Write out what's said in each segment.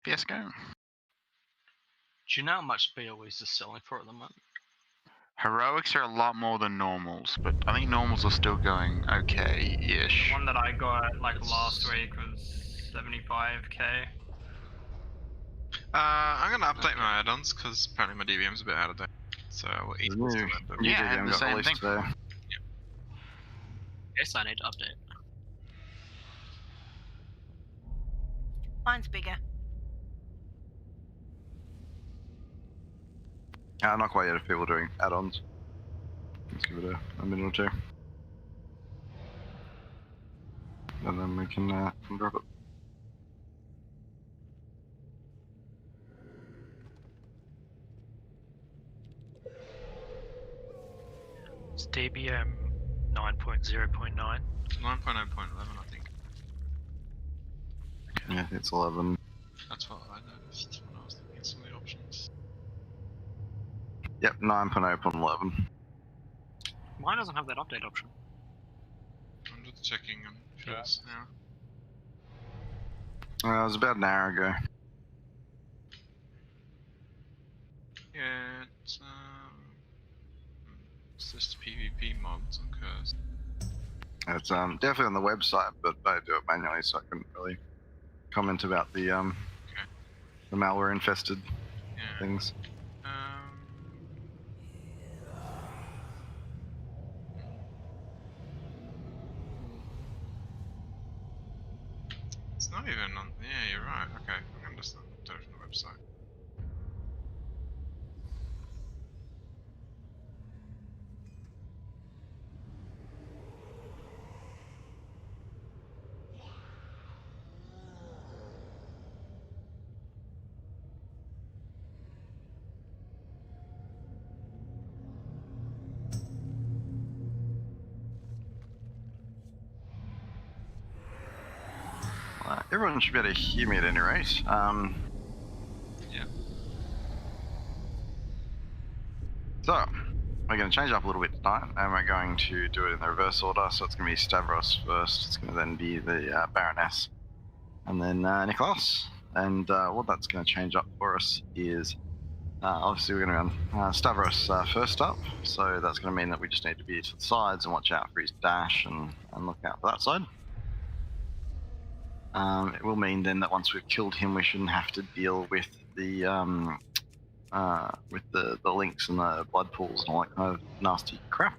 FPS go? Do you know how much BOEs is selling for at the moment? Heroics are a lot more than normals, but I think normals are still going okay-ish. The one that I got like last week was 75k. I'm gonna update my add-ons because apparently my DVM's a bit out of date. So we'll eat Yeah, I had the same thing. Yes, I need to update. Mine's bigger. Not quite yet if people are doing add-ons. Let's give it a minute or two. And then we can drop it. It's DBM 9.0.9. 9.0.11, I think. Okay. Yeah, it's 11. That's what I noticed when I was looking at some of the options. Yep, 9.0.11. Mine doesn't have that update option. I'm just checking and feels now. It was about an hour ago. Yeah, it's just PvP mods on Curse. It's definitely on the website, but I do it manually, so I couldn't really comment about the the malware infested things. It's not even on. Yeah, you're right. Okay, I understand. Do it from the website. Everyone should be able to hear me at any rate. Yeah. So, we're going to change up a little bit tonight, and we're going to do it in the reverse order. So it's going to be Stavros first, it's going to then be the Baroness, and then Nicholas. And what that's going to change up for us is, obviously we're going to run Stavros first up, so that's going to mean that we just need to be to the sides and watch out for his dash and look out for that side. It will mean then that once we've killed him, we shouldn't have to deal with the links and the blood pools and all that kind of nasty crap.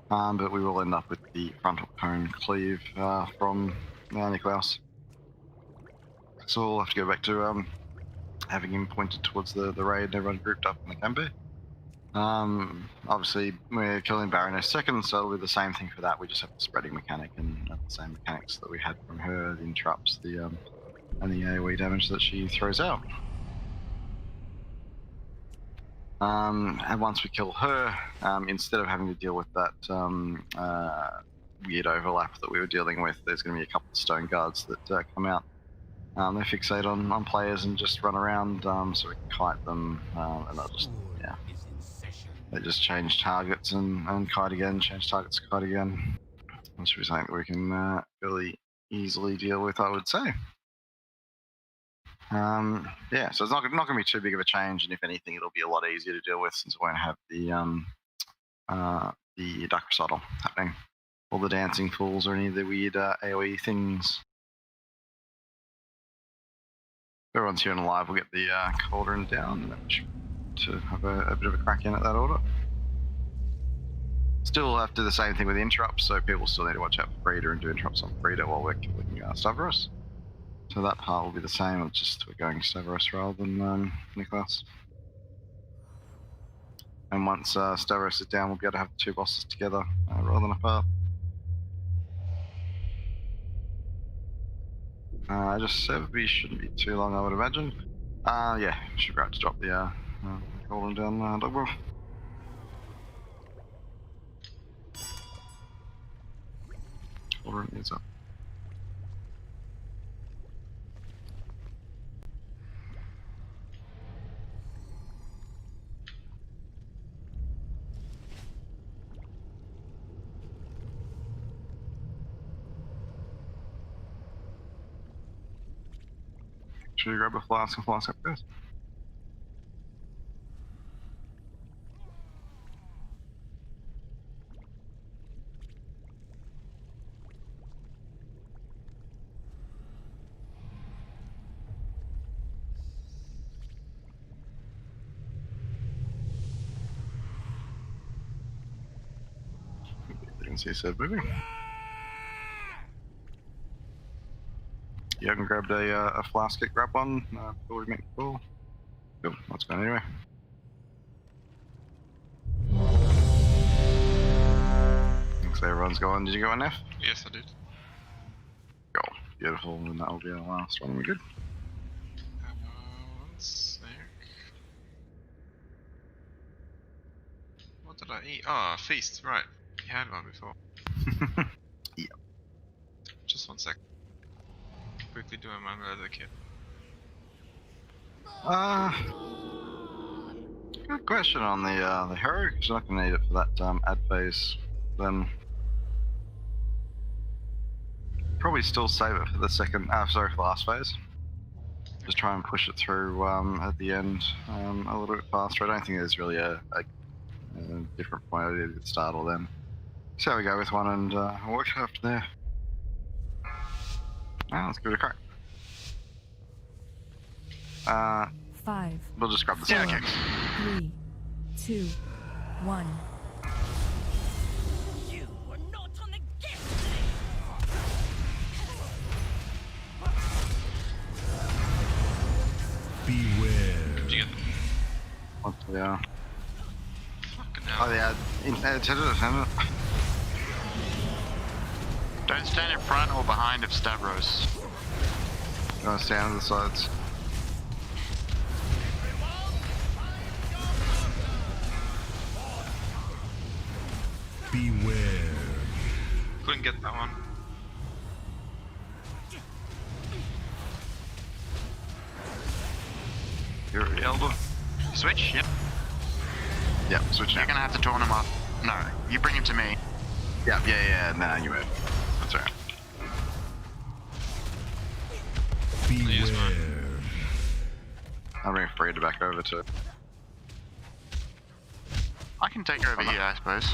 But we will end up with the frontal cone cleave from Niklaus. So we'll have to go back to having him pointed towards the raid and everyone grouped up in the camp. Obviously we're killing Baroness second, so it'll be the same thing for that. We just have the spreading mechanic and the same mechanics that we had from her, the interrupts, and the AoE damage that she throws out. And once we kill her, instead of having to deal with that weird overlap that we were dealing with, there's going to be a couple of stone guards that come out. They fixate on players and just run around, so we can kite them, and they'll just, they just change targets and kite again, change targets, kite again. That should be something that we can really easily deal with, I would say. Yeah, so it's not going to be too big of a change, and if anything, it'll be a lot easier to deal with since we won't have the duck recital happening, or the dancing pools, or any of the weird AoE things. If everyone's here and live, we'll get the cauldron down, and then we should to have a bit of a crack in at that order. Still have to do the same thing with interrupts, so people still need to watch out for Breeder and do interrupts on Breeder while we're killing Stavros. So that part will be the same, it's just we're going Stavros rather than Nicholas. And once Stavros is down, we'll be able to have the two bosses together rather than apart. Just Sevby shouldn't be too long, I would imagine. Yeah, should be right to drop the cauldron down Dogwell. Cauldron is up. sure you grab a flask and flask up first. You can see said moving. You haven't grabbed a flask kit, grab one before we make the call. Cool, let's go anyway. Looks like everyone's going. Did you go in, F? Yes, I did. Cool, beautiful, and that'll be our last one. We good? One sec. What did I eat? Oh, feast, right. You had one before. Yeah. Just one sec. Quickly doing my leather kit. Good question on the hero, because you're not going to need it for that ad phase. Then probably still save it for the second. For the last phase. Just try and push it through at the end a little bit faster. I don't think there's really a different point at the start or then. So we go with one and work after there. Let's give it a crack. 5. We'll just grab the 4, stack. 3, 2, 1. You were not on the gift Beware. Did you get them? What's the Fucking hell. oh yeah, attendant. Don't stand in front or behind of Stavros. You want to stand on the sides? Beware. Couldn't get that one. You're elbow. Switch? Yep. Yep, switch now. You're gonna have to torn him up. No, you bring him to me. Yeah, nah, you move. That's alright. Use Beware. I'll bring Frida back over to. I can take her over here, I suppose.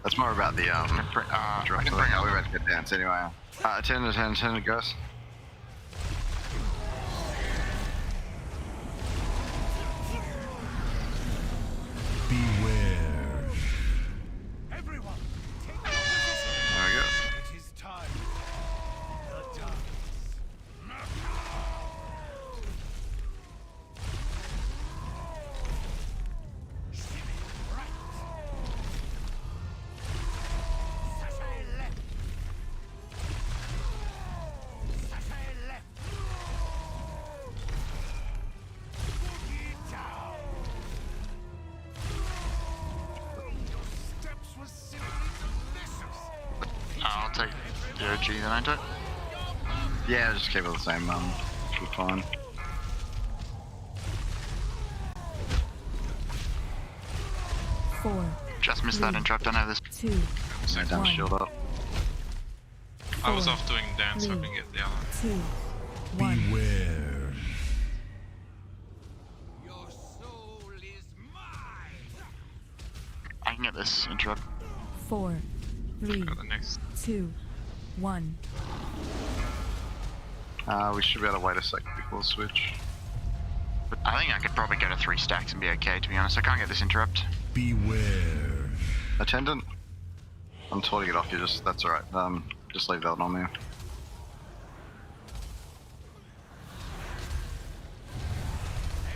That's more about the I can bring we're about to get dance anyway. Attendant goes. Beware. Everyone, take There we go. It is time. The dance. Sashay left. Sashay left. Boogie down. Your steps were simply delicious. I'll take the OG then, ain't it? Yeah, just keep it the same. Keep fine. Four, Just missed that interrupt, I know this. 2, No damage One. shield up. I was 4, off doing dance, so I 3, couldn't get the other. 2, 1. Beware. Your soul is mine. I can get this interrupt. 4, 3, Got the next. 2, 1. We should be able to wait a second before switch. But I think I could probably go to 3 stacks and be okay, to be honest. I can't get this interrupt. Beware. Attendant. I'm torting it off you. That's alright. Just leave that on there.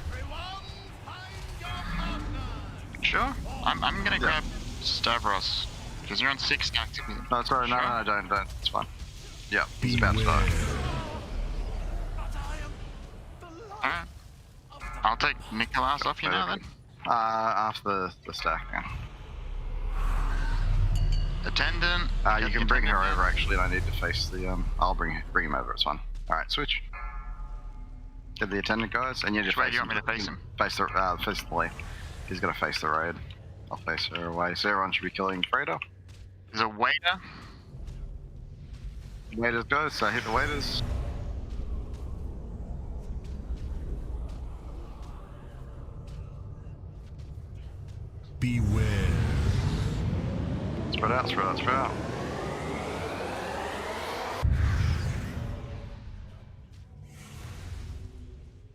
Everyone, find your partner. Sure. I'm gonna Yeah. grab Stavros. Because you're on 6 stacks. No, it's alright. Sure. No, don't. It's fine. Yeah, he's about to die. But I am the light Alright. of the I'll take Nicholas off you now then. After the stack. Yeah. Attendant. You get can the bring her attendant. over. Actually, I need to face the. I'll bring him over. It's fine. All right, switch. Get the attendant guys, and you just Which way face do you want me to face him? Face the lead. He's gonna face the raid. I'll face her away. So everyone should be killing Freda. There's a waiter. Waiters go. So hit the waiters. Beware. Spread out, spread out, spread out.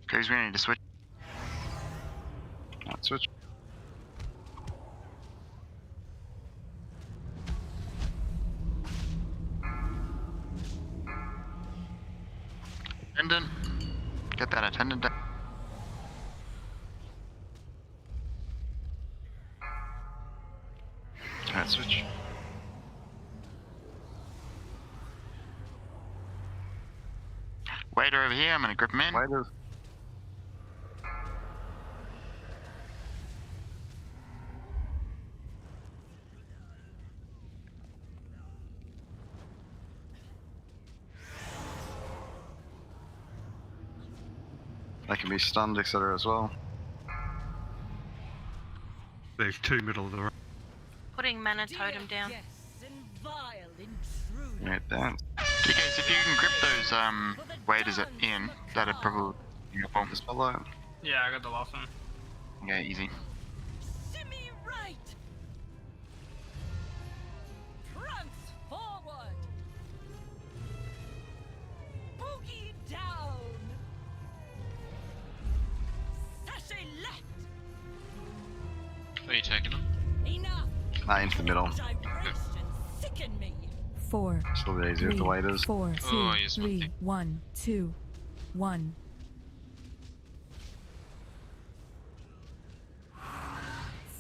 Guys, we need to switch. Right, switch. Attendant. Get that attendant down. Right, switch. Waiter over here, I'm gonna grip him in. Waiters. They can be stunned, etc. as well. There's two middle of the road. Putting mana totem down. Right there. Okay, so if you can grip those waiters in, that'd probably be helpful. The spotlight. Yeah, I got the last one. Yeah, easy. Shimmy right. Prance forward. Boogie down. Sashay left. Are you taking them? Enough. Nah, into the middle. Gyration sicken me. 4, It's a little bit easier with the 3, waiters. 4, Oh, 2, I use 3, 1, 2, 1.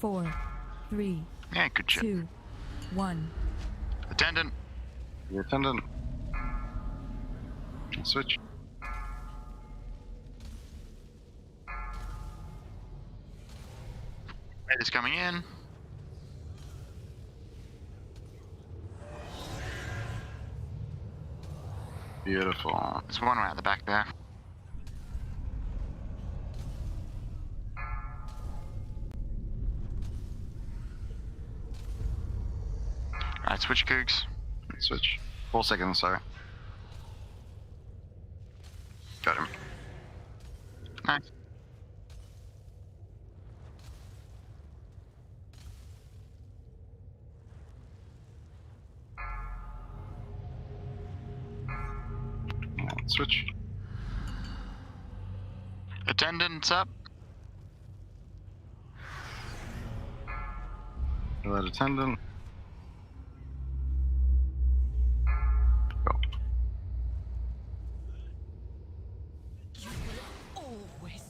4, 3, Yeah, good shit. 2, 1. Attendant. The attendant. Switch. Waiter's coming in. Beautiful. There's one right at the back there. Alright, switch Cougs. Switch. 4 seconds, sorry. Got him. Nice. Switch. Attendant's up. That attendant. Go. Always.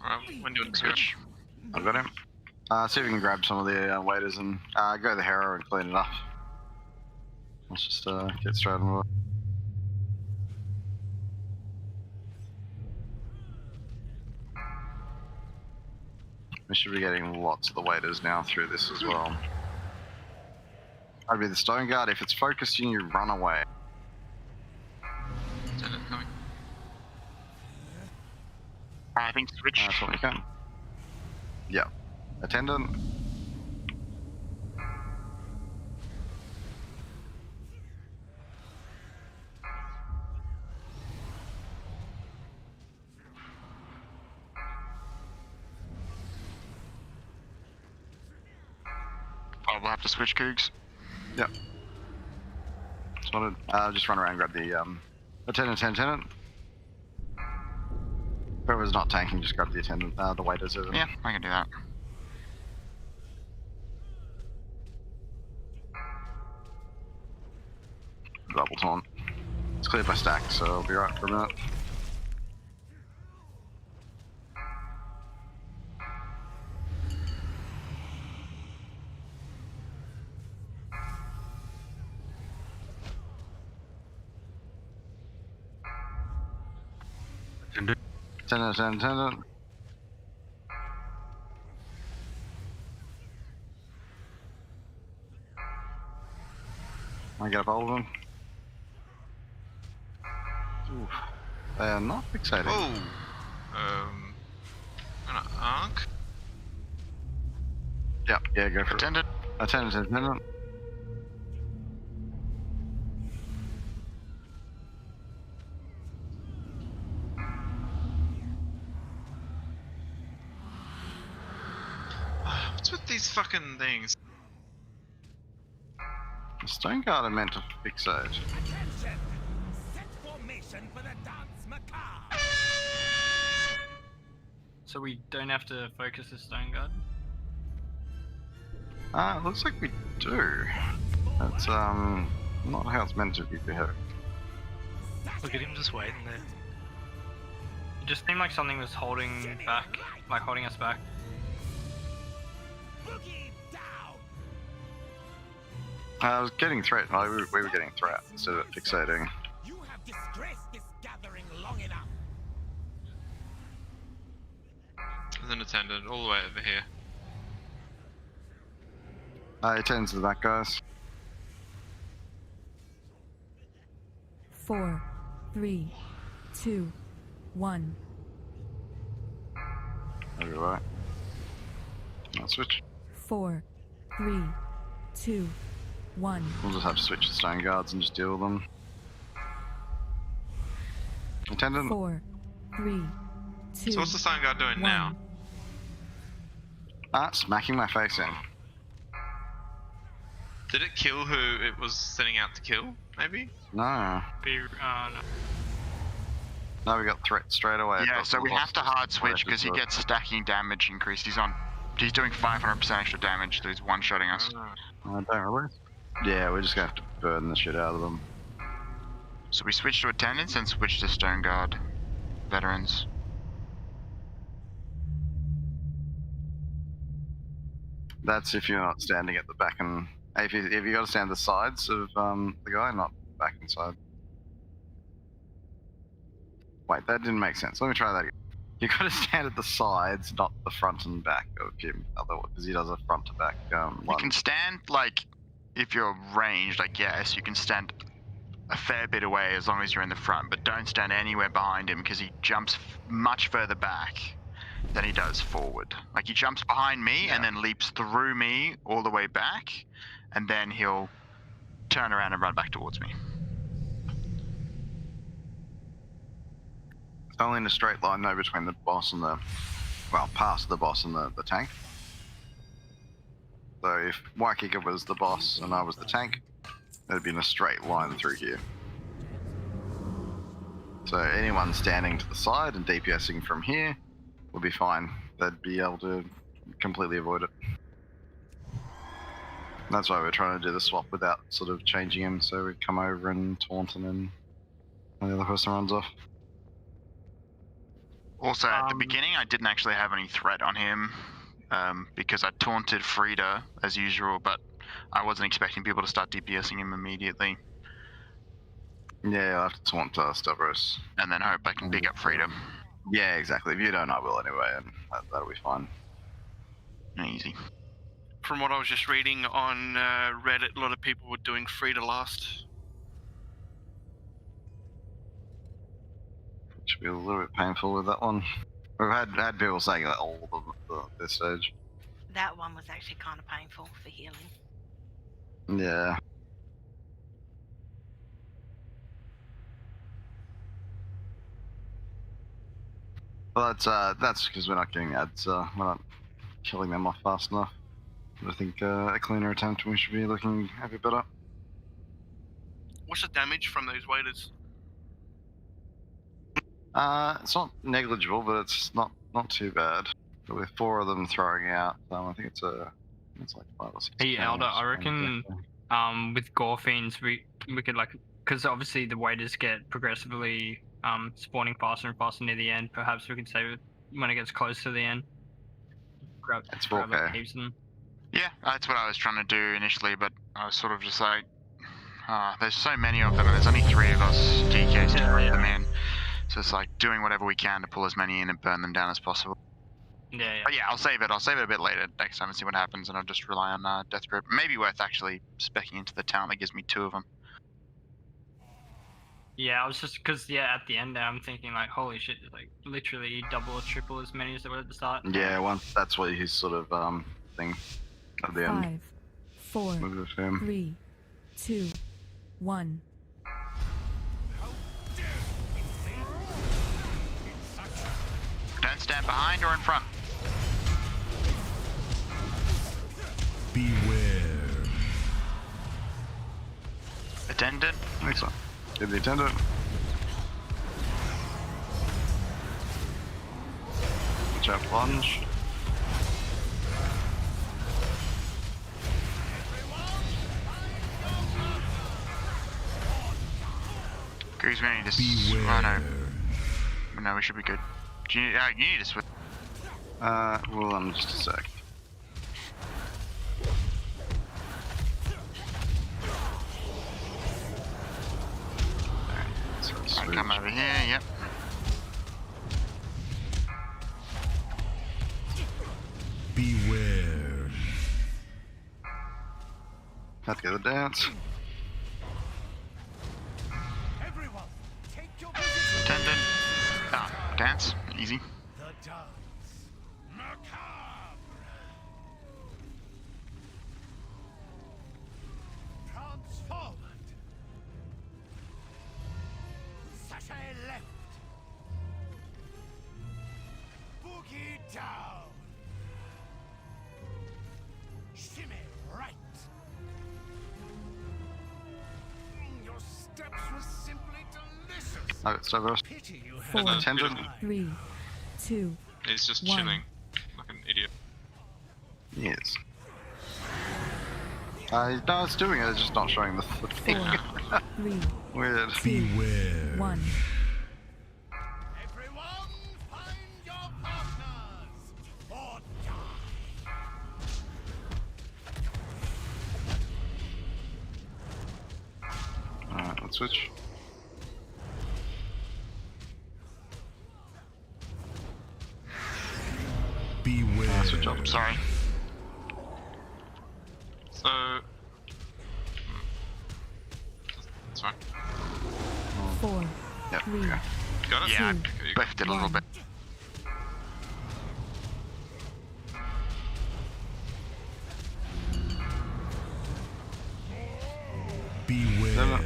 Alright, when do you Switch. I've got him. See if we can grab some of the waiters and go to the hero and clean it up. Let's just get straight on it. We should be getting lots of the waiters now through this as well. I'd be the stone guard. If it's focusing, you run away. Attendant coming. I think switch. That's what we can. Yeah. Attendant. I'll have to switch Cougs. Yep. Spotted. Just run around and grab the attendant. Whoever's not tanking, just grab the attendant. The waiters over. Yeah, I can do that. Double taunt. It's cleared by stack, so I'll be right for a minute. Attendant. I get a hold of them. Oof. They are not fixating. Oh! Gonna arc? Yeah, go for Attendant. it. Attendant. What's What's with these fucking things? The Stone Guard are meant to fixate. Attention! Set formation for the dance macabre! So we don't have to focus the Stone Guard? Looks like we do. That's not how it's meant to be behaving. Look at him just waiting there. It just seemed like something was holding back, like holding us back. Boogie down! I was getting threat. Like, we were getting threat instead of fixating. You have disgraced this gathering long enough. There's an attendant all the way over here. Attend to the back, guys. 4, 3, 2, 1. Over right. I'll switch. 4, 3, 2, 1. We'll just have to switch the Stone Guards and just deal with them. Attendant. 4, 3, 2. So what's the Stone Guard doing now? Smacking my face in. Did it kill who it was setting out to kill? Maybe? No. No. No, we got threat straight away. Yeah, so we have to hard switch because he gets stacking damage increased. He's doing 500% extra damage, so he's one-shotting us. I don't really. Yeah, we're just gonna have to burn the shit out of them. So we switch to attendants and switch to Stone Guard veterans. That's if you're not standing at the back and if you got to stand at the sides of the guy, not back and side. Wait, that didn't make sense. Let me try that again. You got to stand at the sides, not the front and back of him, otherwise, because he does a front to back. You can stand like if you're ranged, I guess you can stand a fair bit away as long as you're in the front, but don't stand anywhere behind him because he jumps much further back than he does forward. Like he jumps behind me and then leaps through me all the way back, and then he'll turn around and run back towards me. It's only in a straight line though between the boss and past the boss and the tank. So if Waikika was the boss and I was the tank, it'd be in a straight line through here. So anyone standing to the side and DPSing from here would be fine. They'd be able to completely avoid it. That's why we're trying to do the swap without sort of changing him, so we come over and taunt and then the other person runs off. Also, at the beginning, I didn't actually have any threat on him because I taunted Frida as usual, but I wasn't expecting people to start DPSing him immediately. Yeah, I'll have to taunt Stavros. And then hope I can pick up Frida. Yeah, exactly. If you don't, I will anyway, and that'll be fine. Easy. From what I was just reading on Reddit, a lot of people were doing Frida last. Should be a little bit painful with that one. We've had people saying that all of this stage. That one was actually kind of painful for healing. Yeah. Well, that's because we're not getting ads. We're not killing them off fast enough. But I think a cleaner attempt, we should be looking a bit better. What's the damage from those waiters? It's not negligible, but it's not too bad. But with 4 of them throwing out, I think it's like 5 or 6. Hey Elder, I reckon with Gore Fiends we could like, because obviously the waiters get progressively spawning faster and faster near the end. Perhaps we can save it when it gets close to the end. Grab like heaps of them. Yeah, that's what I was trying to do initially, but I was sort of just like, there's so many of them, and there's only 3 of us DKs to bring them in. So it's like doing whatever we can to pull as many in and burn them down as possible. Yeah. But yeah, I'll save it a bit later next time and see what happens, and I'll just rely on Death Grip. Maybe worth actually speccing into the talent that gives me 2 of them. Yeah, I was just because at the end there I'm thinking like, holy shit, like literally double or triple as many as there were at the start. Yeah, that's what his sort of thing at the end. 5, 4, 3, 2, 1. Don't stand behind or in front. Attendant. Excellent. Give the attendant. Watch out, plunge. Goose, we need to Beware. No, we should be good. Do you need to switch. Well, just a sec. I'll come over here, yep. Beware. Have to get the dance. Everyone, take your position. Attendant. Dance. Easy. The dance macabre. Prance forward. Sachet left. Boogie down. Shimmy right. Your steps were simply delicious. Oh, it's over. Pity you Four. had Attendant. 3, 2, He's just One. chilling like an idiot. Yes. No, it's doing it, it's just not showing the thing. 4, 3, Weird. 2, Beware. 1. Everyone, find your partners or die. Alright, let's switch. Beware. Switch up. Sorry. So. That's fine. 4, Yep, 3, okay. Got it? Yeah, I Two. Okay, you left it a little One. bit. Beware.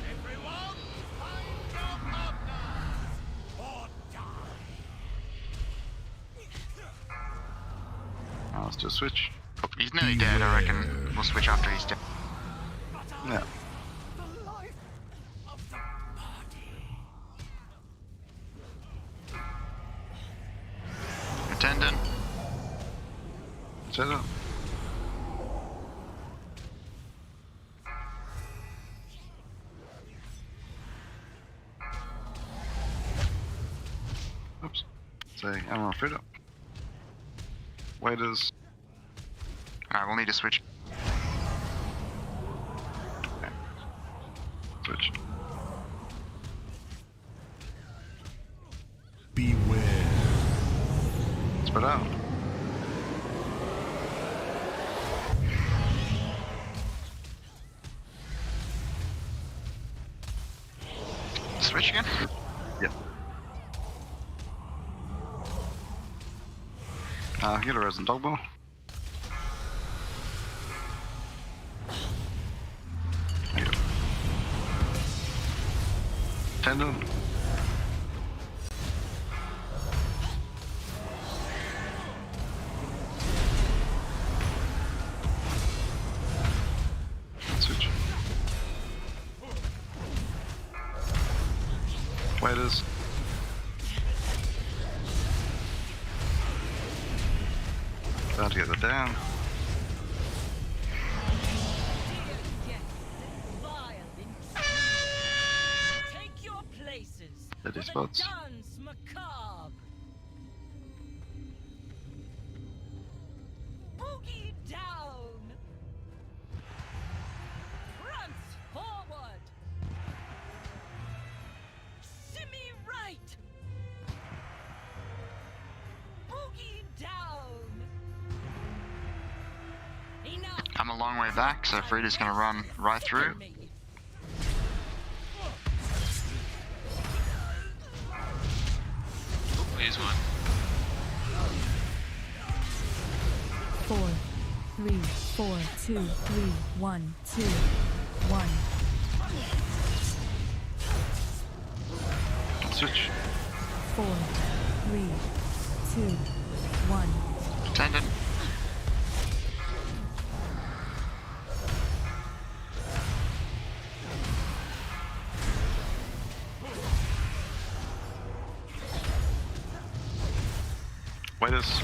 Everyone, find your partners or die. Let's just switch. He's nearly dead, I reckon. We'll switch after he's dead. Yeah. The life of the party. Attendant. Attendant. Oops. Say, ammo freedom. Waiters. Alright, we'll need to switch. Okay. Switch. Beware. Spread out. Switch again? Yep. Get a resin dog ball. There you go. Tendon. Switch. Waiters. About to get it down. Take your places. Steady for the spots. Dance macabre. Boogie down. Prance forward. Shimmy right. Boogie down. Enough. I'm a long way back, so Frida's gonna run right through. Here's one. 4, 3, 4, 2, 3, 1, 2, 1. Switch. 4, 3, 2, 1. Attendant. Waiters.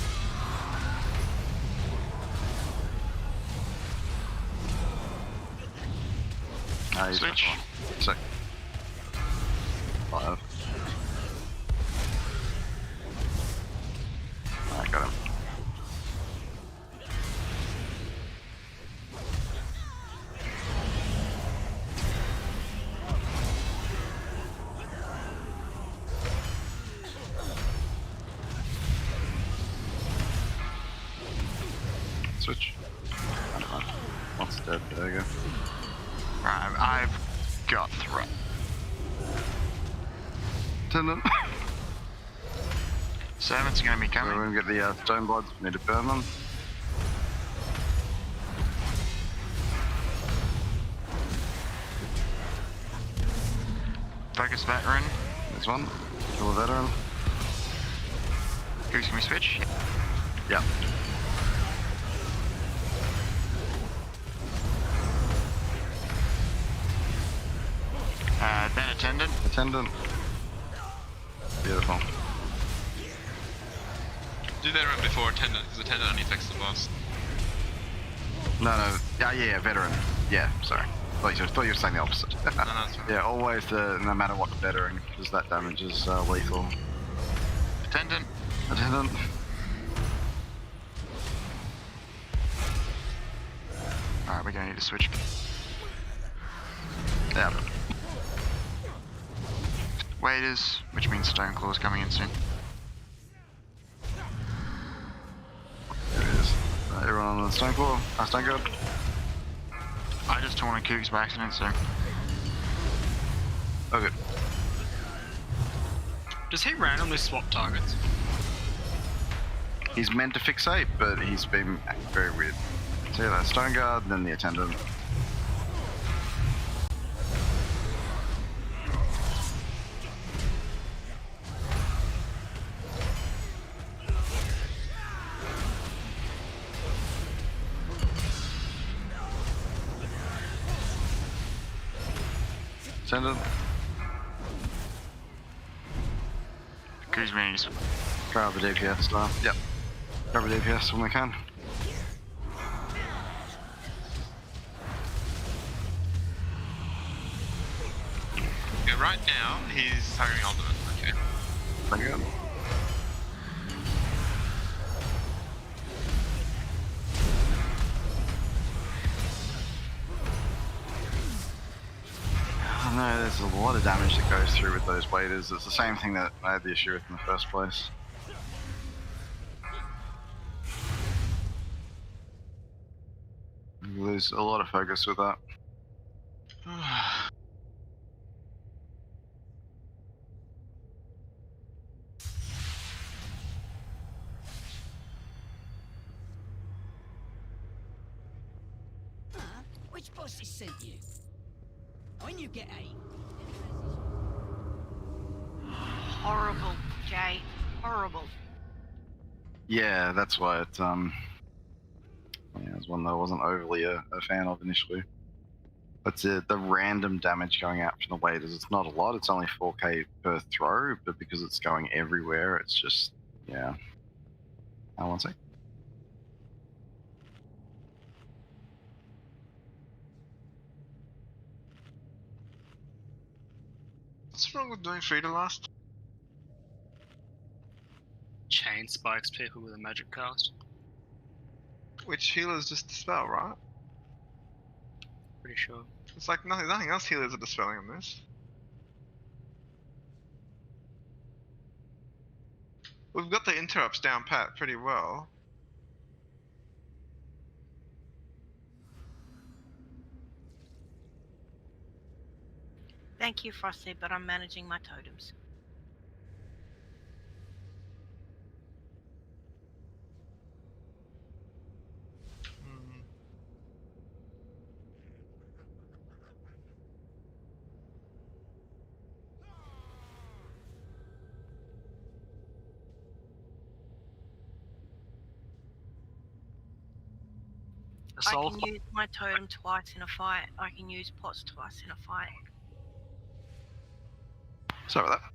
Switch. Sick. 5. I got him. Switch. I don't know. What's dead? There you go. Right, I've got threat. Attendant. Servants are going to be We're coming. going to get the stone bloods. We need to burn them. Focus veteran. There's one. Kill a veteran. Goose, can we switch? Yeah. Then attendant. Attendant. Beautiful. Do that run before attendant, because attendant only affects the boss. No. Yeah, veteran. Yeah, sorry. Thought you were saying the opposite. No, that's fine. Yeah, always no matter what the veteran, because that damage is lethal. Attendant. Attendant. Alright, we're going to need to switch. Yeah. Waiters, which means Stoneclaw's coming in soon. There it is. Everyone on the Stoneclaw. Stone Guard. I just torn a Cougs by accident, so. Oh, good. Does he randomly swap targets? He's meant to fixate, but he's been acting very weird. So yeah, Stone Guard, then the Attendant. Attendant. Cougs minis. Grab the DPS now. Yep. Grab the DPS when we can. Okay, right now, he's targeting ultimate. Okay. Thank you. Oh no, there's a lot of damage that goes through with those waiters. It's the same thing that I had the issue with in the first place. You lose a lot of focus with that. Which boss has sent you? When you get 8. Horrible, Jay. Horrible. Yeah, that's why it it's one that I wasn't overly a fan of initially. That's it. The random damage going out from the waiters, it's not a lot. It's only 4k per throw, but because it's going everywhere, it's just yeah. One sec. What's wrong with doing free to last? Chain spikes people with a magic cast. Which healers just dispel, right? Pretty sure. It's like nothing else healers are dispelling on this. We've got the interrupts down pat pretty well. Thank you, Frosty, but I'm managing my totems. I can use my totem twice in a fight. I can use pots twice in a fight. Sorry about that.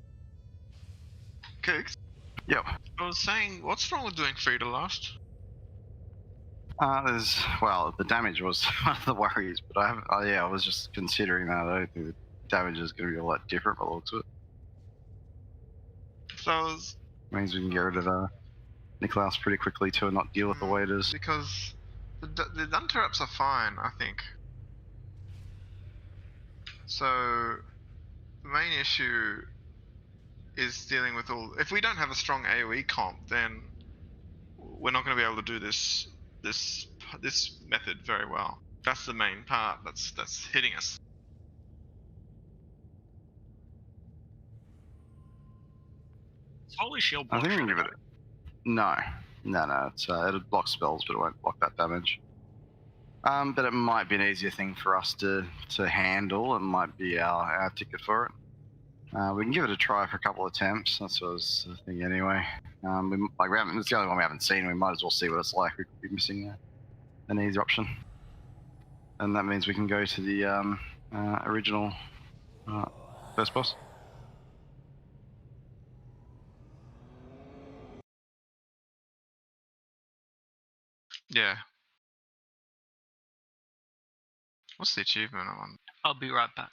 Cooks, Yep. I was saying, what's wrong with doing free to last? Well, the damage was one of the worries, but I was just considering that. I don't think the damage is going to be a lot different by the looks of it. So I was, Means we can get rid of Nicholas pretty quickly too and not deal with the waiters. because the interrupts are fine, I think. So the main issue is dealing with all. If we don't have a strong AOE comp, then we're not going to be able to do this method very well. That's the main part that's hitting us. Holy shield I block. think we can give it. No. It'll block spells, but it won't block that damage. But it might be an easier thing for us to handle. It might be our ticket for it. We can give it a try for a couple of attempts. That's what I was thinking anyway. It's the only one we haven't seen. We might as well see what it's like. We could be missing an easy option. And that means we can go to the original first boss. Yeah. What's the achievement on? I'll be right back.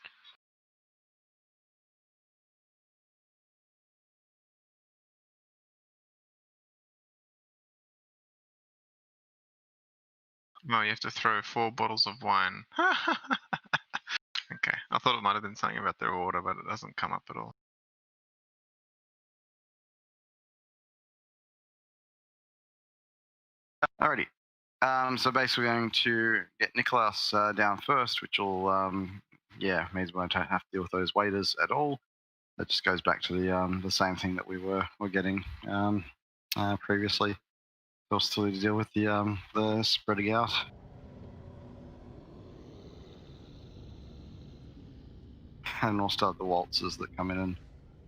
No, you have to throw 4 bottles of wine. Okay, I thought it might have been something about their order, but it doesn't come up at all. Alrighty. So basically, we're going to get Nicholas down first, which will, means we won't have to deal with those waiters at all. That just goes back to the same thing that we were getting previously. We'll still need to deal with the spreading out. And we'll start the waltzes that come in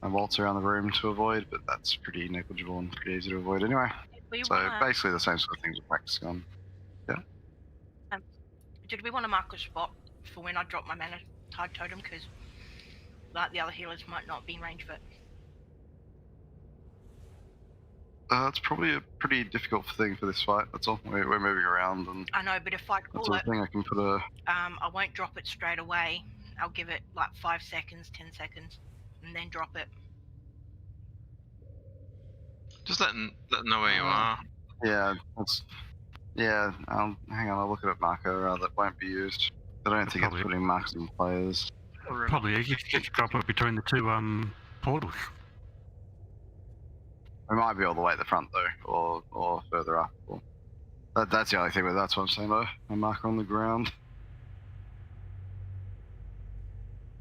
and waltz around the room to avoid, but that's pretty negligible and pretty easy to avoid anyway. So basically the same sort of things we're practicing on. Yeah. Did we want to mark a spot for when I drop my mana tide totem? Because like the other healers might not be in range of it. It's probably a pretty difficult thing for this fight. That's all. We're moving around, and I know, but if I call that's the thing. I can put a. I won't drop it straight away. I'll give it like 5 seconds, 10 seconds, and then drop it. Just let them know where you are. Yeah, hang on, I'll look at a marker that won't be used. I don't think it's putting marks in players. Probably you can drop it between the two portals. We might be all the way at the front though, or further up. That's the only thing, but that's what I'm saying though. A marker on the ground.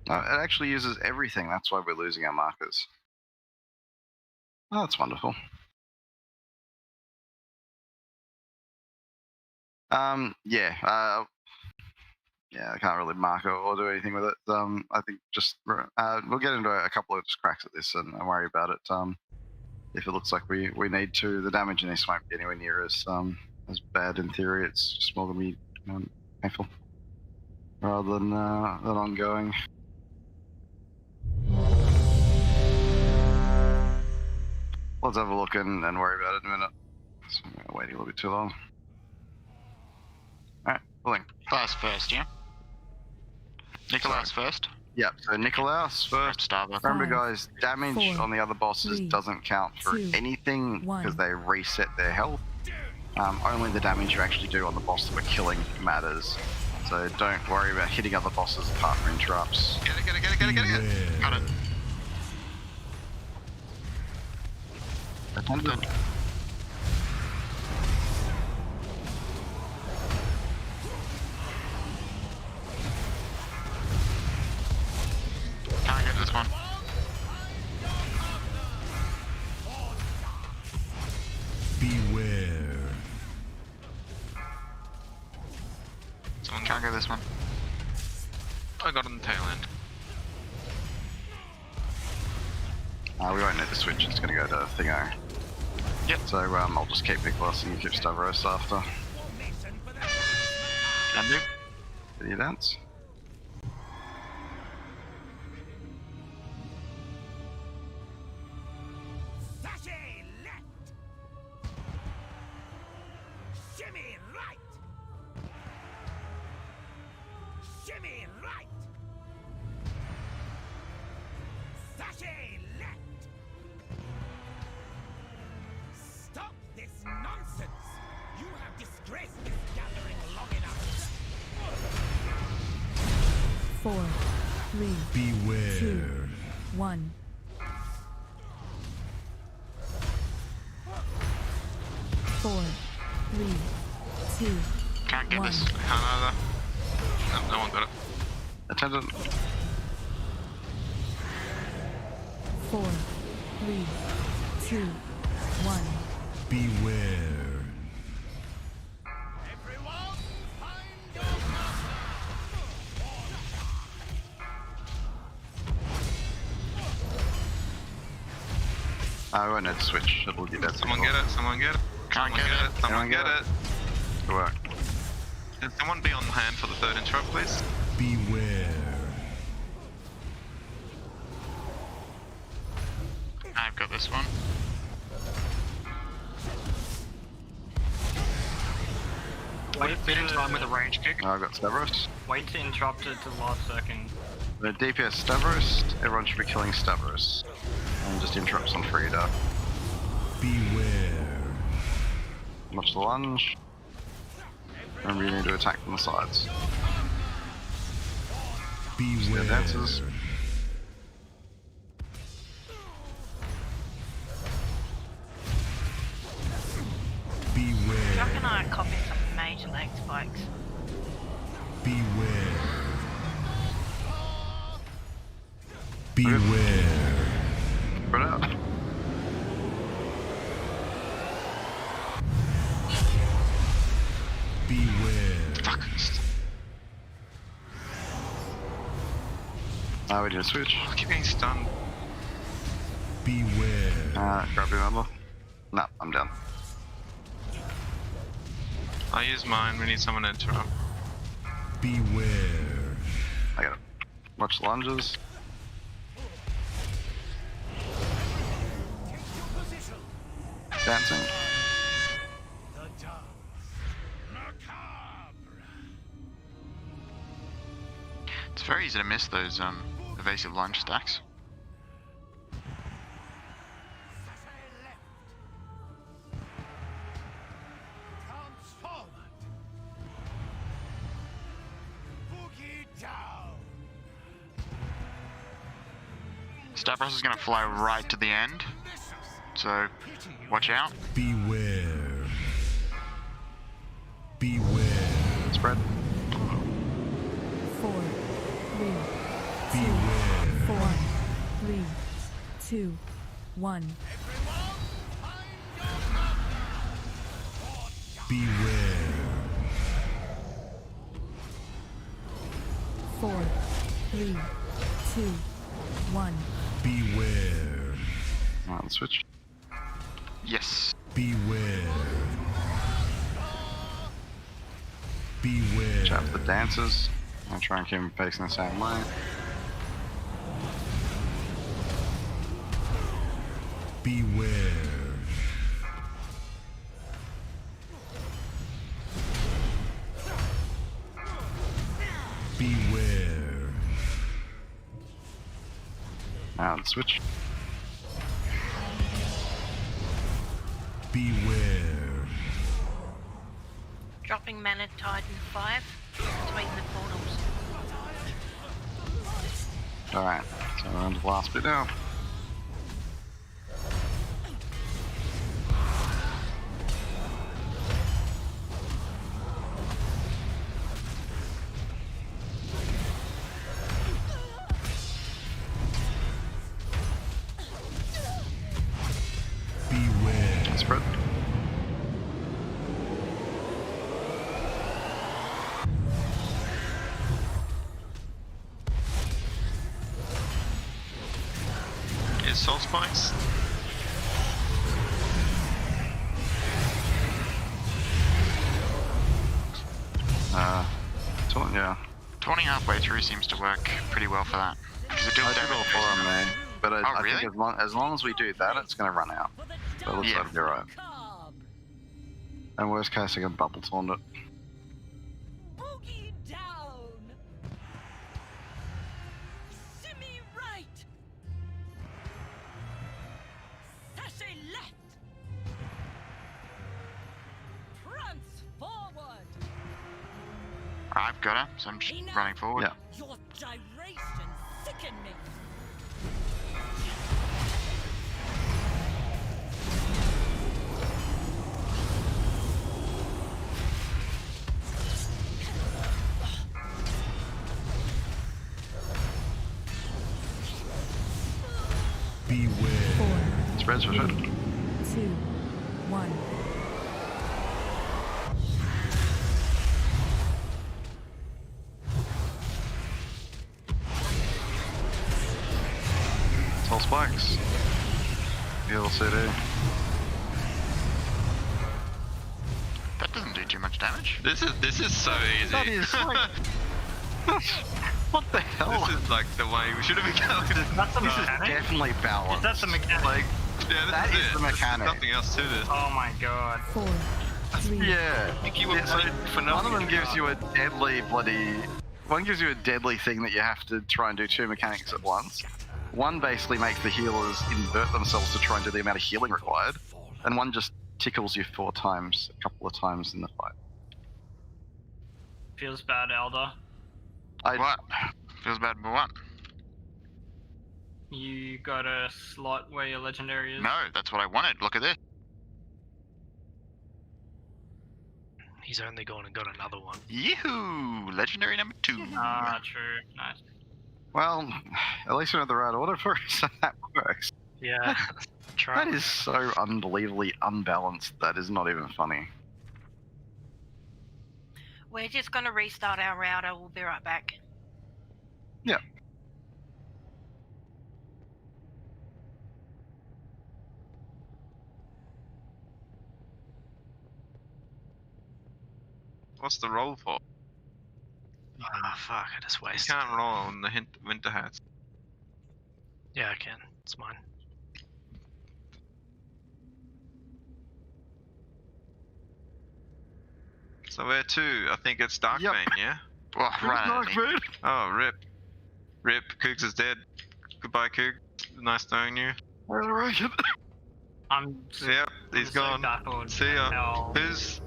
It actually uses everything, that's why we're losing our markers. Oh, that's wonderful. I can't really mark or do anything with it. I think just we'll get into a couple of just cracks at this and worry about it. If it looks like we need to, the damage in this won't be anywhere near as bad in theory. It's just more going to be painful rather than ongoing. Let's have a look and worry about it in a minute. So I'm waiting a little bit too long. Alright, pulling. Nicholas first, yeah? Nicholas first? Yep, so Nicholas first. Remember guys, damage on the other bosses doesn't count for anything because they reset their health. Only the damage you actually do on the boss that we're killing matters. So don't worry about hitting other bosses apart from interrupts. Get it. Got it. Attended. Can't get this one. Beware. Can't get this one. I got on the tail end. We won't need to switch, it's going to go to Thingo. Yep. So I'll just keep Nicholas and you keep Stavros after. And do. Do you dance? Sashay left. Shimmy right. Shimmy right. Sashay left. Stop this nonsense. You have disgraced this gathering long enough. 4, 3, Beware. 2, 1. Four, 3, 2, Can't get 1. this. Can't either. No one got it. Attendant. 4, 3, 2, 1. Beware. Everyone, find your master. I won't need to switch. It'll be dead. Someone get it. Someone get it. Can't Someone get get it. it. Someone get it. Good work. Can someone be on hand for the third interrupt, please? Beware. I've got this one. Wait Fit in time with a range kick. I've got Stavros. Wait to interrupt it to the last second. The DPS Stavros. Everyone should be killing Stavros. And just interrupts on Frida. Beware. Watch the lunge. Remember, you need to attack from the sides. Beware. Their dances. Do you reckon Beware. I copy some major leg spikes? Beware. Beware. Spread out. Beware. Fuck. We need to switch. I keep getting stunned. Beware. Grab your armor. No, I'm down. I use mine. We need someone to interrupt. Beware. I got it. Watch the lunges. Dancing. The dance. Macabre. It's very easy to miss those evasive lunge stacks. Sashay left. Transformed. Boogie down. Stavros is gonna fly right to the end, so watch out. Beware. Beware. Spread. 4, 3, 2, Beware. 4, 3, 2, 1. Beware. 4, 3, 2, 1. Beware. Alright, switch. Yes. Beware. Beware. Chat the dancers. I'll try and keep them facing the same way. Beware. Beware. Now switch. Beware. Dropping Mana Titan 5 between the portals. Alright, so we're on to the last bit now. Beware. Spread. Is soul spikes? excellent, yeah. 20 halfway through seems to work pretty well for that. Because it deals I did all damage. 4 on there, but I really? think as long as we do that, it's going to run out. So it looks Yeah. like you're right. And worst case, I can bubble taunt it. Boogie down. Shimmy right. Sashay left. Prance forward. I've got her, so I'm just running forward. Yeah. Your gyration sicken me. Beware. Spreads for sure. 2, 1. It's all spikes. Heal CD. That doesn't do too much damage. This is so easy. That is like... what the hell? This is like the way we should have been going. That's the This is mechanic? definitely balanced. Is that the mechanic? Like, Yeah, this that is is it. the There's mechanic. nothing else to this. Oh my god. 4, 3, yeah. I think you were Yeah, so playing for one of nothing. them gives you a deadly bloody... One gives you a deadly thing that you have to try and do 2 mechanics at once. One basically makes the healers invert themselves to try and do the amount of healing required. And one just tickles you 4 times, a couple of times in the fight. Feels bad, Elder. What? Feels bad, but what? You got a slot where your legendary is? No, that's what I wanted. Look at this. He's only gone and got another one. Yahoo! Legendary number 2. Ah, true. Nice. Well, at least we have the right order for it, so that works. Yeah. That is so unbelievably unbalanced, that is not even funny. We're just gonna restart our router. We'll be right back. Yeah. What's the roll for? Ah, fuck, I just You wasted. can't roll on the winter hats. Yeah, I can. It's mine. So where to? I think it's Darkbane, yeah? Oh, right. Oh, rip. Rip, Cougs is dead. Goodbye, Coog. Nice knowing you. I'm Yep, he's so gone. baffled See at ya. How, Who's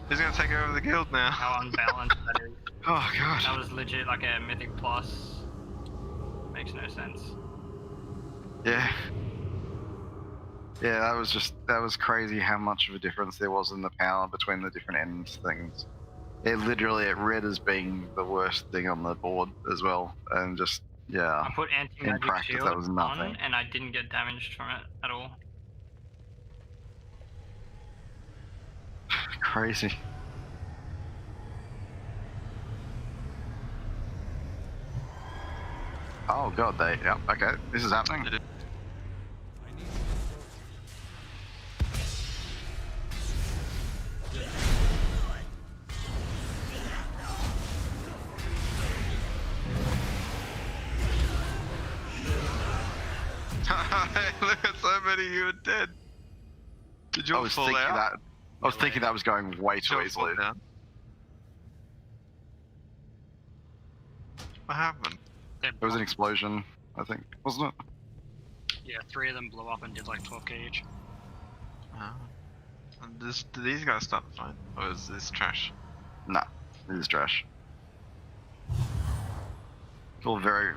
gonna take over the guild now? how unbalanced that is. Oh god. That was legit like a mythic plus. Makes no sense. Yeah. Yeah, that was crazy how much of a difference there was in the power between the different ends things. It literally, it read as being the worst thing on the board as well, and just, yeah. I put anti-magic practice, shield that was nothing. on and I didn't get damaged from it at all. Crazy. Oh god, yep, okay, this is happening. Look at so many of you are dead. Did you I all was fall thinking out? that. I was thinking that was going way Did you too all fall easily. down? What happened? They're There was an explosion, I think, wasn't it? Yeah, 3 of them blew up and did like 12k each. Oh. And do these guys start the fight? Or is this trash? Nah, this is trash. All very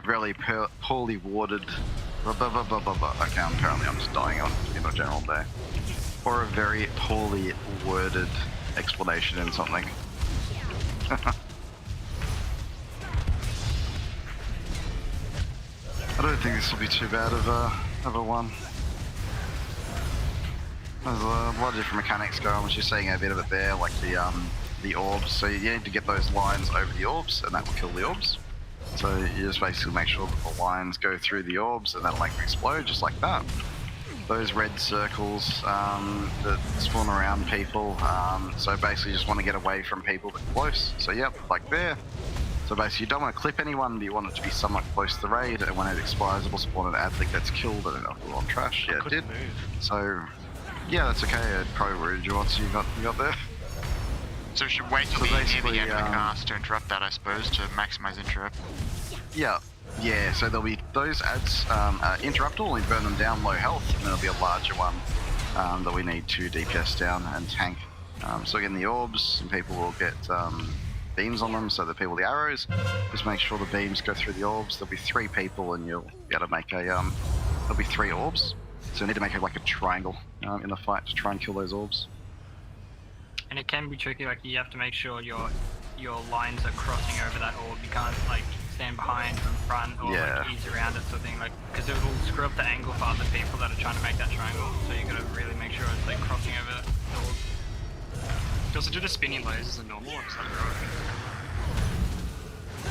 poorly warded. Okay, apparently I'm just dying on general day. Or a very poorly worded explanation in something. I don't think this will be too bad of a one. There's a lot of different mechanics going on, which you're seeing a bit of it there, like the orbs. So you need to get those lines over the orbs, and that will kill the orbs. So you just basically make sure that the lines go through the orbs, and that'll make them explode, just like that. Those red circles that spawn around people, so basically you just want to get away from people that are close. So yep, like there. So basically, you don't want to clip anyone, but you want it to be somewhat close to the raid, and when it expires, it will spawn an ad that gets killed, and it'll go on trash. Yeah, it did. So, yeah, that's okay. It probably ruined you once you got there. So we should wait till the near the end of the cast to interrupt that, I suppose, to maximize interrupt. Yeah. Yeah, so there'll be those ads interruptible, we burn them down low health, and there'll be a larger one that we need to DPS down and tank. So again, the orbs, and people will get beams on them, so the people with the arrows, just make sure the beams go through the orbs. There'll be 3 people, and you'll be able to make a, there'll be 3 orbs. So you need to make it like a triangle in the fight to try and kill those orbs. And it can be tricky, like you have to make sure your lines are crossing over that orb. You can't like stand behind or in front or like ease around it, sort of thing, like, because it'll screw up the angle for other people that are trying to make that triangle. So you gotta really make sure it's like crossing over the orb. Does it do the spinning lasers as normal, or is that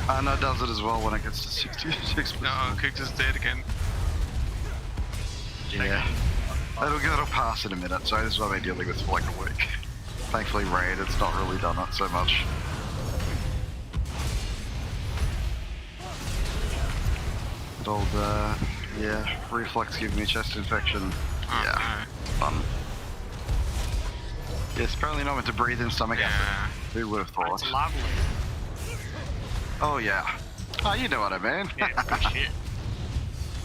right? No, it does it as well when it gets to 66%. No, Kix is dead again. Yeah. It'll pass in a minute, so this is what I've been dealing with for like a week. Thankfully, raid, it's not really done it so much. Good old, yeah, reflex giving me chest infection. Yeah, fun. Yeah, it's apparently not meant to breathe in stomach acid. Who would have thought? It's lovely. Oh yeah. Oh, you know what I mean. Yeah, good shit.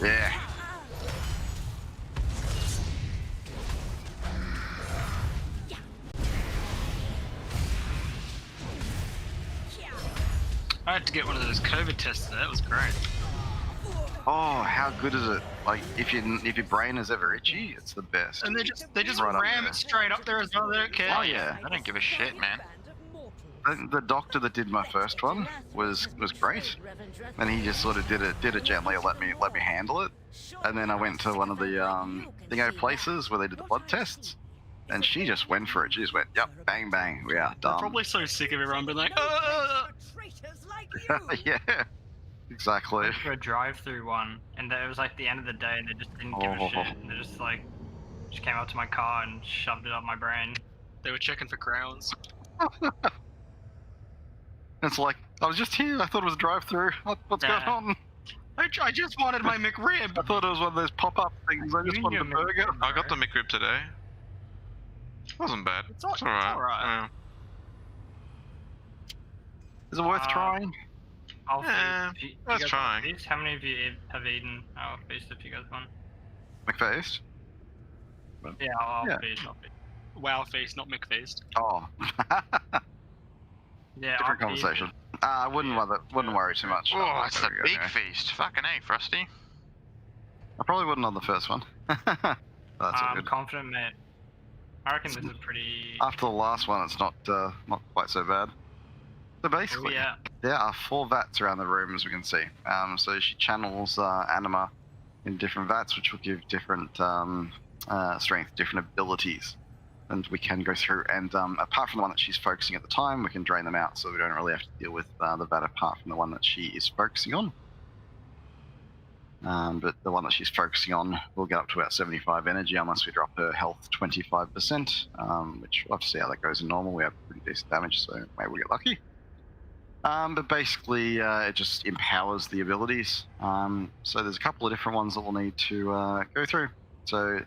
Yeah. I had to get one of those COVID tests. That was great. Oh, how good is it? Like, if your brain is ever itchy, it's the best. And they just Right up ram there. it straight up there as well. They don't care. Oh yeah. I don't give a shit, man. The doctor that did my first one was great, and he just sort of did it gently, let me handle it, and then I went to one of the thingo places where they did the blood tests, and she just went for it. She just went, yep, bang bang, we are They're done. probably so sick of everyone being like, Yeah, exactly. For a drive-through one, and it was like the end of the day, and they just didn't give a shit. And they just like came up to my car and shoved it up my brain. They were checking for crowns. It's like, I was just here. I thought it was a drive-through. What's going on? I just wanted my McRib. I thought it was one of those pop-up things. I just wanted a burger. I got the McRib today. Wasn't bad. It's alright. Yeah. Is it worth trying? I'll Yeah, feast. worth trying. Feast? How many of you have eaten our feast if you guys want? McFeast? Yeah, I'll Yeah. feast. Wow feast, not McFeast. Oh. Yeah, Different I'll feast. conversation. I wouldn't worry too much. Oh, it's the There we go, big anyway. feast. Fucking A, Frosty. I probably wouldn't on the first one. That's all I'm good. confident, mate. I reckon this is pretty. After the last one, it's not quite so bad. So basically, Yeah. there are 4 vats around the room, as we can see. So she channels anima in different vats, which will give different strength, different abilities. And we can go through and, apart from the one that she's focusing at the time, we can drain them out, so we don't really have to deal with the vat apart from the one that she is focusing on. But the one that she's focusing on will get up to about 75 energy unless we drop her health 25%, which we'll have to see how that goes in normal. We have pretty decent damage, so maybe we'll get lucky. But basically, it just empowers the abilities. So there's a couple of different ones that we'll need to go through. So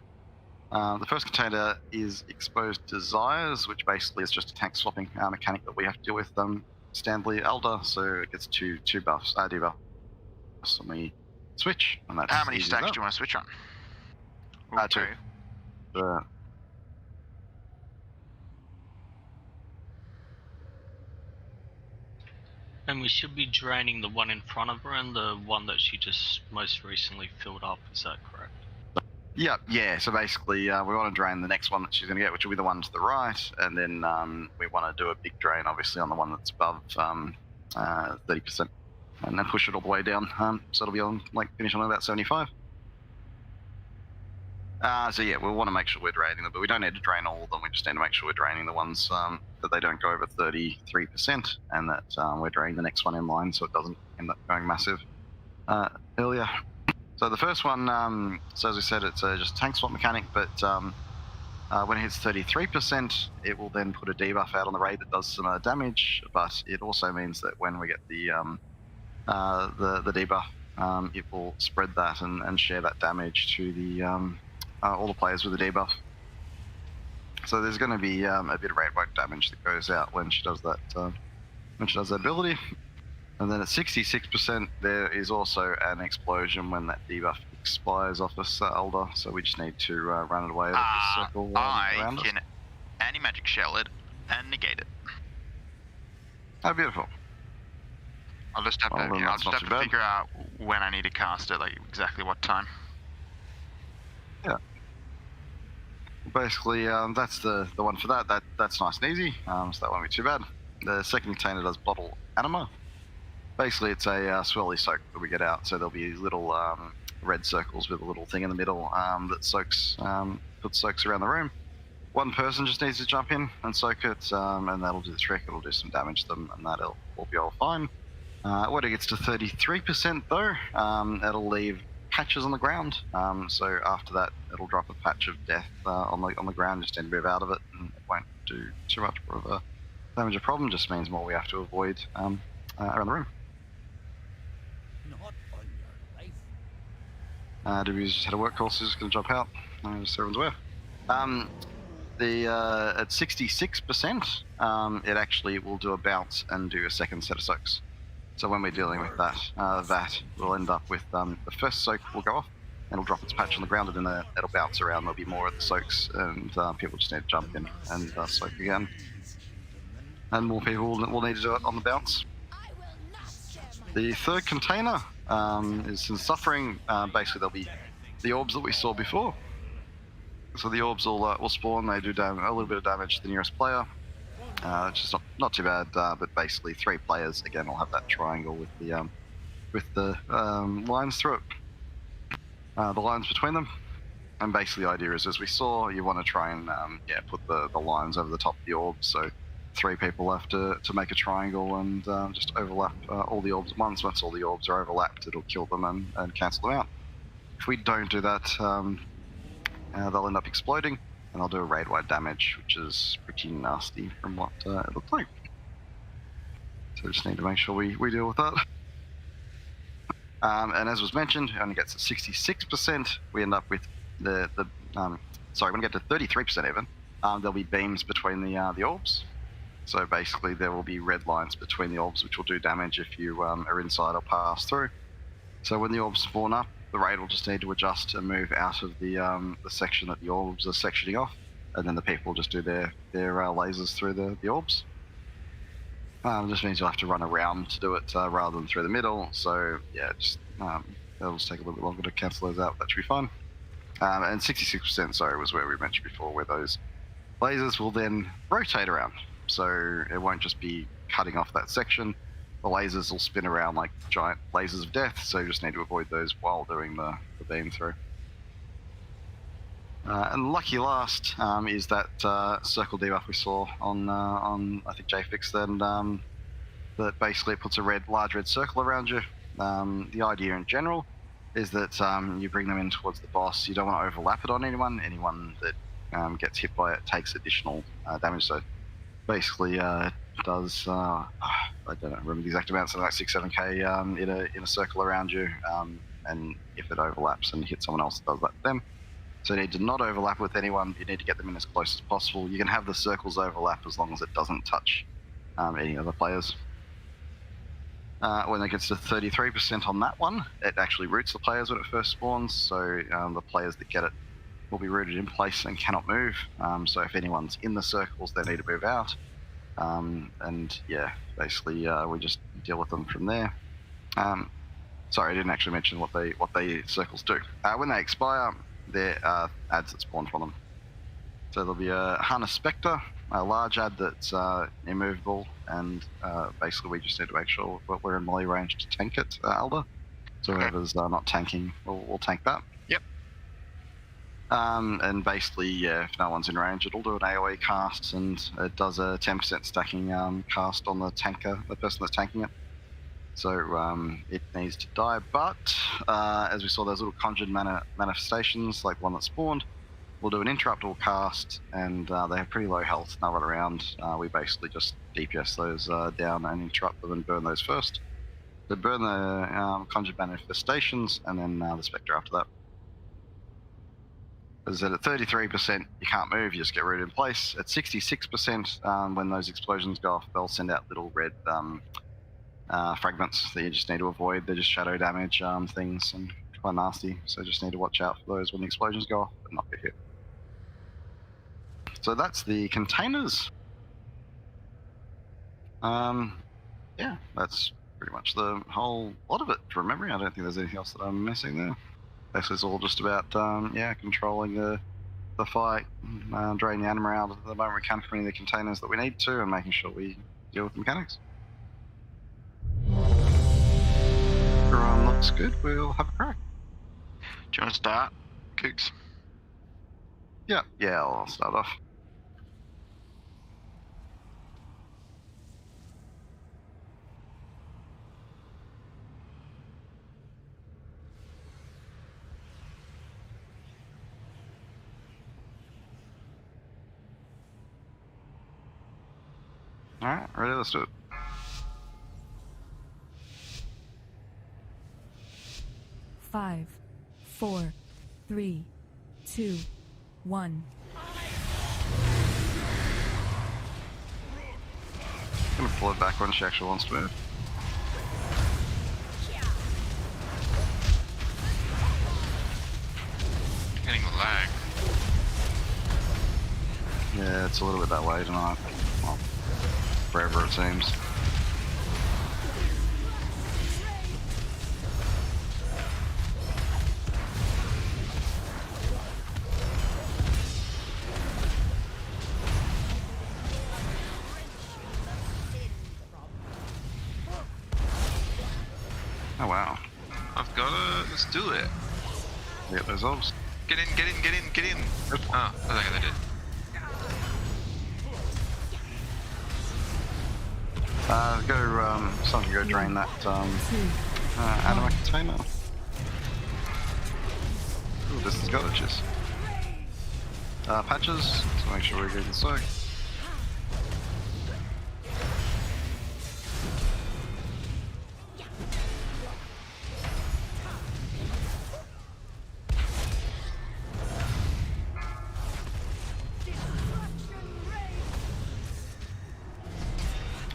the first container is Exposed Desires, which basically is just a tank swapping mechanic that we have to deal with Stanley Elder, so it gets two buffs, debuffs, and we switch. And that's How many easy stacks as do you want to switch on? that. 2. And we should be draining the one in front of her and the one that she just most recently filled up, is that correct? Yeah, so basically we want to drain the next one that she's going to get, which will be the one to the right, and then we want to do a big drain, obviously, on the one that's above 30%, and then push it all the way down, so it'll be on, finish on about 75. So yeah, we'll want to make sure we're draining them, but we don't need to drain all of them, we just need to make sure we're draining the ones that they don't go over 33%, and that we're draining the next one in line so it doesn't end up going massive earlier. So the first one, so as we said, it's just a tank swap mechanic, but When it hits 33%, it will then put a debuff out on the raid that does some damage, but it also means that when we get the debuff, it will spread that and share that damage to the all the players with the debuff. So there's going to be a bit of raid-wide damage that goes out when she does that ability. And then at 66%, there is also an explosion when that debuff expires off us, Elder. So we just need to run it away with the circle around us. I can anti-magic shell it and negate it. Oh, beautiful. I'll just have to figure out when I need to cast it, like exactly what time. Yeah. Basically, that's the one for that. That's nice and easy. So that won't be too bad. The second container does bottle anima. Basically, it's a swirly soak that we get out. So there'll be little red circles with a little thing in the middle that soaks, puts soaks around the room. One person just needs to jump in and soak it, and that'll do the trick. It'll do some damage to them, and that'll will be all fine. When it gets to 33%, though, it'll leave patches on the ground. So after that, it'll drop a patch of death on the ground. Just need to move out of it, and it won't do too much of a damage or problem. Just means more we have to avoid around the room. Not on your life. Dewey's just had a work call, so he's just going to jump out. Just so everyone's aware. At 66%, it actually will do a bounce and do a second set of soaks. So when we're dealing with that, that will end up with the first soak will go off, and it'll drop its patch on the ground, and then it'll bounce around. There'll be more of the soaks, and people just need to jump in and soak again. And more people will need to do it on the bounce. The third container is in suffering. Basically, there'll be the orbs that we saw before. So the orbs will spawn. They do a little bit of damage to the nearest player. It's just not too bad, but basically 3 players again will have that triangle with the lines through it, the lines between them. And basically the idea is, as we saw, you want to try and put the lines over the top of the orbs. So 3 people have to make a triangle and just overlap all the orbs at once. Once all the orbs are overlapped, it'll kill them and cancel them out. If we don't do that, they'll end up exploding. And I'll do a raid-wide damage, which is pretty nasty from what it looks like. So just need to make sure we deal with that. And as was mentioned, it only gets to 66%. We end up with when we get to 33% even, there'll be beams between the orbs. So basically there will be red lines between the orbs, which will do damage if you are inside or pass through. So when the orbs spawn up, the raid will just need to adjust and move out of the section that the orbs are sectioning off, and then the people will just do their lasers through the orbs. Just means you'll have to run around to do it rather than through the middle. So yeah, it'll just take a little bit longer to cancel those out. That should be fine. And 66%, sorry, was where we mentioned before, where those lasers will then rotate around. So it won't just be cutting off that section. The lasers will spin around like giant lasers of death, so you just need to avoid those while doing the beam through. And lucky last is that circle debuff we saw on I think JFix then, that basically puts a large red circle around you. The idea in general is that you bring them in towards the boss. You don't want to overlap it on anyone. Anyone that gets hit by it takes additional damage. So basically does I don't remember the exact amount, something like 6-7k in a circle around you, and if it overlaps and hits someone else, it does that to them. So you need to not overlap with anyone. You need to get them in as close as possible. You can have the circles overlap as long as it doesn't touch any other players. When it gets to 33% on that one, it actually roots the players when it first spawns. So the players that get it will be rooted in place and cannot move. So if anyone's in the circles, they need to move out. And yeah, basically we just deal with them from there. Sorry, I didn't actually mention what they circles do. When they expire, they're ads that spawn from them. So there'll be a Harness Spectre, a large ad that's immovable, and basically we just need to make sure we're in melee range to tank it, Alda. So whoever's not tanking will tank that. Yep. And basically, yeah, if no one's in range, it'll do an AoE cast, and it does a 10% stacking cast on the tanker, the person that's tanking it. So it needs to die, but as we saw those little conjured manifestations, like one that spawned, we'll do an interrupt or cast, and they have pretty low health and they'll run around. We basically just DPS those down and interrupt them and burn those first. So burn the conjured manifestations and then the spectre after that. As I said, at 33%, you can't move, you just get rooted in place. At 66%, when those explosions go off, they'll send out little red fragments that you just need to avoid. They're just shadow damage things and quite nasty, so just need to watch out for those when the explosions go off but not get hit. So that's the containers. Yeah, that's pretty much the whole lot of it from memory. I don't think there's anything else that I'm missing there. This is all just about controlling the fight, draining the anima out at the moment we can from any of the containers that we need to, and making sure we deal with the mechanics. Everyone looks good. We'll have a crack. Do you want to start, Kooks? Yeah, I'll start off. Alright, ready, let's do it. Five, 4, 3, 2, 1. I'm gonna pull it back when she actually wants to move. Getting the lag. Yeah, it's a little bit that way tonight. Well, forever it seems. Oh wow. I've got it. Let's do it. Get those orbs. Get in. Oh, okay, they did. Someone can go drain that anima container. Ooh, this has got it, just. Patches, so make sure we're getting soaked.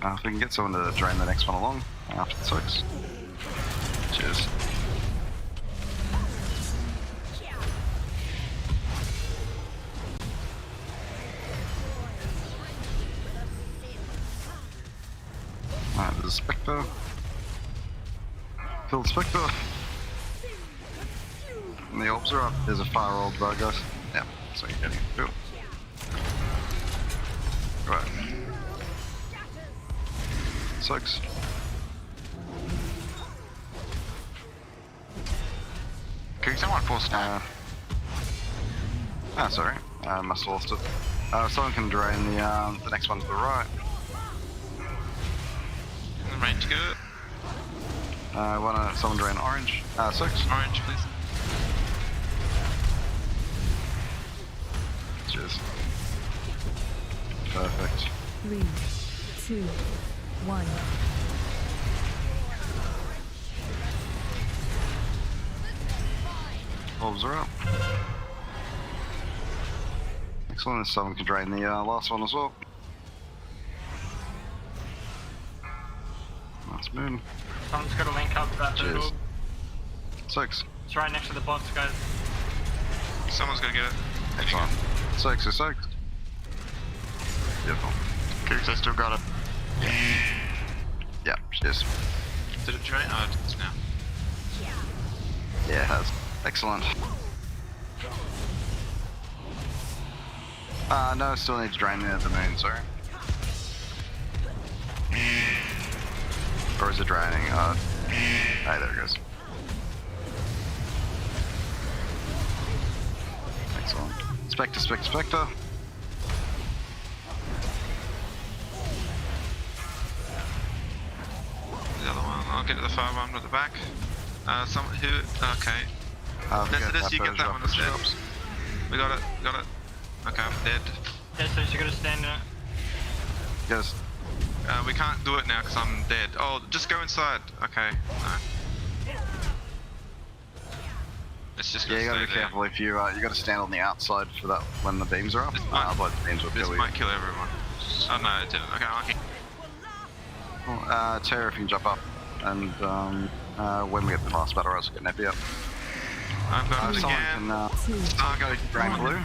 If we can get someone to drain the next one along after the soaks. Cheers. Alright, there's a Spectre. Kill the Spectre. And the orbs are up. There's a fire orb though, guys. Yeah, so you're getting it. Cool. Right. Soaks. Can someone force now? Sorry. I must have lost it. Someone can drain the next one to the right. Range go. Wanna someone drain orange? Soaks. Orange, please. Cheers. Perfect. 3, 2, 1. Orbs are up. Excellent. Someone can drain the last one as well. Nice moon. Someone's got to link up to that third Cheers. orb. Soaks. It's right next to the box, guys. Someone's gonna get it. Excellent. Soaks are soaked. Beautiful. Kooks, I still got it. Yeah, cheers. Did it drain? Oh, it's now. Yeah, it has. Excellent. No, still need to drain the moon, sorry. Or is it draining? Hey, there it goes. Excellent. Spectre, Spectre, Spectre. The other one. I'll get to the far one at the back. Someone who. Okay. Nessidus, you get that one instead. We got it. Okay, I'm dead. Yeah, so you're gonna stand in it. Yes. We can't do it now because I'm dead. Oh, just go inside. Okay. No. It's just Yeah, gonna you gotta stay be there. careful if you gotta stand on the outside for that when the beams are up. Otherwise the beams will This kill you. might kill everyone. Oh no, it didn't. Okay, lucky. Terra, if you can jump up, and when we get the last battle, I'll get Neppy up. I've got it someone again. can go drain blue.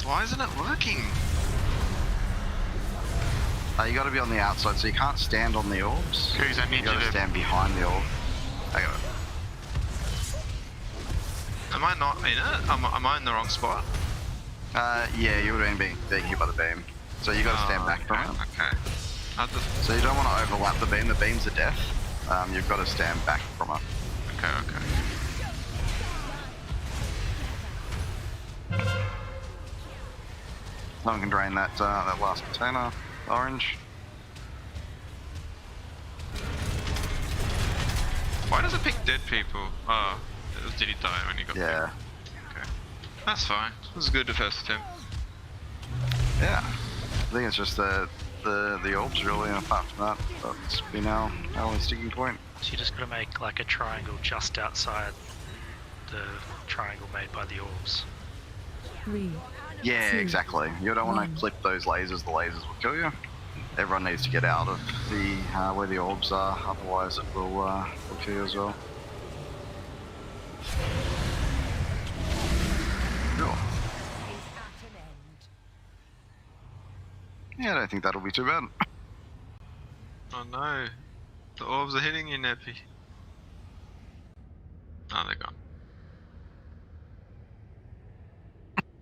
Why isn't it working? You gotta be on the outside, so you can't stand on the orbs. Goose, I need You gotta to- stand behind the orb. I got it. Am I not in it? Am I in the wrong spot? Yeah, you would have been being hit by the beam. So you gotta stand back from it. Okay. So you don't want to overlap the beam. The beam's a death. You've got to stand back from it. Okay. Someone can drain that that last container. Orange. Why does it pick dead people? Oh, did he die when he got Yeah. picked? Okay. That's fine. It was good the first attempt. Yeah. I think it's just the orbs really, and apart from that, that's been our only sticking point. So you just gotta make like a triangle just outside the triangle made by the orbs. 3. Yeah, 2, exactly. You don't want 1. to clip those lasers. The lasers will kill you. Everyone needs to get out of the where the orbs are, otherwise it will kill you as well. Cool. Yeah, I don't think that'll be too bad. Oh no. The orbs are hitting you, Neppy. Oh, they're gone.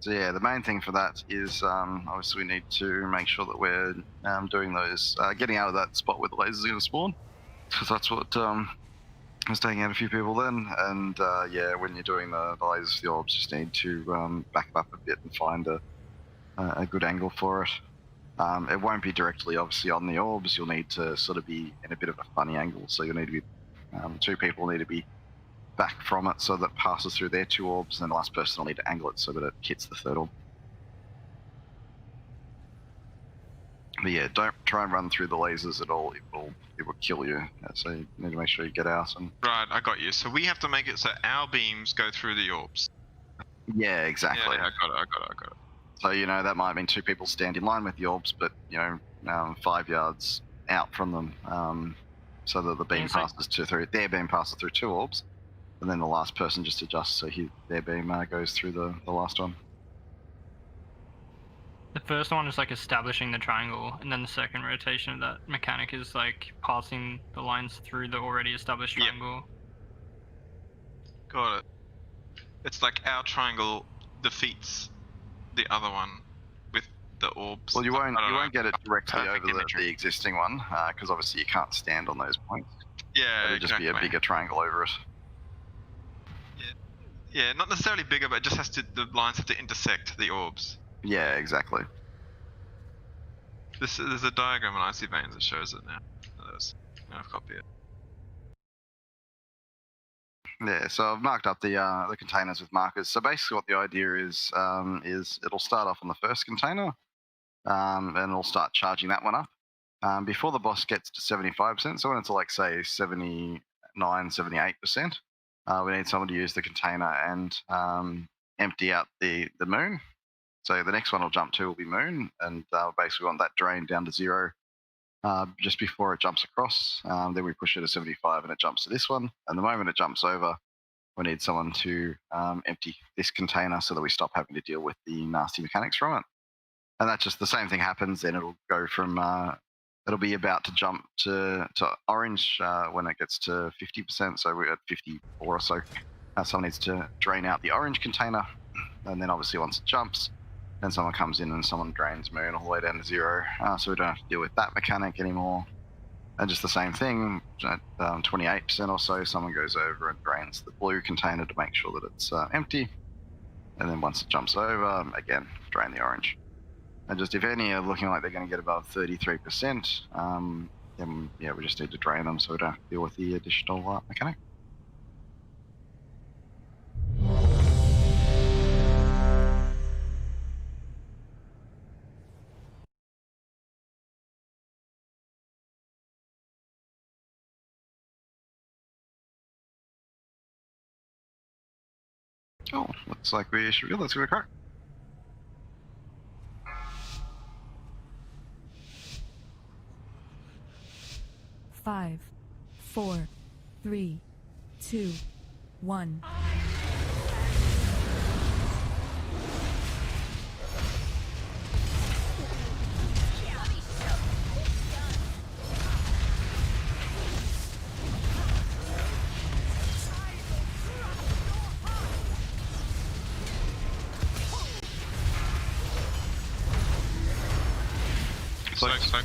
So yeah, the main thing for that is obviously we need to make sure that we're doing those, getting out of that spot where the lasers are going to spawn, because that's what was taking out a few people then. And yeah, when you're doing the lasers for the orbs, just need to back up a bit and find a good angle for it. It won't be directly, obviously, on the orbs. You'll need to sort of be in a bit of a funny angle, so you'll need to be two people need to be back from it so that passes through their two orbs, and the last person will need to angle it so that it hits the third orb. But yeah, don't try and run through the lasers at all. It will kill you. So you need to make sure you get out. And Right, I got you. So we have to make it so our beams go through the orbs. yeah, exactly. Yeah, I got it. So that might mean two people stand in line with the orbs, but 5 yards out from them, so that the beam passes through. Their beam passes through two orbs. And then the last person just adjusts so their beam goes through the last one. The first one is like establishing the triangle, and then the second rotation of that mechanic is like passing the lines through the already established triangle. Got it. It's like our triangle defeats the other one with the orbs. Well, you won't get it directly Perfect over imagery. the existing one, because obviously you can't stand on those points. Yeah, It'll just be a bigger triangle over it. Yeah, not necessarily bigger, but it just has to. The lines have to intersect the orbs. Yeah, exactly. There's a diagram on Icy Veins that shows it now. I've copied it. Yeah, so I've marked up the containers with markers. So basically, what the idea is it'll start off on the first container, and it'll start charging that one up before the boss gets to 75%. So when it's like say 79, 78%, we need someone to use the container and empty out the moon. So the next one will jump to will be moon, and basically want that drain down to 0 just before it jumps across. Then we push it to 75 and it jumps to this one. And the moment it jumps over, we need someone to empty this container so that we stop having to deal with the nasty mechanics from it. And that's just the same thing happens. Then it'll go from, it'll be about to jump to orange when it gets to 50%. So we're at 54 or so. Someone needs to drain out the orange container. And then obviously once it jumps, then someone comes in and someone drains moon all the way down to 0. So we don't have to deal with that mechanic anymore. And just the same thing, at 28% or so, someone goes over and drains the blue container to make sure that it's empty. And then once it jumps over, again, drain the orange. And just if any are looking like they're going to get above 33%, then yeah, we just need to drain them so we don't have to deal with the additional mechanic. Oh, looks like we should be. Let's give it a crack. Five, 4, 3, 2, 1.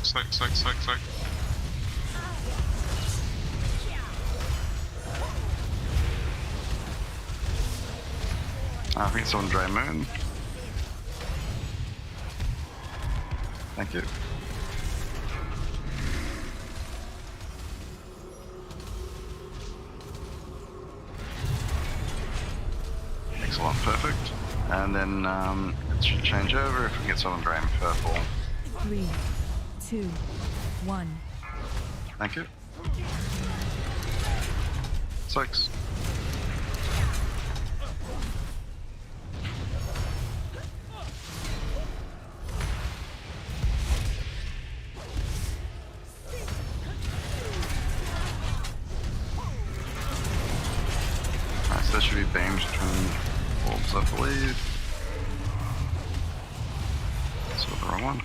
Psych. I think it's on Dry Moon. Thank you. Excellent, perfect. And then it should change over if we can get someone Drain purple. 3, 2, 1. Thank you. 6. Nice, there should be beams between orbs, I believe. That's the wrong one.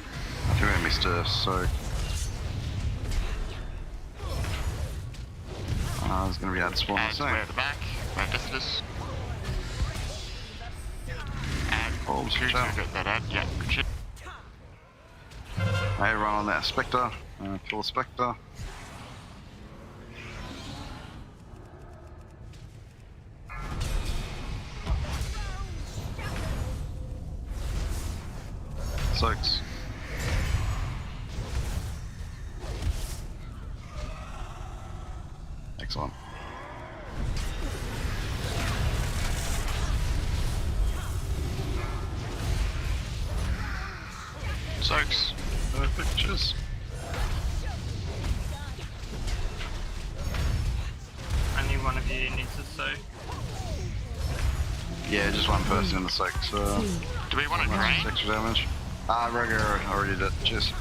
I think I missed a soak. There's going to be ad spawn in a sec. At the back, where Vistus. Ad, Orbs, good, watch out. got that ad, yeah, good shit. Hey, run on that Spectre. Kill the Spectre. Soaks. Excellent. Soaks. Perfect, cheers. Only one of you needs to soak. Yeah, just one person in the soak, so... Do we want to drain? Extra damage. Roger already did. Cheers.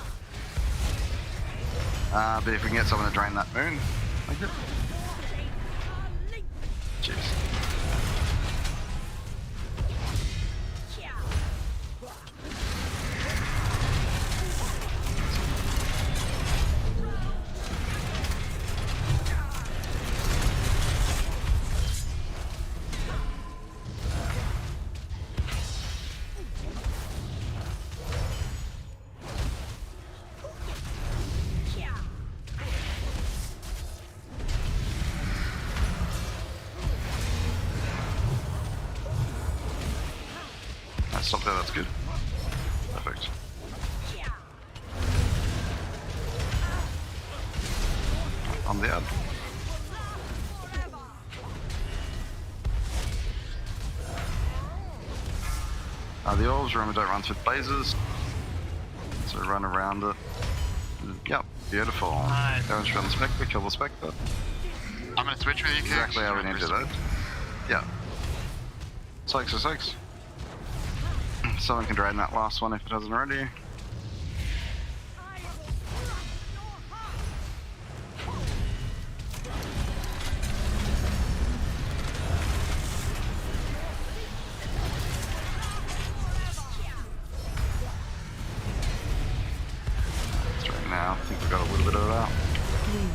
But if we can get someone to drain that moon, thank you. Cheers. Stop there, that's good. Perfect. I'm the ad. The orbs, remember, don't run through blazes. So run around it. Yep, beautiful. Nice. Go and shoot on the Spectre, kill the Spectre. I'm gonna switch with you, Kirk. Exactly how we need to do that. Yeah. 6. Someone can drain that last one if it hasn't already. Straight now, I think we got a little bit of that.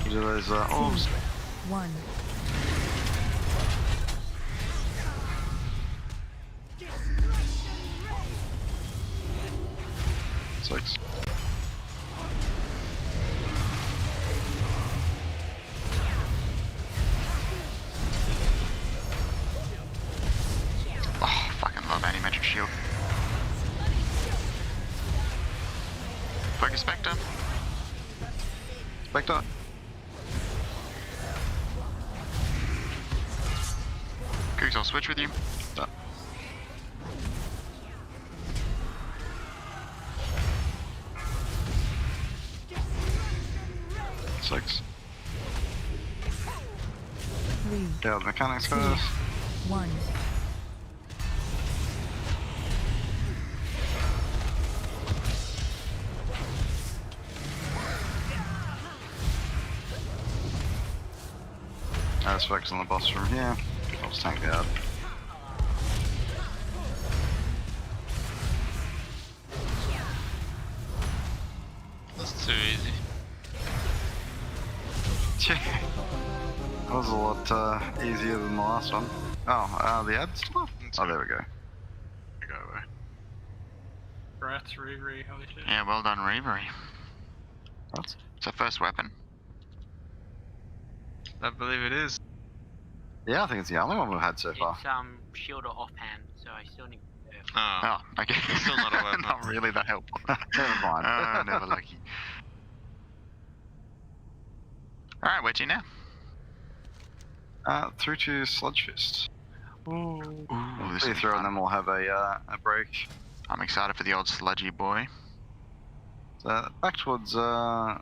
Do those orbs. 1. 6. Oh, fucking love anti-magic shield. Focus Spectre. Spectre. Kooks, I'll switch with you. Done. Six. 3, Yeah, the mechanics 2, first. 1. Let's focus on the boss from here. I'll just tank the out. That's too easy. That was a lot easier than the last one. Oh, the ad's still up? Oh, there we go. Go away. Congrats, Reverie, holy shit. Yeah, well done, Reverie. What? It's our first weapon. I believe it is. Yeah, I think it's the only one we've had so far. It's shield or offhand, so I still need. Oh, okay. Still not a weapon. Not really that helpful. Never mind. Never lucky. Alright, where'd you now? Through to Sludge Fist. Ooh, this See is through, fun. and then we'll have a break. I'm excited for the old sludgy boy. So back towards The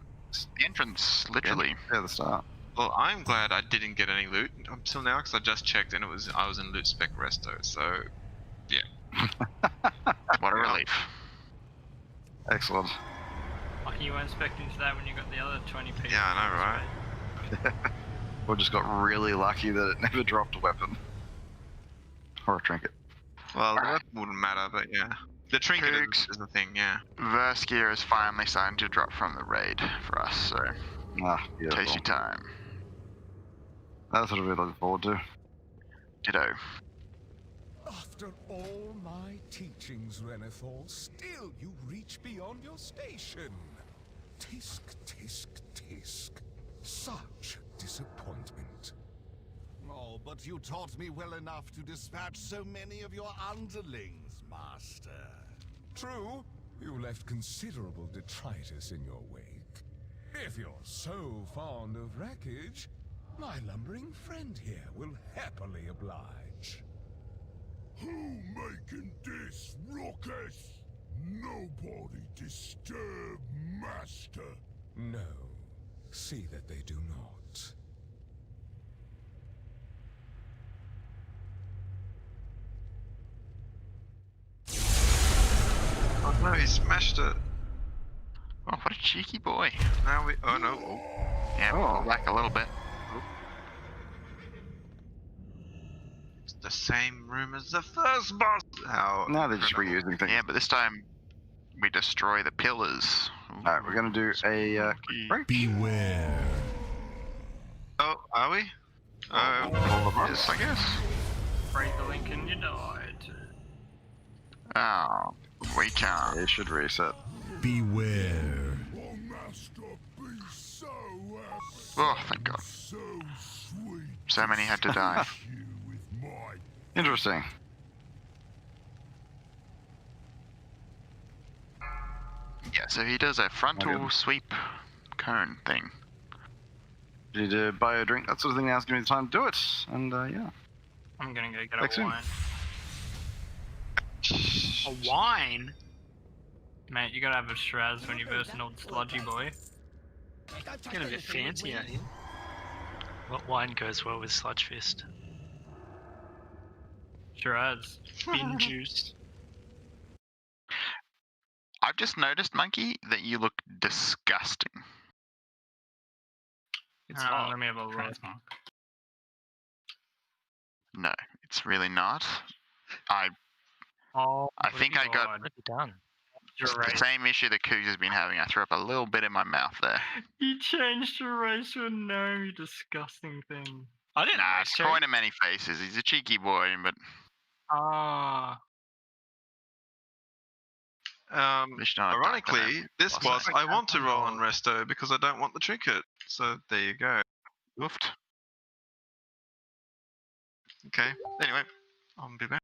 entrance, literally. Yeah, the start. Well, I'm glad I didn't get any loot until now because I just checked and I was in loot spec resto. So, yeah. What a relief. Excellent. Lucky you weren't expecting to that when you got the other 20 pieces. Yeah, I know, right? We just got really lucky that it never dropped a weapon. Or a trinket. Well, the weapon wouldn't matter, but yeah. The trinket Kooks. is the thing, yeah. Verse gear is finally starting to drop from the raid for us, so Beautiful. tasty time. That's what we're looking forward to. Ditto. After all my teachings, Renethor, still you reach beyond your station. Tisk, tisk, tisk. Such disappointment. Oh, but you taught me well enough to dispatch so many of your underlings, Master. True, you left considerable detritus in your wake. If you're so fond of wreckage, my lumbering friend here will happily oblige. Who making this ruckus? Nobody disturb Master. No, see that they do not. Oh no, he smashed it. Oh, what a cheeky boy. Now we. Oh no. Oh. Yeah, we'll pull back a little bit. It's the same room as the first boss. How? Now they're just reusing things. Yeah, but this time we destroy the pillars. Alright, we're gonna do a quick break. Beware. Oh, are we? Yes, I guess. Break the link and you died. Oh, we can't. It should reset. Beware. Oh, thank God. So many had to die. Interesting. Yeah, so he does a frontal sweep cone thing. You need to buy a drink, that sort of thing. Now's gonna be the time to do it. And yeah. I'm gonna go get Back a soon. wine. A wine? Mate, you gotta have a Shiraz when you verse an old sludgy boy. Getting a bit fancy out here. What wine goes well with Sludge Fist? Shiraz. Bin juice. I've just noticed, Monkey, that you look disgusting. It's hot. Let me have a look. No, it's really not. I Oh, think I got What have you done? the same issue that Coos has been having. I threw up a little bit in my mouth there. You changed your race to a gnome, you disgusting thing. I didn't Nah, know. it's coin of many faces. He's a cheeky boy, but Ah. we should not attack Ironically, them. this Lost boss that. I want to roll on resto because I don't want the trinket. So there you go. Oofed. Okay. Anyway, I'll be back.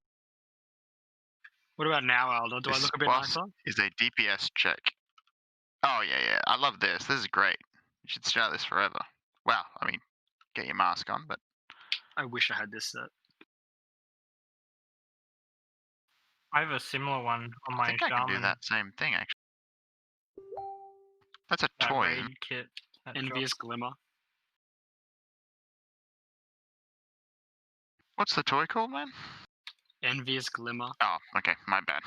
What about now, Aldo? Do I This look a bit boss nicer? is a DPS check. Oh yeah. I love this. This is great. You should start this forever. Well, I mean, get your mask on, but I wish I had this set. I have a similar one on my I think I can do shaman. that same thing actually. That's a That toy. raid kit. that Envious drops. Glimmer. What's the toy called, man? Envious Glimmer. Oh, okay, my bad.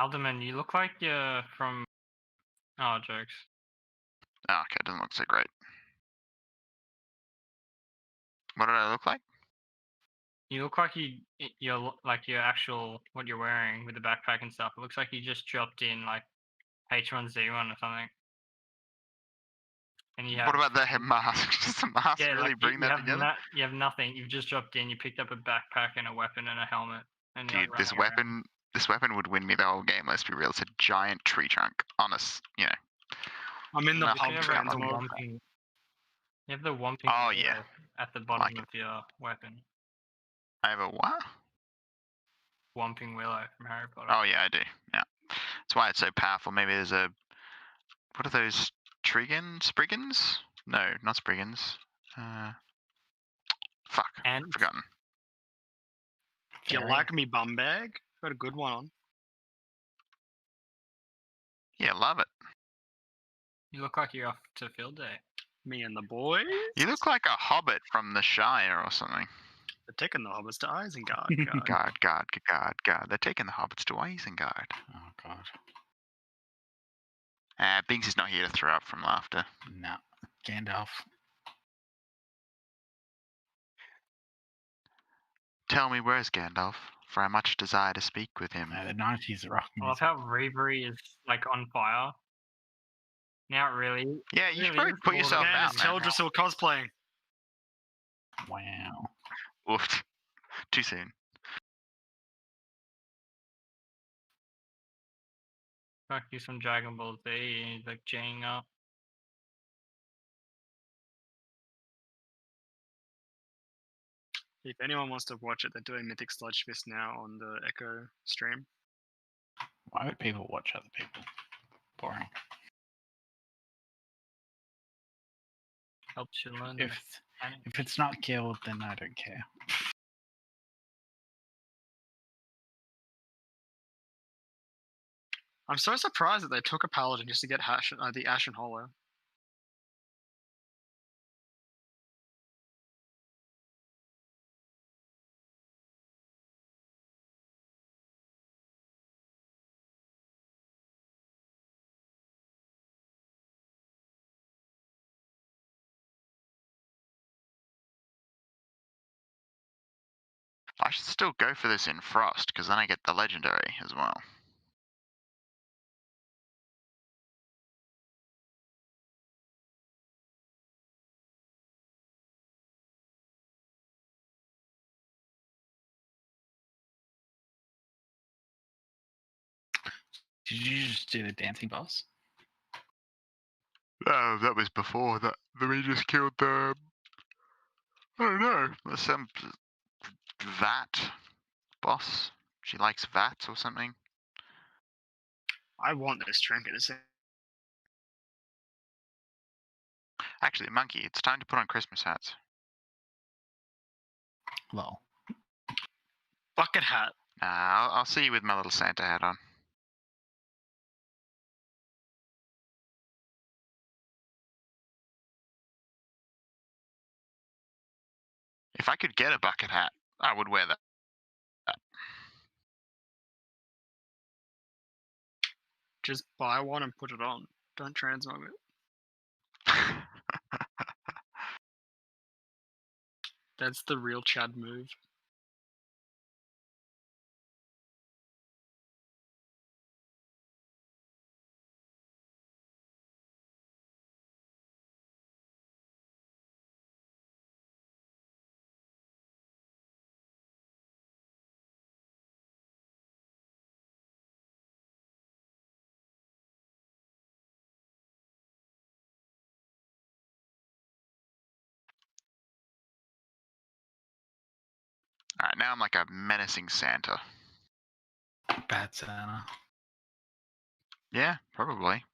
Alderman, you look like you're from. Oh, jokes. Oh, okay, doesn't look so great. What did I look like? You look like you're like your actual what you're wearing with the backpack and stuff. It looks like you just dropped in like H1Z1 or something. And you have What about the head mask? Does the mask yeah, really like bring that together? You have nothing. You've just dropped in. You picked up a backpack and a weapon and a helmet. And you're Dude, like this running around. weapon would win me the whole game. Let's be real. It's a giant tree trunk. Honest, you know. I'm in the Enough pub to You have cover. the Whomping. You have the Whomping Oh, willow yeah. at the I bottom like of your weapon. I have a what? Whomping willow from Harry Potter. Oh yeah, I do. Yeah, that's why it's so powerful. Maybe there's a what are those Spriggans? No, not Spriggans. Fuck, And forgotten. Do you like me bum bag? Got a good one on. Yeah, love it. you look like you're off to field day. Me and the boys. You look like a hobbit from the Shire or something. They're taking the hobbits to Isengard. God. They're taking the hobbits to Isengard. Oh God. Binks is not here to throw up from laughter. No, Gandalf. Tell me where's Gandalf, for I much desire to speak with him. The 90s rock I love music. how Reverie is like on fire. Now really. Yeah, you should really probably put yourself Man, out, it's man. Teldrassil cosplaying. Wow. Oofed. Too soon. Like do some Dragon Ball Z and he's like G'ing up. If anyone wants to watch it, they're doing Mythic Sludge Fist now on the Echo stream. Why would people watch other people? Boring. Helps you learn. If it's not killed, then I don't care. I'm so surprised that they took a paladin just to get the Ashen Hollow. I should still go for this in Frost, because then I get the legendary as well. Did you just do the dancing boss? That was before that. We just killed the. I don't know. Some Vat boss. She likes Vat or something. I want this trinket. Actually, Monkey, it's time to put on Christmas hats. Lol. Bucket hat. I'll see you with my little Santa hat on. If I could get a bucket hat, I would wear that. Just buy one and put it on. Don't transmog it. That's the real Chad move. Alright, now I'm like a menacing Santa. Bad Santa. Yeah, probably.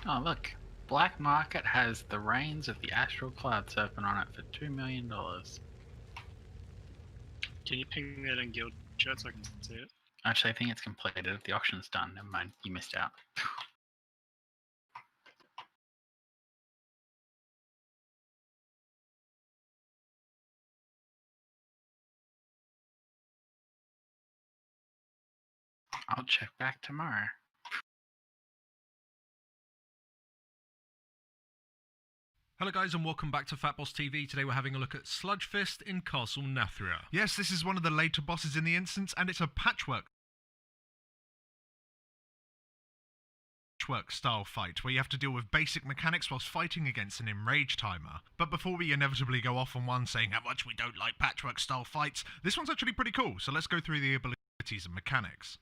Oh, look. Black Market has the reins of the Astral Cloud Serpent on it for $2 million. Can you ping that in guild chat so I can see it? Actually, I think it's completed. The auction's done. Never mind. You missed out. I'll check back tomorrow. Hello guys and welcome back to Fat Boss TV. Today we're having a look at Sludgefist in Castle Nathria. Yes, this is one of the later bosses in the instance and it's a patchwork style fight where you have to deal with basic mechanics whilst fighting against an enrage timer. But before we inevitably go off on one saying how much we don't like patchwork style fights, this one's actually pretty cool, so let's go through the abilities and mechanics.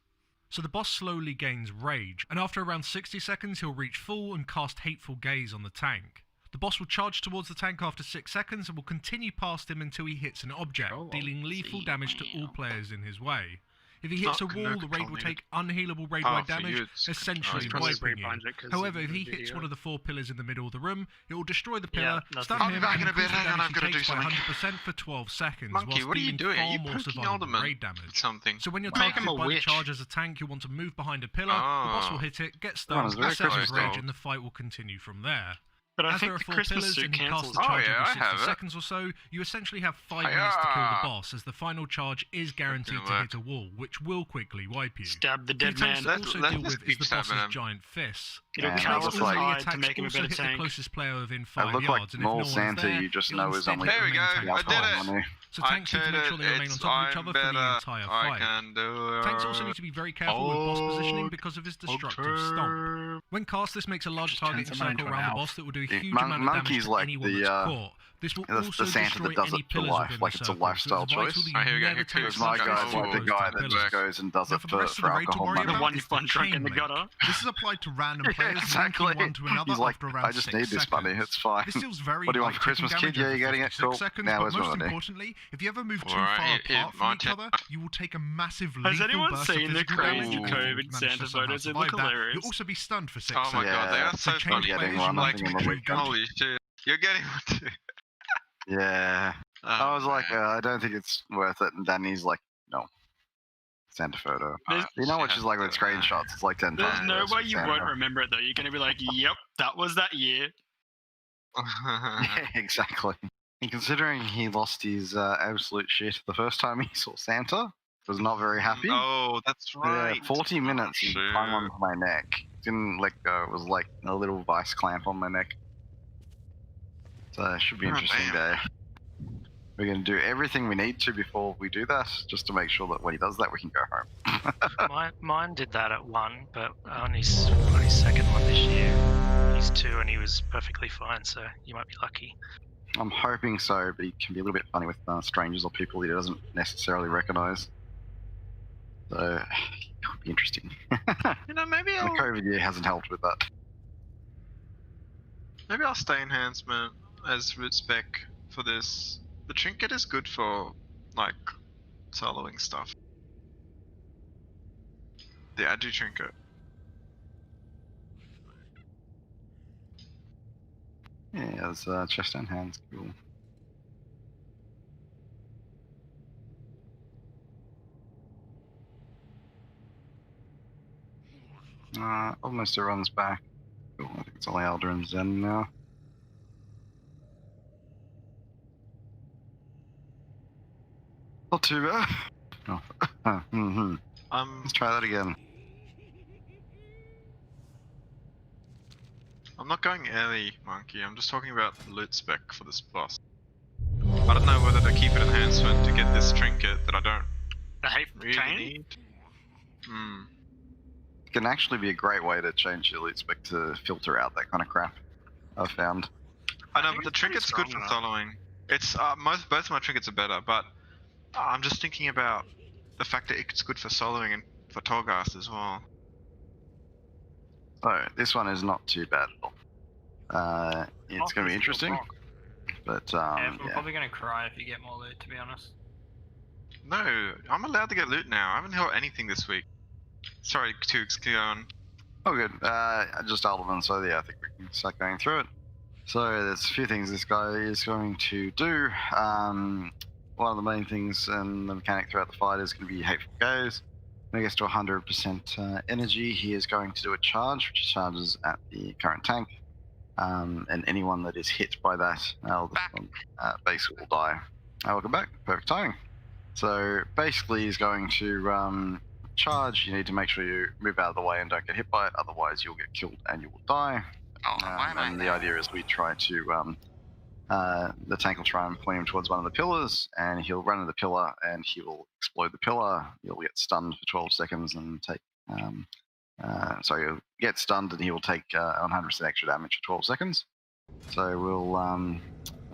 So the boss slowly gains rage, and after around 60 seconds he'll reach full and cast Hateful Gaze on the tank. The boss will charge towards the tank after 6 seconds and will continue past him until he hits an object, dealing lethal damage to all players in his way. If he hits a wall, the raid will take unhealable raid-wide damage, essentially wiping you. However, if he hits one of the 4 pillars in the middle of the room, it will destroy the pillar, stun him, and increase the damage he takes by 100% for 12 seconds, Monkey, whilst what are you dealing doing? Are you far more poking survivable raid damage. Something. So when you're Make targeted him a by the witch. charge as a tank, you'll want to move behind a pillar, the boss will hit it, get stunned, very reset his close, rage, though. and the fight will continue from there. But I As think there are the 4 Christmas pillars suit and he casts cancels. the charge yeah, I every have 60 it. seconds or so, you essentially have 5 minutes to kill the boss, as the final charge is guaranteed to hit a wall, which will quickly wipe you. Stab the Two dead man. tanks to also deal with is the boss's giant fists. It'll And travel that was so like- high Attacks to make him a also better hit the tank. closest player within It 5 looked yards, like and if Mole no one's Santa, there, you just you'll know is instead only hit There the we main go, tank I with did fire. it. money. So I tanks need to did make it. sure they remain on It's top of each I'm other for the better. entire I fight. can do it. Tanks also need to be very careful with boss positioning because of his destructive stomp. When cast, this makes a large targeting turns him circle into an around the elf. boss that will do a Yeah, huge amount of damage Monkey's to like anyone the, that's caught. This will the also Santa destroy that does any it for pillars life, within like the it's a circle, lifestyle so it's vital choice. that Oh, here you we go, never here take Because comes my something guy's close like the to guy the that pillars. just goes and does Now it for the rest of for the raid to alcohol worry money. The about one is you fun drunk in the chain link. gutter. This is applied to random Yeah, players exactly. linking one to another He's like, after around I just 6 need this money, seconds. it's fine. This deals very What do you want light for Christmas, ticking kid? Yeah, damage you're over getting it? 56 Cool. seconds, Now but where's my most money? importantly, if you ever move too Alright, far apart from my each turn. other, you will take a massive Has lethal anyone burst seen of the physical damage crazy and COVID manage to Santa somehow photos? They survive look that. hilarious. You'll also be stunned for 6 Oh my seconds. god, they are so change funny. players, getting you one, I want to think make I'm sure a you bit go Holy shit. You're getting one too. Yeah. Oh, I was like, man. I don't think it's worth it. And Danny's like, no. Santa photo. You know what she's like with screenshots? It's like 10 There's times. no worse way with you Santa. won't remember it though. You're gonna be like, yep, that was that year. Yeah, exactly. And considering he lost his absolute shit the first time he saw Santa, was not very happy. Oh, that's right. 40 minutes he Shit. hung onto my neck. Didn't let go. It was like a little vice clamp on my neck. So it should be an Oh, interesting day. We're going to do everything we need to before we do that, just to make sure that when he does that, we can go home. Mine did that at 1, but on his second one this year, he's 2 and he was perfectly fine, so you might be lucky. I'm hoping so, but he can be a little bit funny with strangers or people he doesn't necessarily recognise. So, it could be interesting. You know, maybe The I'll COVID year hasn't helped with that. stay enhancement as root spec for this. The trinket is good for like soloing stuff. The Adu trinket. Yeah, there's chest and hands, cool. Almost everyone's back. Cool, I think it's only Elder and Zen now. Not too bad. Oh. Let's try that again. I'm not going early, Monkey. I'm just talking about loot spec for this boss. I don't know whether to keep it enhancement to get this trinket that I don't The hate really chain? need. It can actually be a great way to change your loot spec to filter out that kind of crap, I've found. I know, but the trinket's good for soloing. It's both of my trinkets are better, but I'm just thinking about the fact that it's good for soloing and for Torghast as well. So, this one is not too bad at all. It's going to be interesting, but Yeah, we're yeah. probably gonna cry if you get more loot, to be honest. No, I'm allowed to get loot now. I haven't held anything this week. Sorry, Toogs, go on. Oh, good. Just Alderman, so yeah, I think we can start going through it. So there's a few things this guy is going to do. One of the main things and the mechanic throughout the fight is going to be Hateful Gaze. When he gets to 100% energy, he is going to do a charge, which charges at the current tank. And anyone that is hit by that basically will die. Welcome back. Perfect timing. So basically he's going to charge. You need to make sure you move out of the way and don't get hit by it, otherwise you'll get killed and you will die. And the idea is we try to the tank will try and point him towards one of the pillars, and he'll run into the pillar and he will explode the pillar. You'll get stunned for 12 seconds and take so you'll get stunned and he will take 100% extra damage for 12 seconds. So we'll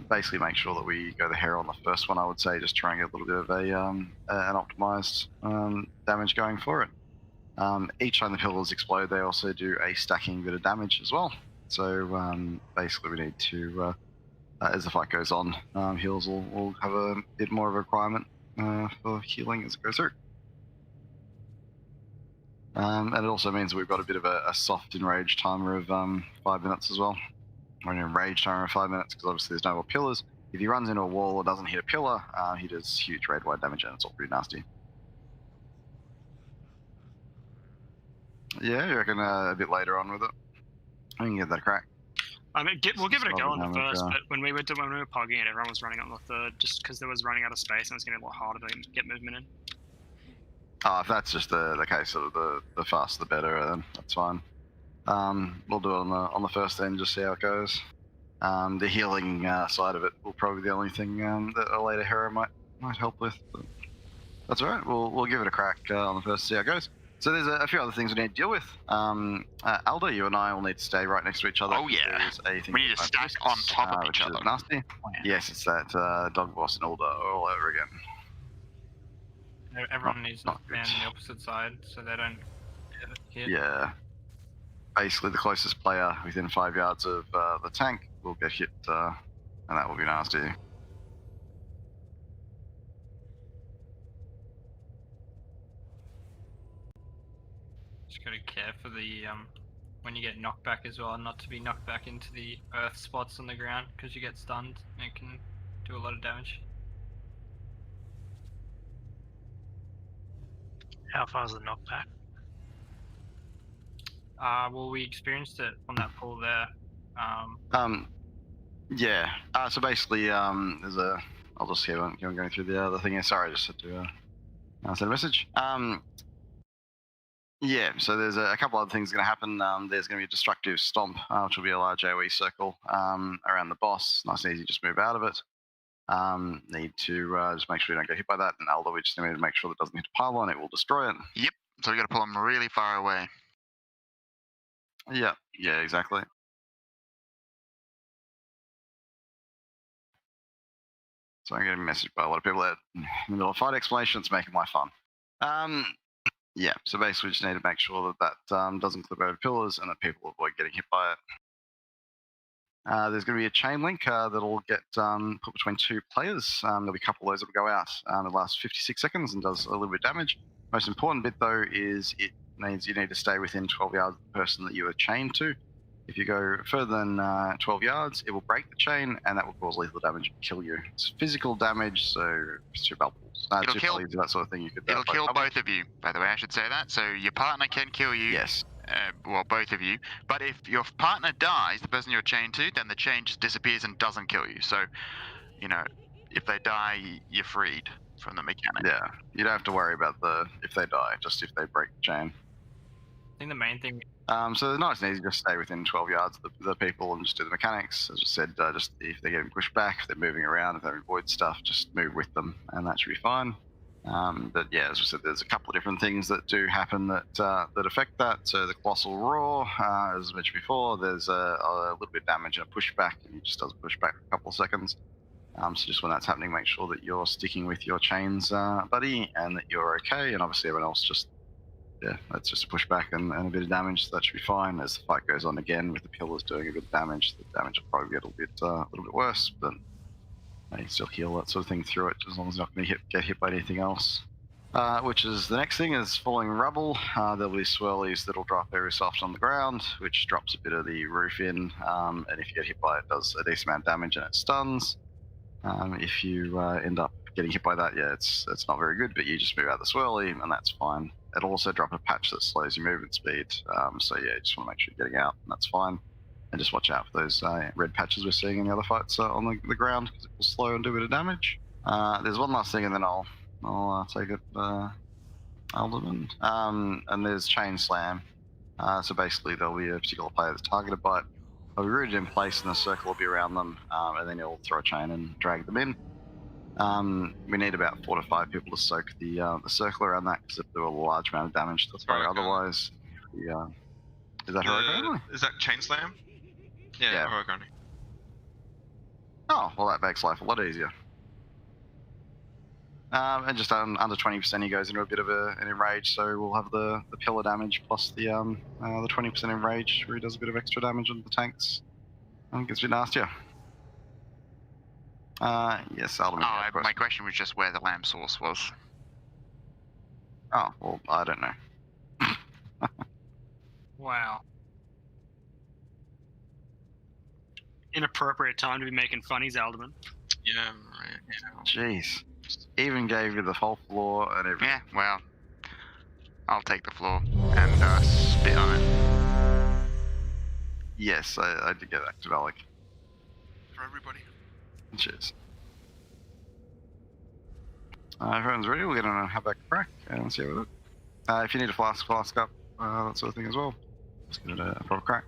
basically make sure that we go the hair on the first one, I would say, just try and get a little bit of an optimized damage going for it. Each time the pillars explode, they also do a stacking bit of damage as well. So basically we need to, as the fight goes on, heals will have a bit more of a requirement for healing as it goes through. And it also means that we've got a bit of a soft enrage timer of 5 minutes as well. Or an enrage timer of 5 minutes, because obviously there's no more pillars. If he runs into a wall or doesn't hit a pillar, he does huge red white damage, and it's all pretty nasty. Yeah, you reckon a bit later on with it? I can get that a crack. I mean, we'll give it a go on the first, but when we were pugging it, everyone was running on the third, just because there was running out of space and it's going to be a lot harder to get movement in. Oh, if that's just the case of the faster the better, then that's fine. We'll do it on the first then, just see how it goes. The healing side of it will probably be the only thing that a later hero might help with. But that's alright. We'll give it a crack on the first, see how it goes. So there's a few other things we need to deal with. Alda, you and I will need to stay right next to each other. Oh yeah. We need to stack on top of each other. Nasty. Yes, it's that dog boss and Alda all over again. Everyone needs to stand on the opposite side so they don't get hit. Yeah. Basically, the closest player within 5 yards of the tank will get hit, and that will be nasty. Just gotta care for the when you get knocked back as well, not to be knocked back into the earth spots on the ground, because you get stunned and it can do a lot of damage. How far is the knockback? Well, we experienced it on that pool there. Yeah. So basically, there's a. I'll just keep on going through the other thing here. Sorry, I just had to send a message. Yeah. So there's a couple other things going to happen. There's going to be a destructive stomp, which will be a large AoE circle around the boss. Nice and easy, just move out of it. Need to just make sure you don't get hit by that. And Aldo, we just need to make sure that it doesn't hit a pylon. It will destroy it. Yep. So we got to pull them really far away. Yeah. Yeah. Exactly. So I'm getting a message by a lot of people that in the middle of fight explanation, it's making life fun. Yeah. So basically, we just need to make sure that doesn't clip over pillars and that people avoid getting hit by it. There's going to be a chain link that'll get put between two players. There'll be a couple of those that will go out in the last 56 seconds and does a little bit of damage. Most important bit though is you need to stay within 12 yards of the person that you are chained to. If you go further than 12 yards, it will break the chain and that will cause lethal damage and kill you. It's physical damage, so it's two bubbles. It'll kill that sort of thing. You could. It'll kill both of you. By the way, I should say that. So your partner can kill you. Yes. Well, both of you. But if your partner dies, the person you're chained to, then the chain just disappears and doesn't kill you. So, if they die, you're freed from the mechanic. Yeah, you don't have to worry about if they die, just if they break the chain. I think the main thing. So it's nice and easy, just stay within 12 yards of the people and just do the mechanics. As I said, just if they're getting pushed back, if they're moving around, if they avoid stuff, just move with them, and that should be fine. But yeah, as I said, there's a couple of different things that do happen that affect that. So the Colossal Roar, as I mentioned before, there's a little bit of damage and a pushback, and it just does a pushback for a couple of seconds. So just when that's happening, make sure that you're sticking with your chains, buddy, and that you're okay. And obviously everyone else that's just a pushback and a bit of damage, so that should be fine. As the fight goes on again with the pillars doing a bit of damage, the damage will probably get a little bit worse, but you still heal that sort of thing through it, as long as you're not going to get hit by anything else. Which is the next thing is falling rubble. There'll be swirlies that'll drop every so often on the ground, which drops a bit of the roof in. And if you get hit by it, it does a decent amount of damage and it stuns. If you end up getting hit by that, yeah, it's not very good, but you just move out the swirly and that's fine. It'll also drop a patch that slows your movement speed. So yeah, you just want to make sure you're getting out and that's fine. And just watch out for those red patches we're seeing in the other fights on the ground because it will slow and do a bit of damage. There's one last thing and then I'll take it, Alderman. And there's Chain Slam. So basically there'll be a particular player that's targeted by it. They'll be rooted in place and the circle will be around them, and then you'll throw a chain and drag them in. We need about 4 to 5 people to soak the circle around that because it do a large amount of damage to the player. Otherwise, is that heroic only? Is that Chain Slam? Yeah, heroic only. Oh, well that makes life a lot easier. And just under 20% he goes into a bit of an enrage, so we'll have the pillar damage plus the 20% enrage where he does a bit of extra damage on the tanks. And gets a bit nastier. Yes, Alderman. My question was just where the lamp source was. Oh, well, I don't know. Wow. Inappropriate time to be making funnies, Alderman. Yeah, right. Jeez. Even gave you the whole floor and everything. Yeah, well, I'll take the floor and spit on it. Yes, I did get active, Alec. For everybody. Cheers. Everyone's ready. We're going to have a crack and see how we look. If you need a flask up, that sort of thing as well. Just give it a proper crack.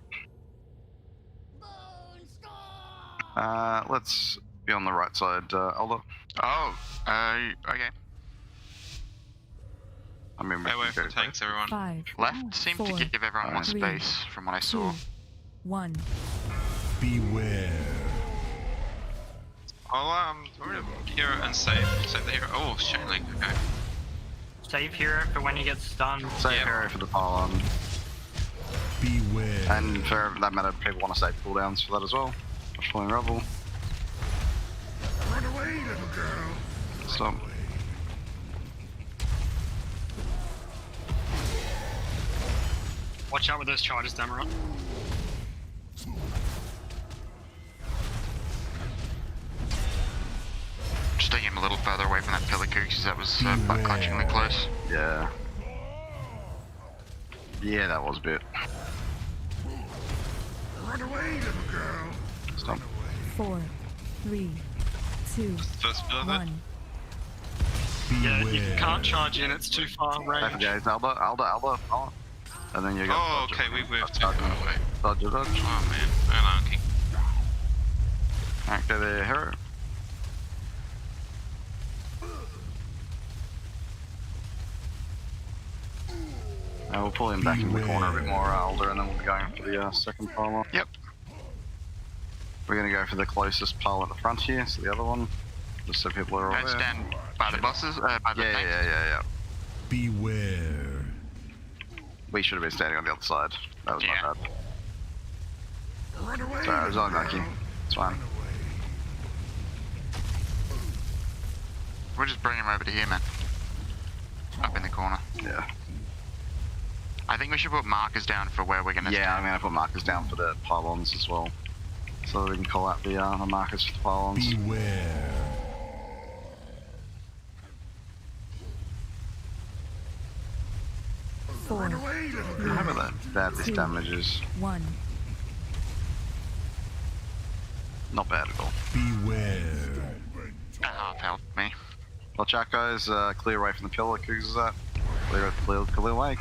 Let's be on the right side, Alder. Oh, okay. I mean, wait for tanks, everyone. 5, Left seemed 4, to give everyone more 3, space from what I saw. 2, 1. Beware. I'll hero and save the hero. Oh, chain link. Okay. Save hero for when he gets stunned. Save hero for the pylon. Beware. And for that matter, people want to save cooldowns for that as well. Falling rubble. Run away, little girl. Stop. Watch out with those charges, Damaron. Just taking him a little further away from that pillar coup because that was butt-clutchingly close. Yeah. Yeah, that was a bit. Run away, little girl. Stop. 4, 3, 2, First pillar 1. Yeah, you can't charge in, it's too far range. Okay, it's Alder. Oh. And then you go. Oh, okay, we moved too far away. Dodge. Oh man, unlucky. Alright, go there, hero. We'll pull him back in the corner a bit more, Alder, and then we'll be going for the second pylon. Yep. We're going to go for the closest pile at the front here, so the other one, just so people are all Don't there. stand by the bosses, by the tanks. Yeah. Beware. We should have been standing on the other side. That was my bad. Run away. Sorry, I was unlucky. It's fine. We'll just bring him over to here, man. Up in the corner. Yeah. I think we should put markers down for where we're going to stand. Yeah, I'm going to put markers down for the pylons as well. So we can call out the markers for the pylons. Beware. Four, How about that? Bad this damage is. 1. Not bad at all. Beware. Half health me. Watch out, guys. Clear away from the pillar. Cougs is that? Clear away.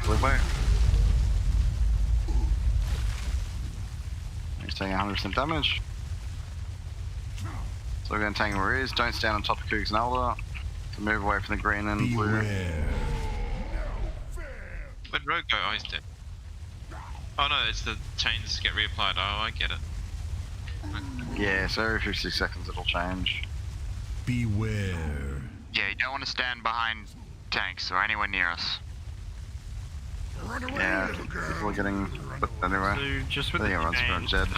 He's taking 100% damage. So we're going to tank where he is. Don't stand on top of Cougs and Alder. So move away from the green and blue. Beware. Where'd Rogue go? Oh, he's dead. Oh no, it's the chains get reapplied. Oh, I get it. Yeah, so every 50 seconds it'll change. Beware. Yeah, you don't want to stand behind tanks or anywhere near us. Yeah, people are getting. But anyway, So just with I think the everyone's pretty chains, dead.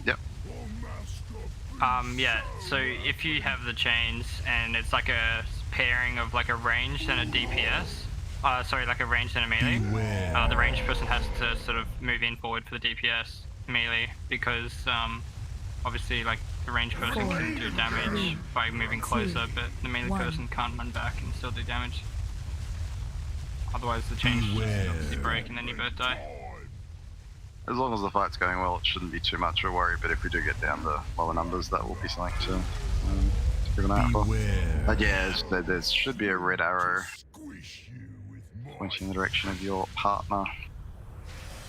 Yep. Yeah, so if you have the chains and it's like a pairing of like a ranged and a DPS, sorry, like a ranged and a melee, the ranged person has to sort of move in forward for the DPS melee because obviously like the ranged person can do damage by moving closer, but the melee person can't run back and still do damage. Otherwise the chains just obviously break and then you both die. As long as the fight's going well, it shouldn't be too much of a worry, but if we do get down to lower numbers, that will be something to keep an eye out for. But yeah, there should be a red arrow pointing in the direction of your partner.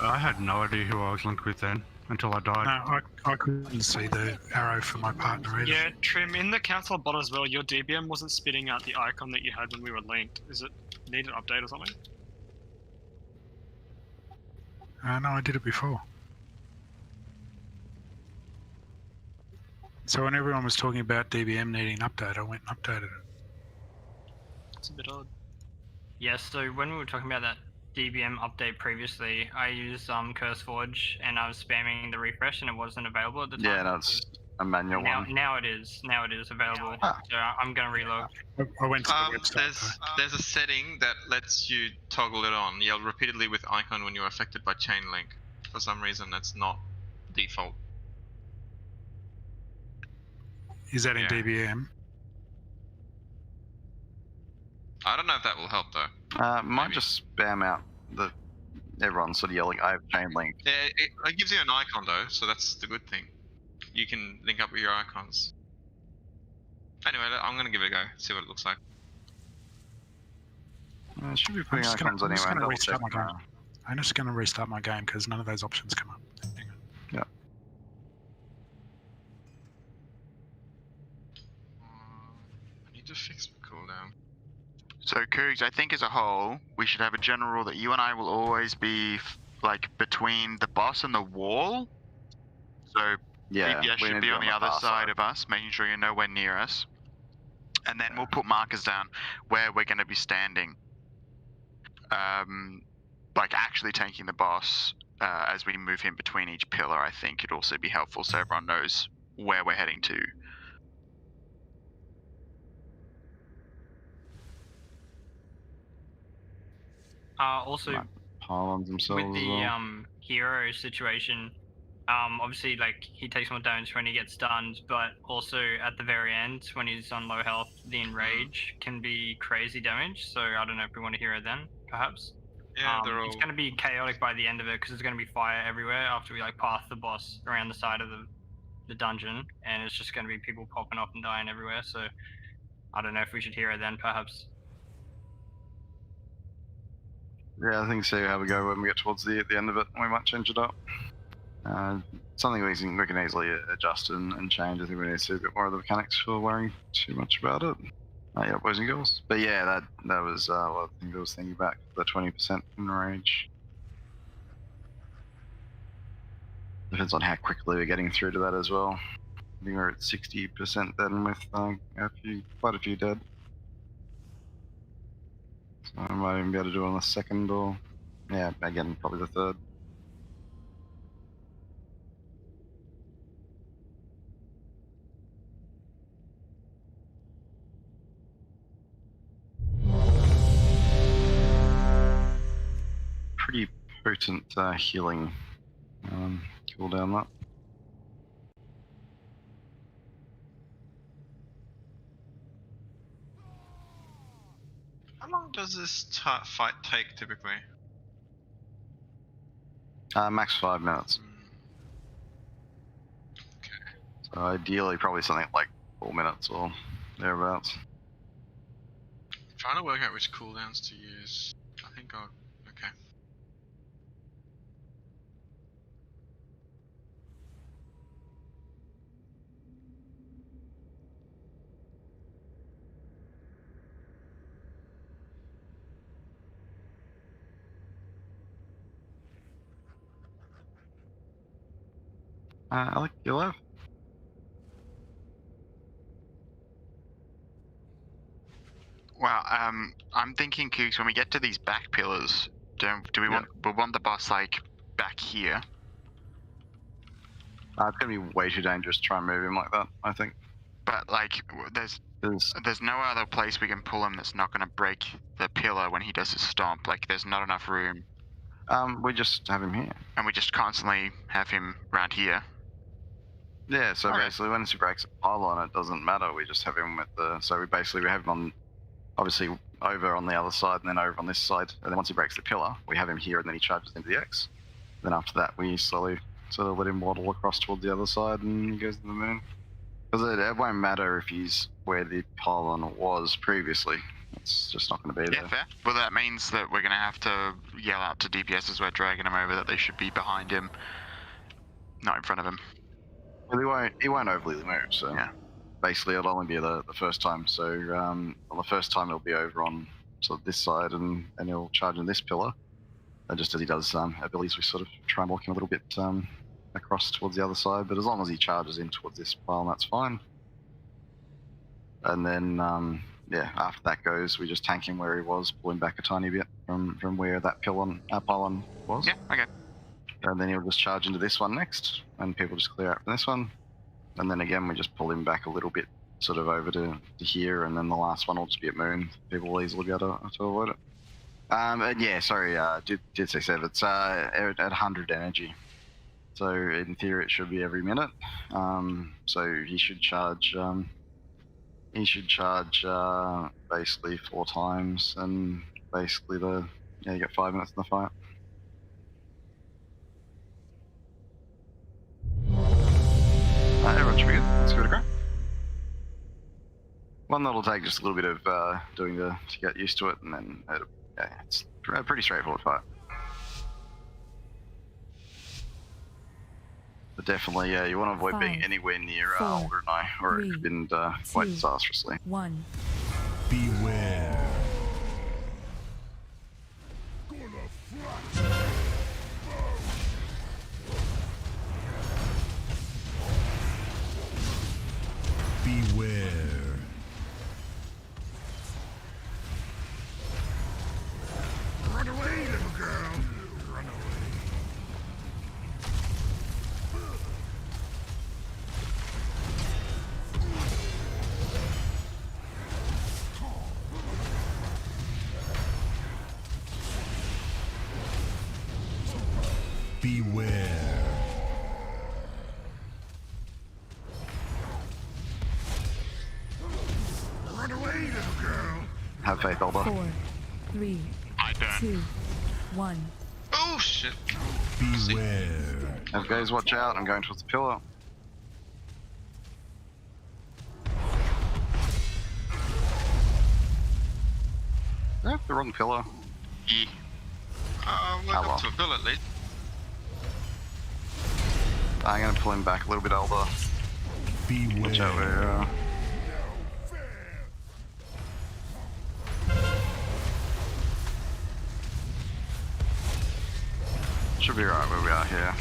I had no idea who I was linked with then, until I died. No, I couldn't see the arrow for my partner either. Yeah, Trim, in the council bot as well, your DBM wasn't spitting out the icon that you had when we were linked. Is it need an update or something? No, I did it before. So when everyone was talking about DBM needing an update, I went and updated it. It's a bit odd. Yes, so when we were talking about that DBM update previously, I used CurseForge and I was spamming the refresh and it wasn't available at the time. Yeah, no, it's a manual one. Now it is available. So I'm gonna relog. I went to the website. There's a setting that lets you toggle it on. Yell repeatedly with icon when you're affected by chain link. For some reason, that's not default. Is that in DBM? I don't know if that will help though. Might just spam out the everyone's sort of yelling, "I have chain link." Yeah, it gives you an icon though, so that's the good thing. You can link up with your icons. Anyway, I'm gonna give it a go, see what it looks like. It should be putting icons anyway. I'm just going to restart my game because none of those options come up. Yeah. I need to fix my cooldown. So, Cougs, I think as a whole, we should have a general rule that you and I will always be like between the boss and the wall. So yeah, DPS should be on the other side of us, making sure you're nowhere near us. And then we'll put markers down where we're going to be standing. Like actually tanking the boss as we move him between each pillar, I think could also be helpful so everyone knows where we're heading to. Also, pylons themselves with the hero situation, obviously like he takes more damage when he gets stunned, but also at the very end when he's on low health, the enrage can be crazy damage. So I don't know if we want to hero then, perhaps. Yeah, it's going to be chaotic by the end of it because there's going to be fire everywhere after we like path the boss around the side of the dungeon, and it's just going to be people popping up and dying everywhere. So I don't know if we should hero then, perhaps. Yeah, I think see how we go when we get towards the end of it. We might change it up. Something we can easily adjust and change. I think we need to see a bit more of the mechanics for worrying too much about it. Yeah, boys and girls. But yeah, that was what I think I was thinking about, the 20% enrage. Depends on how quickly we're getting through to that as well. I think we're at 60% then with quite a few dead. So I might even be able to do it on the second or, yeah, again, probably the third. Pretty potent healing cooldown that. How long does this fight take typically? Max 5 minutes. Okay. So ideally probably something like 4 minutes or thereabouts. I'm trying to work out which cooldowns to use. I think I'll... okay. I like your left. Well, I'm thinking, Cougs, when we get to these back pillars, do we want the boss like back here? It's going to be way too dangerous to try and move him like that, I think. But like, there's no other place we can pull him that's not going to break the pillar when he does his stomp. Like, there's not enough room. We just have him here. And we just constantly have him around here. Yeah, so basically once he breaks a pylon, it doesn't matter. We just have him at the... So we have him on, obviously, over on the other side and then over on this side. And then once he breaks the pillar, we have him here and then he charges into the X. Then after that, we slowly sort of let him waddle across towards the other side and he goes to the moon. Because it won't matter if he's where the pylon was previously. It's just not going to be there. Yeah, fair. Well, that means that we're going to have to yell out to DPS as we're dragging him over that they should be behind him, not in front of him. Well, he won't overly move, so yeah. Basically it'll only be the first time. So the first time it'll be over on sort of this side and he'll charge in this pillar. And just as he does abilities, we sort of try and walk him a little bit across towards the other side. But as long as he charges in towards this pile, that's fine. And then yeah, after that goes, we just tank him where he was, pull him back a tiny bit from where that pylon was. Yeah, okay. And then he'll just charge into this one next, and people just clear out from this one. And then again, we just pull him back a little bit, sort of over to here, and then the last one will just be at moon. People will easily be able to avoid it. And yeah, sorry, did say Sev, it's at 100 energy. So in theory, it should be every minute. So he should charge. Basically 4 times, and basically you get 5 minutes in the fight. Everyone should be good. Let's give it a go. One that'll take just a little bit of doing to get used to it, and then it's a pretty straightforward fight. But definitely, you want to avoid being anywhere near Alder and I, or it could end quite disastrously. 1. Beware. Beware. Run away, little girl. Run away. Beware. Run away, little girl. Have faith, Alder. 4, 3, 2, 1. Oh shit. Beware. Have guys watch out, I'm going towards the pillar. Yeah, the wrong pillar. Yeah. We're up to a bill at least. I'm gonna pull him back a little bit, Alder. Beware. Watch out where should be right where we are here.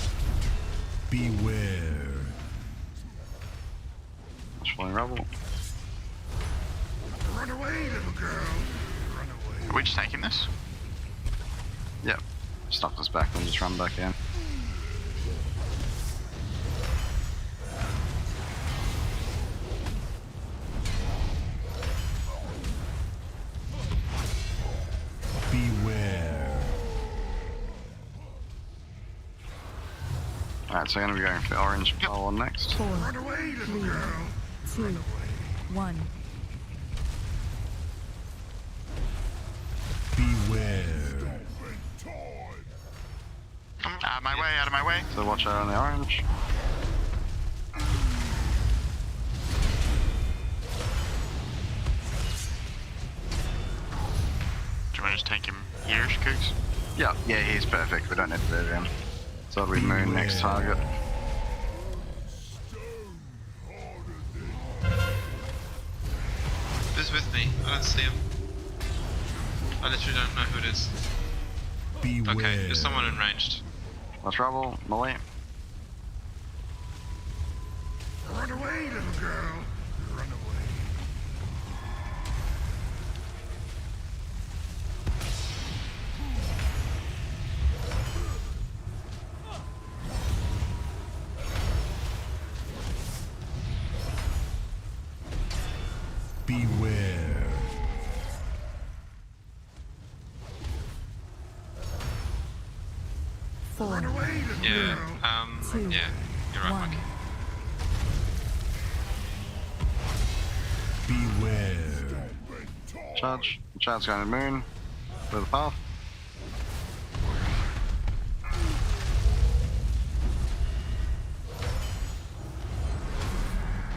Beware. Swelling rubble. Run away, little girl. Run away. Are we just taking this? Yep. Stuff us back and just run back in. Beware. Alright, so I'm gonna be going for orange pole on next. 4, Run away, little 3, girl. 2, 1. Beware. Out of my way, out of my way. So watch out on the orange. Do you want to just take him here, Kooks? Yeah, he's perfect. We don't need to move him. So it'll be moon next target. Who's with me? I don't see him. I literally don't know who it is. Beware. Okay, there's someone in ranged. Let's rubble, melee. Run away, little girl. Run away. Beware. Four, Yeah, two, yeah, you're right, one. Mikey. Beware. Charge. Charge going to moon. Clear the path.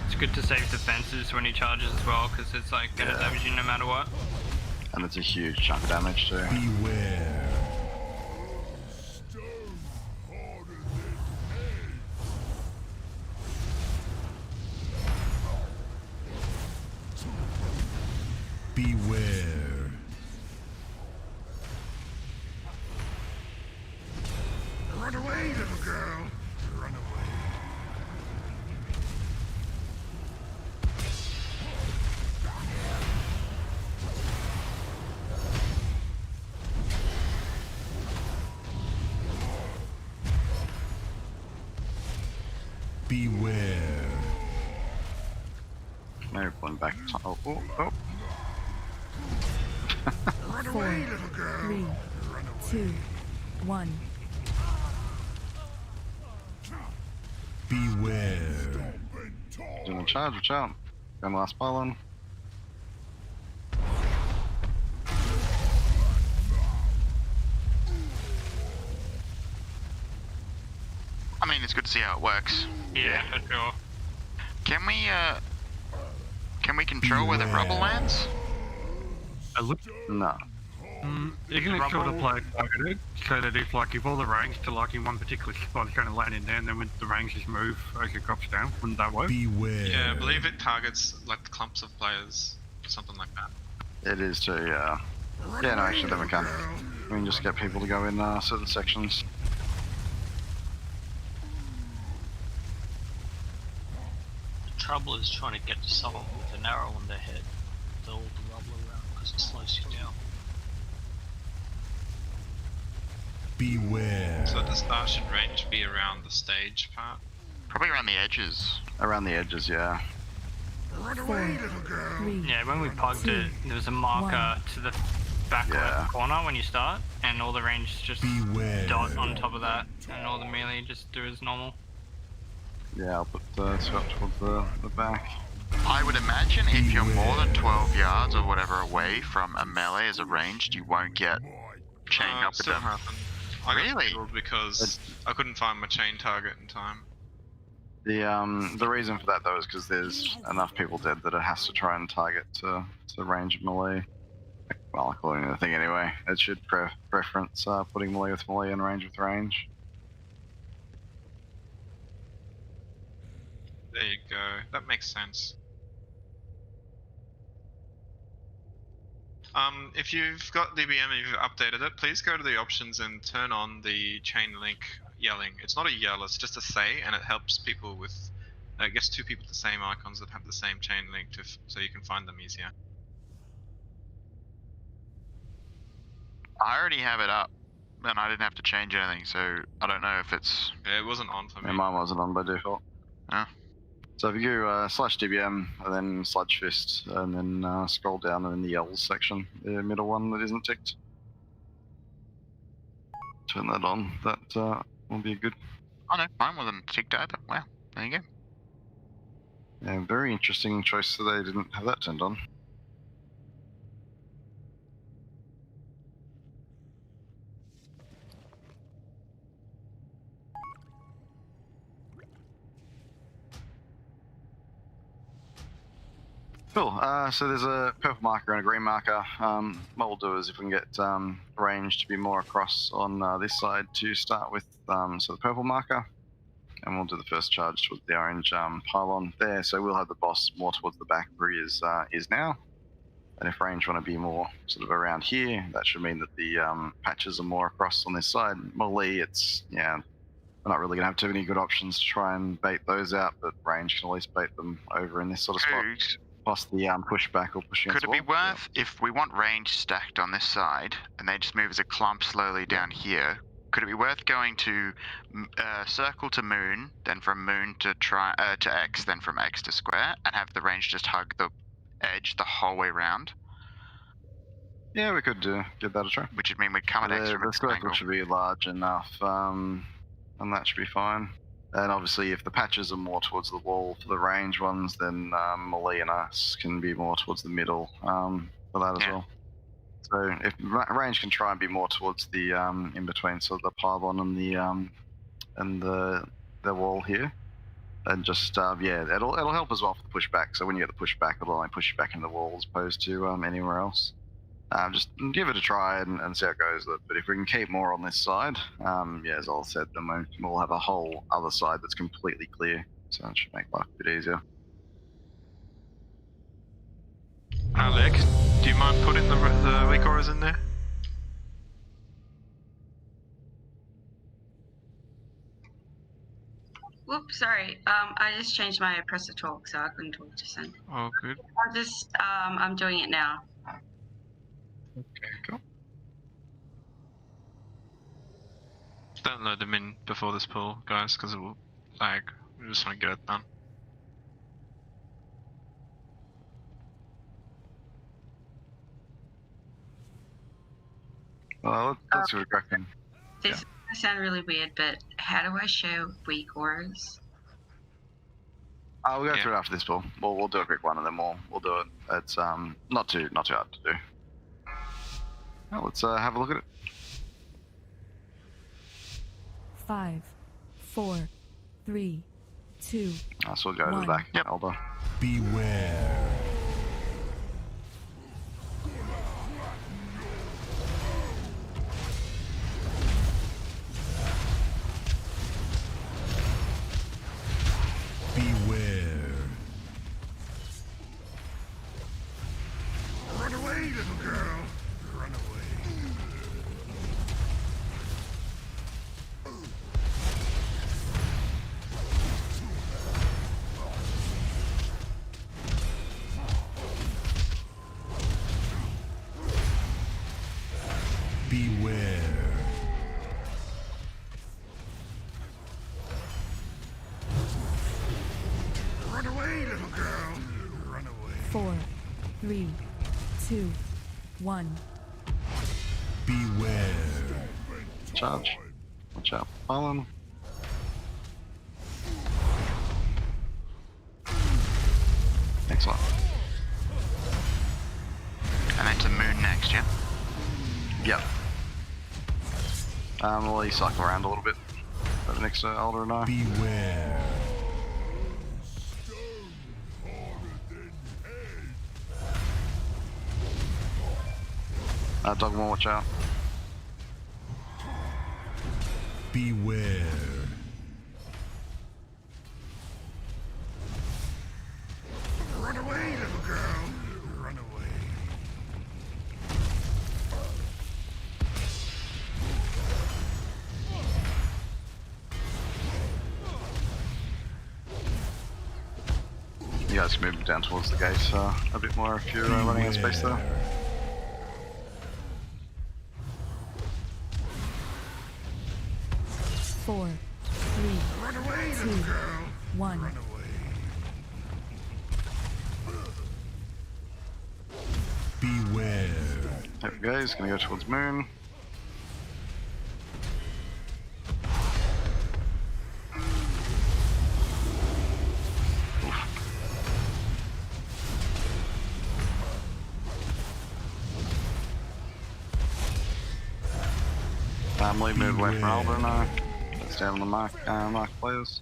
It's good to save defenses when he charges as well, because it's like gonna damage you no matter what. And it's a huge chunk of damage too. Beware. Beware. Run away, little girl. Run away. Beware. Maybe pulling back. Oh, oh, oh. Four, three, two, one. Beware. Doing a charge, watch out. Going last pylon. I mean, it's good to see how it works. Yeah, for sure. Can we control where the rubble lands? No. You can Rubble. sort of play targeted, so that if all the range to like in one particular spot is going to land in there, and then when the ranges move as it drops down, wouldn't that work? Beware. Yeah, I believe it targets like clumps of players, something like that. It is too, yeah. Yeah, no, actually, then we can. We can just get people to go in certain sections. The trouble is trying to get to someone with an arrow on their head with all the rubble around, because it slows you down. Beware. So the star should range be around the stage part? Probably around the edges. Around the edges, yeah. Run away, little girl. Yeah, when we plugged it, there was a marker to the back left corner when you start, and all the range just dot on top of that, and all the melee just do as normal. Yeah, I'll put Scott towards the back. I would imagine if you're more than 12 yards or whatever away from a melee as a ranged, you won't get chained up with Still them. happened. I got Really? killed because I couldn't find my chain target in time. The reason for that though is because there's enough people dead that it has to try and target to range melee. Well, according to the thing anyway, it should preference putting melee with melee and range with range. There you go. That makes sense. If you've got DBM and you've updated it, please go to the options and turn on the chain link yelling. It's not a yell, it's just a say, and it helps people with, I guess, two people with the same icons that have the same chain link so you can find them easier. I already have it up, and I didn't have to change anything, so I don't know if it's... Yeah, it wasn't on for me. Yeah, mine wasn't on by default. Oh. So if you go /DBM and then Sludge Fist and then scroll down and in the yells section, the middle one that isn't ticked. Turn that on, that will be good. Oh no, mine wasn't ticked either. Wow, there you go. Yeah, very interesting choice that they didn't have that turned on. Cool. So there's a purple marker and a green marker. What we'll do is if we can get range to be more across on this side to start with, so the purple marker, and we'll do the first charge towards the orange pylon there. So we'll have the boss more towards the back where he is now. And if range want to be more sort of around here, that should mean that the patches are more across on this side. Melee, it's, yeah, we're not really going to have too many good options to try and bait those out, but range can at least bait them over in this sort of spot. Plus the pushback or pushing. Could it be worth, if we want range stacked on this side, and they just move as a clump slowly down here, could it be worth going to circle to moon, then from moon to X, then from X to square, and have the range just hug the edge the whole way round. Yeah, we could give that a try. Which would mean we'd come at X from a The different circle angle. should be large enough, and that should be fine. And obviously, if the patches are more towards the wall for the range ones, then Molly and us can be more towards the middle for that as well. So if range can try and be more towards the in between, so the pylon and the wall here, and just yeah, it'll help as well for the pushback. So when you get the pushback, it'll only push you back in the wall as opposed to anywhere else. Just give it a try and see how it goes. But if we can keep more on this side, yeah, as I said, then we'll have a whole other side that's completely clear. So it should make life a bit easier. Alec, do you mind putting the weak auras in there? Whoops, sorry. I just changed my press to talk, so I couldn't talk just then. Oh, good. I'm doing it now. Okay, cool. Don't load them in before this pull, guys, because it will lag. We just want to get it done. Well, let's see what we reckon. This is going to sound really weird, but how do I show weak auras? We'll go through it after this pull. We'll do a quick one and then we'll do it. It's not too hard to do. Well, let's have a look at it. 5, 4, 3, 2. So we'll go to the back. Yep. Elder. Beware. Beware. Run away, little girl. Run away. Beware. Run away, little girl. Run away. 4, 3, 2, 1. Beware. Charge. Watch out. Fallen. Excellent. And then to moon next, yeah? Yep. We'll let you cycle around a little bit. Over next to Elder and I. Beware. Dogma, watch out. Beware. Run away, little girl. Run away. You guys can move down towards the gate a bit more if you're running out of space there. Four, 3, Run away, 2, little girl. 1. Run away. Beware. There we go, he's gonna go towards moon. Leave move away from Elder now. Let's stay on the mark players.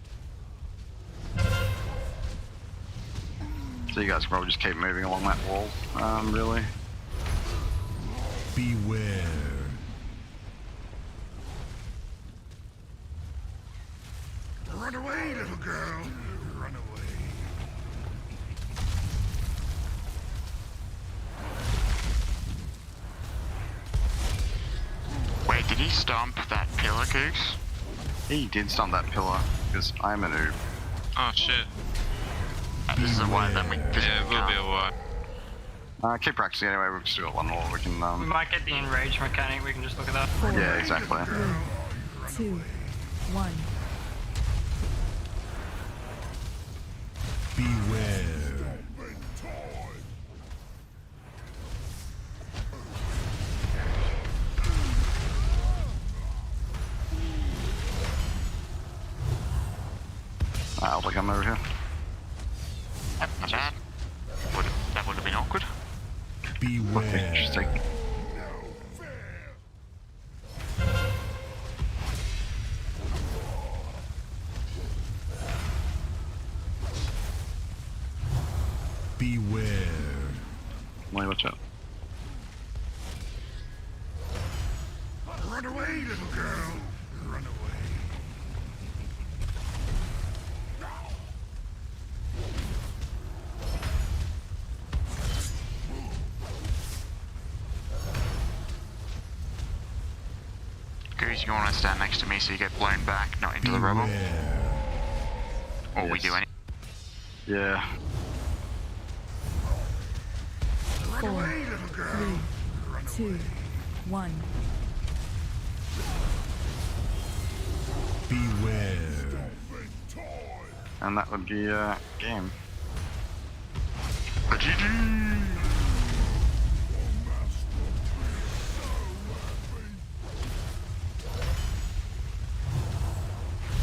So you guys can probably just keep moving along that wall, really. Beware. Run away, little girl. Run away. Wait, did he stomp that pillar, Goose? He did stomp that pillar, because I'm a noob. Oh shit. This is a while then we Yeah, it will be a while. Keep practicing anyway, we've still got one more. We can We might get the enrage mechanic, we can just look at that. yeah, exactly. 3, 2, 1. Beware. failed to come over here. Not bad. That would have been awkward. Beware. Interesting. Beware. Molly, watch out. Run away, little girl. Run away. Goose, you want to stand next to me so you get blown back, not into the rubble. Or we do any. Yeah. 4, 3, 2, 1. Beware. And that would be game.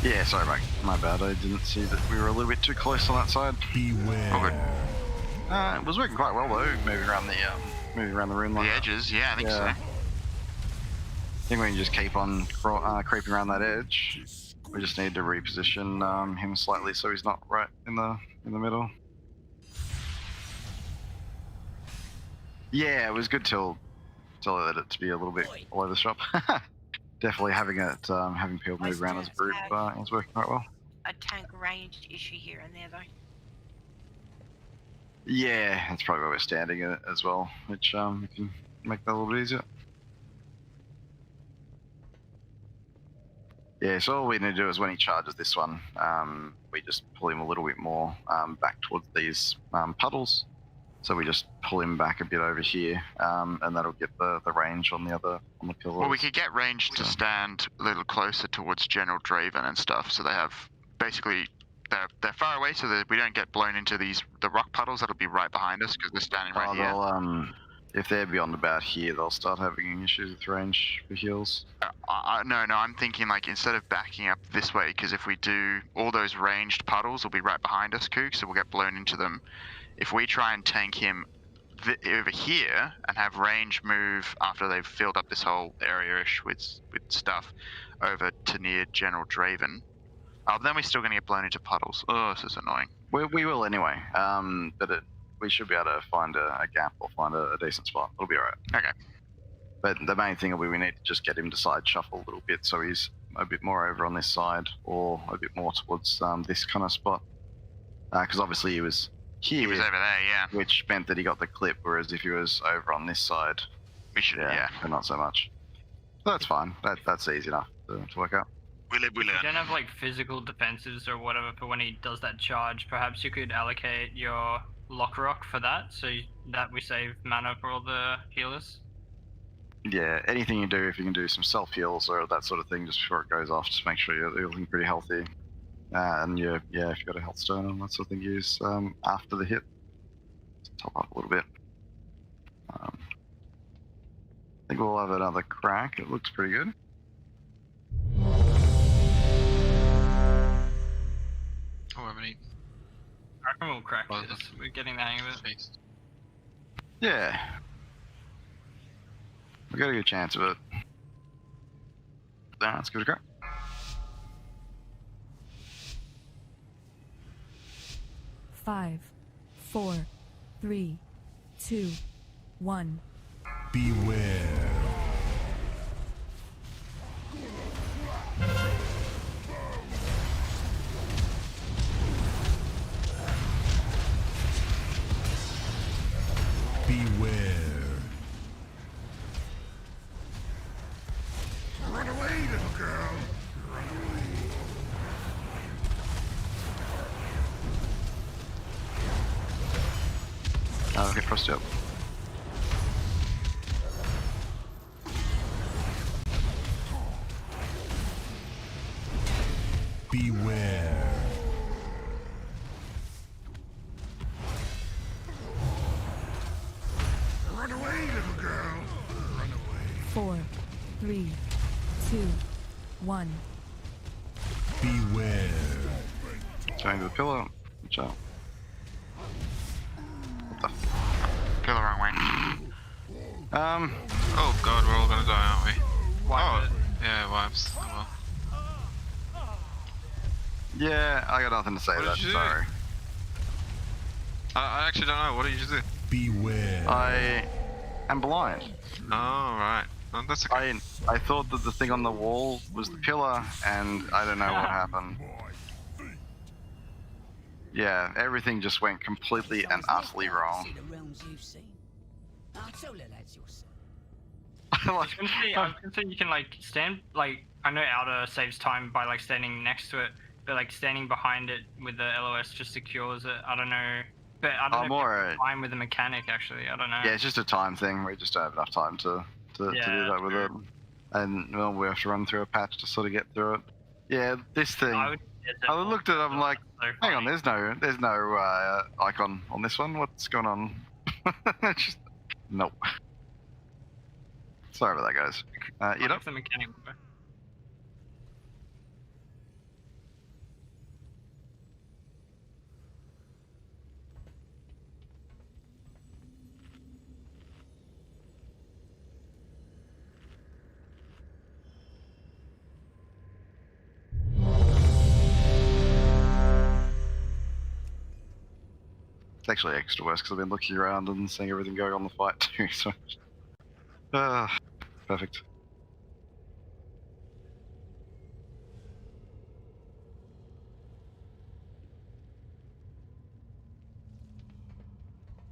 Yeah, sorry, mate. My bad. I didn't see that we were a little bit too close on that side. Beware. It was working quite well though, moving around the room like The edges, yeah, I think so. I think we can just keep on creeping around that edge. We just need to reposition him slightly so he's not right in the middle. Yeah, it was good till I let it to be a little bit all over the shop. Definitely having people move around as a group is working quite well. A tank ranged issue here and there, though. Yeah, that's probably where we're standing as well, which we can make that a little bit easier. Yeah, so all we need to do is when he charges this one, we just pull him a little bit more back towards these puddles. So we just pull him back a bit over here, and that'll get the range on the pillars. Well, we could get range to stand a little closer towards General Draven and stuff, so they have basically they're far away, so that we don't get blown into the rock puddles that'll be right behind us because they're standing right here. If they're beyond about here, they'll start having issues with range for heals. No, I'm thinking like instead of backing up this way, because if we do, all those ranged puddles will be right behind us, Kook, so we'll get blown into them. If we try and tank him over here and have range move after they've filled up this whole area-ish with stuff over to near General Draven, then we're still going to get blown into puddles. Oh, this is annoying. We will anyway, but we should be able to find a gap or find a decent spot. It'll be alright. Okay. But the main thing will be we need to just get him to side shuffle a little bit so he's a bit more over on this side or a bit more towards this kind of spot. Because obviously he was here. He was over there, yeah. Which meant that he got the clip, whereas if he was over on this side, we should, yeah. But not so much. So that's fine. That's easy enough to work out. We learn. If you don't have like physical defenses or whatever for when he does that charge, perhaps you could allocate your lock rock for that, so that we save mana for all the healers. Yeah, anything you do, if you can do some self heals or that sort of thing just before it goes off, just make sure you're looking pretty healthy. And if you've got a health stone and that sort of thing, use after the hit to top up a little bit. I think we'll have another crack. It looks pretty good. Oh, I haven't eaten. I reckon we'll crack this. We're getting the hang of it. Yeah. We got a good chance of it. Let's give it a go. Five, 4, 3, 2, 1. Beware. Beware. Run away, little girl. Run away. I'll get frosty up. Beware. Run away, little girl. Run away. 4, 3, 2, 1. Beware. Turning to the pillar. Watch out. Pillar wrong way. Oh god, we're all gonna die, aren't we? Wipe it. Yeah, wipes. Oh well. Yeah, I got nothing to say to that. did you do? Sorry. I actually don't know. What did you do? Beware. I am blind. Oh, right. Oh, that's okay. I thought that the thing on the wall was the pillar, and I don't know what happened. Yeah, everything just went completely and utterly wrong. See the realms you've seen. I'll tell the lads you'll see. I was gonna say you can like stand like I know outer saves time by like standing next to it, but like standing behind it with the LOS just secures it. I don't know, but I don't know if it's fine with the mechanic actually. I don't know. Yeah, it's just a time thing. We just don't have enough time to do that with it, and well, we have to run through a patch to sort of get through it. Yeah, this thing. I looked at it. I'm like, hang on, there's no icon on this one. What's going on? Just, nope. Sorry about that, guys. You know. The mechanic. It's actually extra worse because I've been looking around and seeing everything going on the fight too. So, perfect.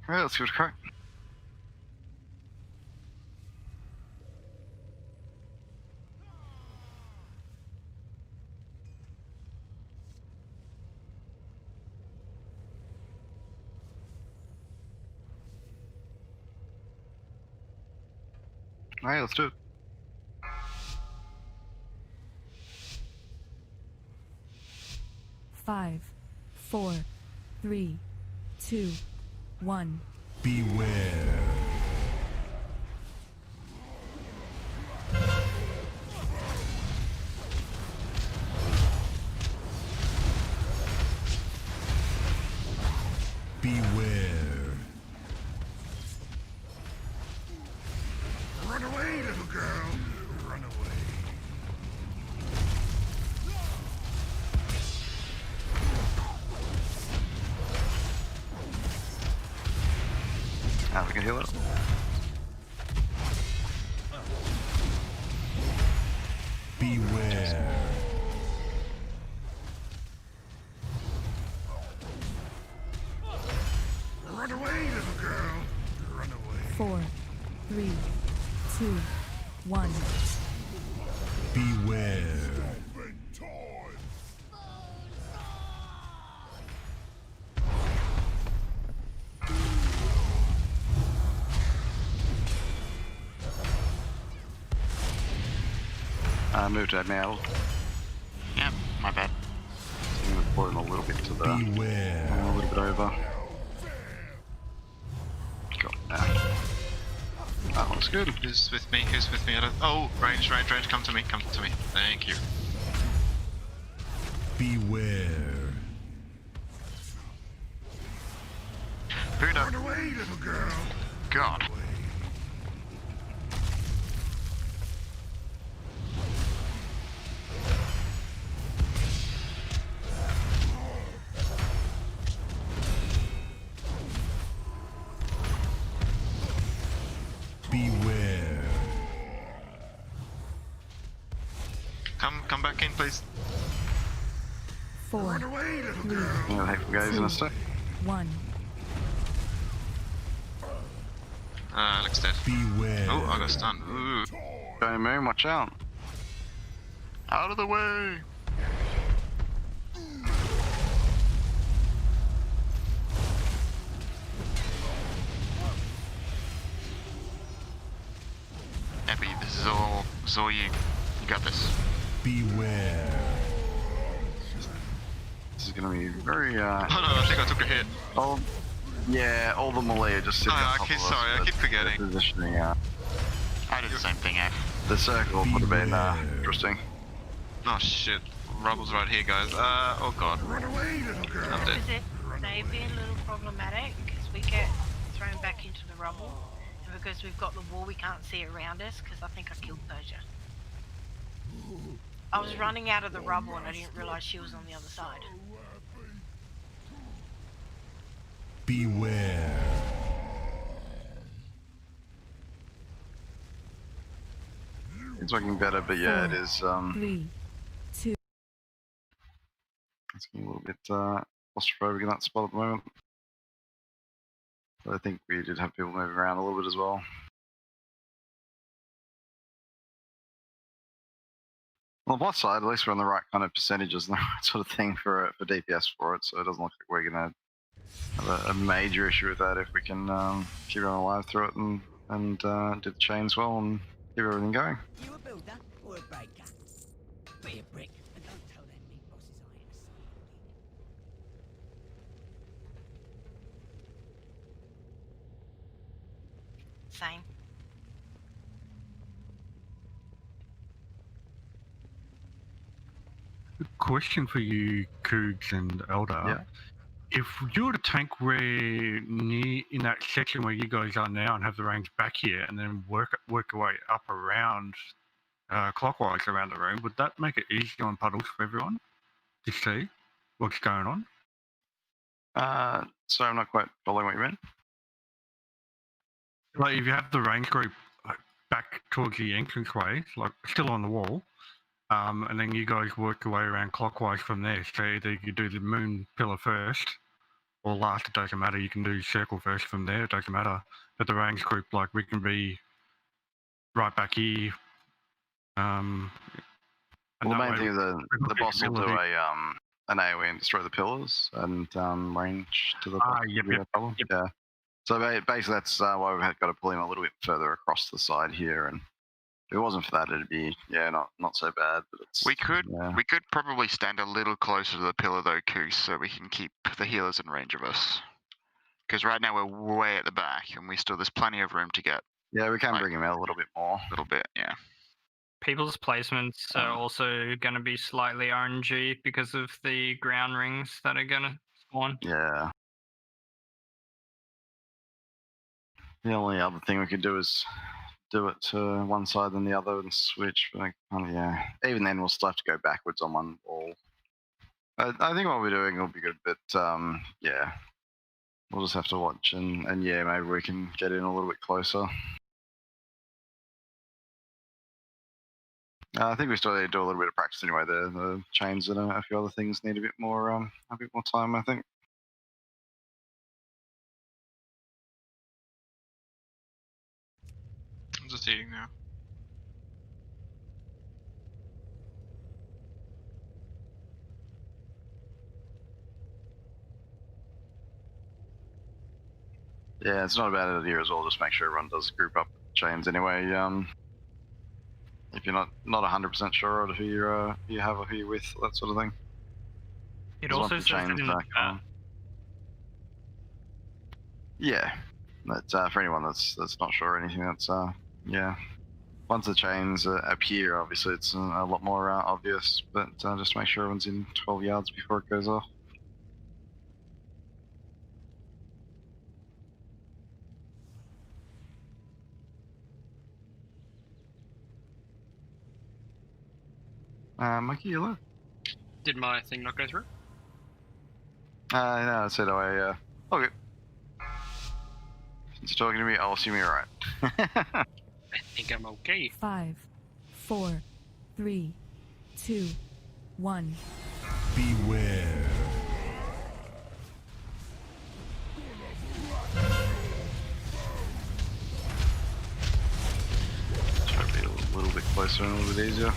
All right, let's give it a crack. Alright, let's do it. Five, 4, 3, 2, 1. Beware. Beware. Run away, little girl. Run away. Now we can heal it. Beware. Run away, little girl. Run away. 4, 3, 2, 1. Beware. Move to now. Yep, my bad. I'm gonna pull him a little bit to the. Beware. A little bit over. Got it now. That looks good. Who's with me? Who's with me? Oh, range. Come to me. Thank you. Beware. Run away, little girl. God. Beware. Come back in, please. 4, Run away, little 3, girl. Yeah, the heck guys in a sec. 1. Alex dead. Beware. Oh, I got stunned. Ooh. Go moon, watch out. Out of the way. Epi, this is all you. You got this. Beware. This is gonna be very. Oh no, I think I took a hit. Oh, yeah, all the melee are just sitting on top of us. Sorry, I keep forgetting. Positioning. I did the same thing, The circle would have been interesting. Oh shit. Rubble's right here, guys. Oh god. Run away, little girl. I'm dead. Because it may be a little problematic because we get thrown back into the rubble, and because we've got the wall, we can't see around us. Because I think I killed Persia. I was running out of the rubble and I didn't realise she was on the other side. Beware. It's looking better, but yeah, it is. 3, 2. It's getting a little bit claustrophobic in that spot at the moment. But I think we did have people moving around a little bit as well. On the plus side, at least we're on the right kind of percentages and the right sort of thing for DPS for it, so it doesn't look like we're going to have a major issue with that if we can keep everyone alive through it and do the chains well and keep everything going. You a builder or a breaker? Be a brick, and don't tell them meat bosses I ain't a soul. Same. Question for you, Cougs and Elder. Yeah. If you were to tank where near in that section where you guys are now and have the range back here, and then work your way up around clockwise around the room, would that make it easier on puddles for everyone to see what's going on? So I'm not quite following what you mean. Like if you have the range group back towards the entranceway, like still on the wall, and then you guys work your way around clockwise from there. So either you do the moon pillar first or last, it doesn't matter. You can do circle first from there, it doesn't matter. But the range group, like we can be right back here. Well, the main thing is the boss will do an AoE and destroy the pillars and range to the problem. Yep. Yeah. So basically that's why we've got to pull him a little bit further across the side here, and if it wasn't for that, it'd be not so bad. But it's we could probably stand a little closer to the pillar though, Koos, so we can keep the healers in range of us. Because right now we're way at the back, and there's plenty of room to get. Yeah, we can bring him out a little bit more. A little bit, yeah. People's placements are also going to be slightly RNG because of the ground rings that are going to spawn. Yeah. The only other thing we could do is do it to one side and the other and switch, but even then we'll still have to go backwards on one wall. I think what we're doing will be good, but yeah, we'll just have to watch and maybe we can get in a little bit closer. I think we still need to do a little bit of practice anyway. The chains and a few other things need a bit more time, I think. I'm just eating now. Yeah, it's not a bad idea as well. Just make sure everyone does group up chains anyway. If you're not 100% sure of who you have or who you're with, that sort of thing. It also says it in the chat. Yeah, but for anyone that's not sure or anything, that's once the chains appear, obviously it's a lot more obvious. But just make sure everyone's in 12 yards before it goes off. Mikey, you look. Did my thing not go through? No, it said okay. Since you're talking to me, I'll assume you're right. I think I'm okay. 5, 4, 3, 2, 1. Beware. Try to be a little bit closer and a little bit easier.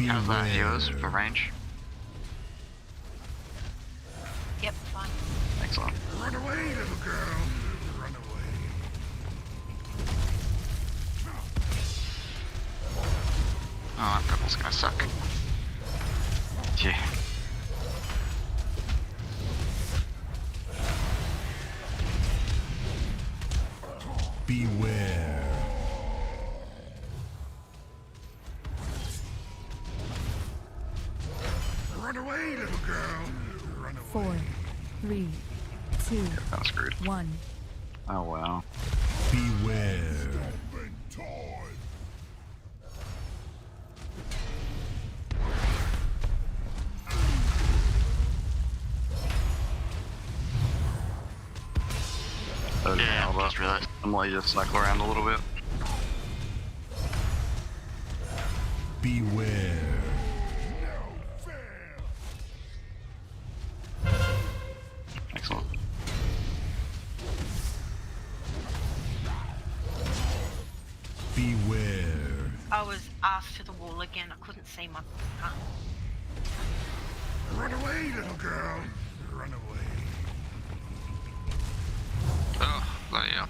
How's that healers for range? Yep, fine. Excellent. Run away, little girl. Run away. Oh, that couple's gonna suck. Yeah. Beware. 4, 3, 2, Kind of screwed. 1. Oh wow. Beware. Yeah, I just realized. I'm gonna let you cycle around a little bit. Beware. Excellent. Beware. I was asked to the wall again. I couldn't see my. Run away, little girl. Run away. Oh, bloody hell.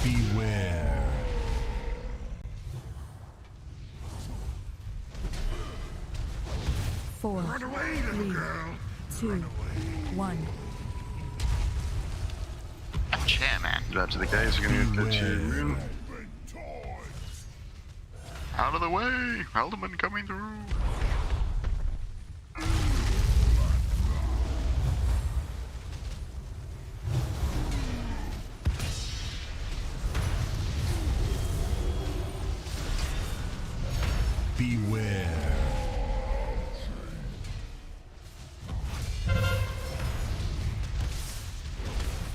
Beware. Four, Run away, little 3, girl. 2, 1. Chair, man. Get out to the gates, we're gonna go to room. Out of the way! Alderman coming through! Beware.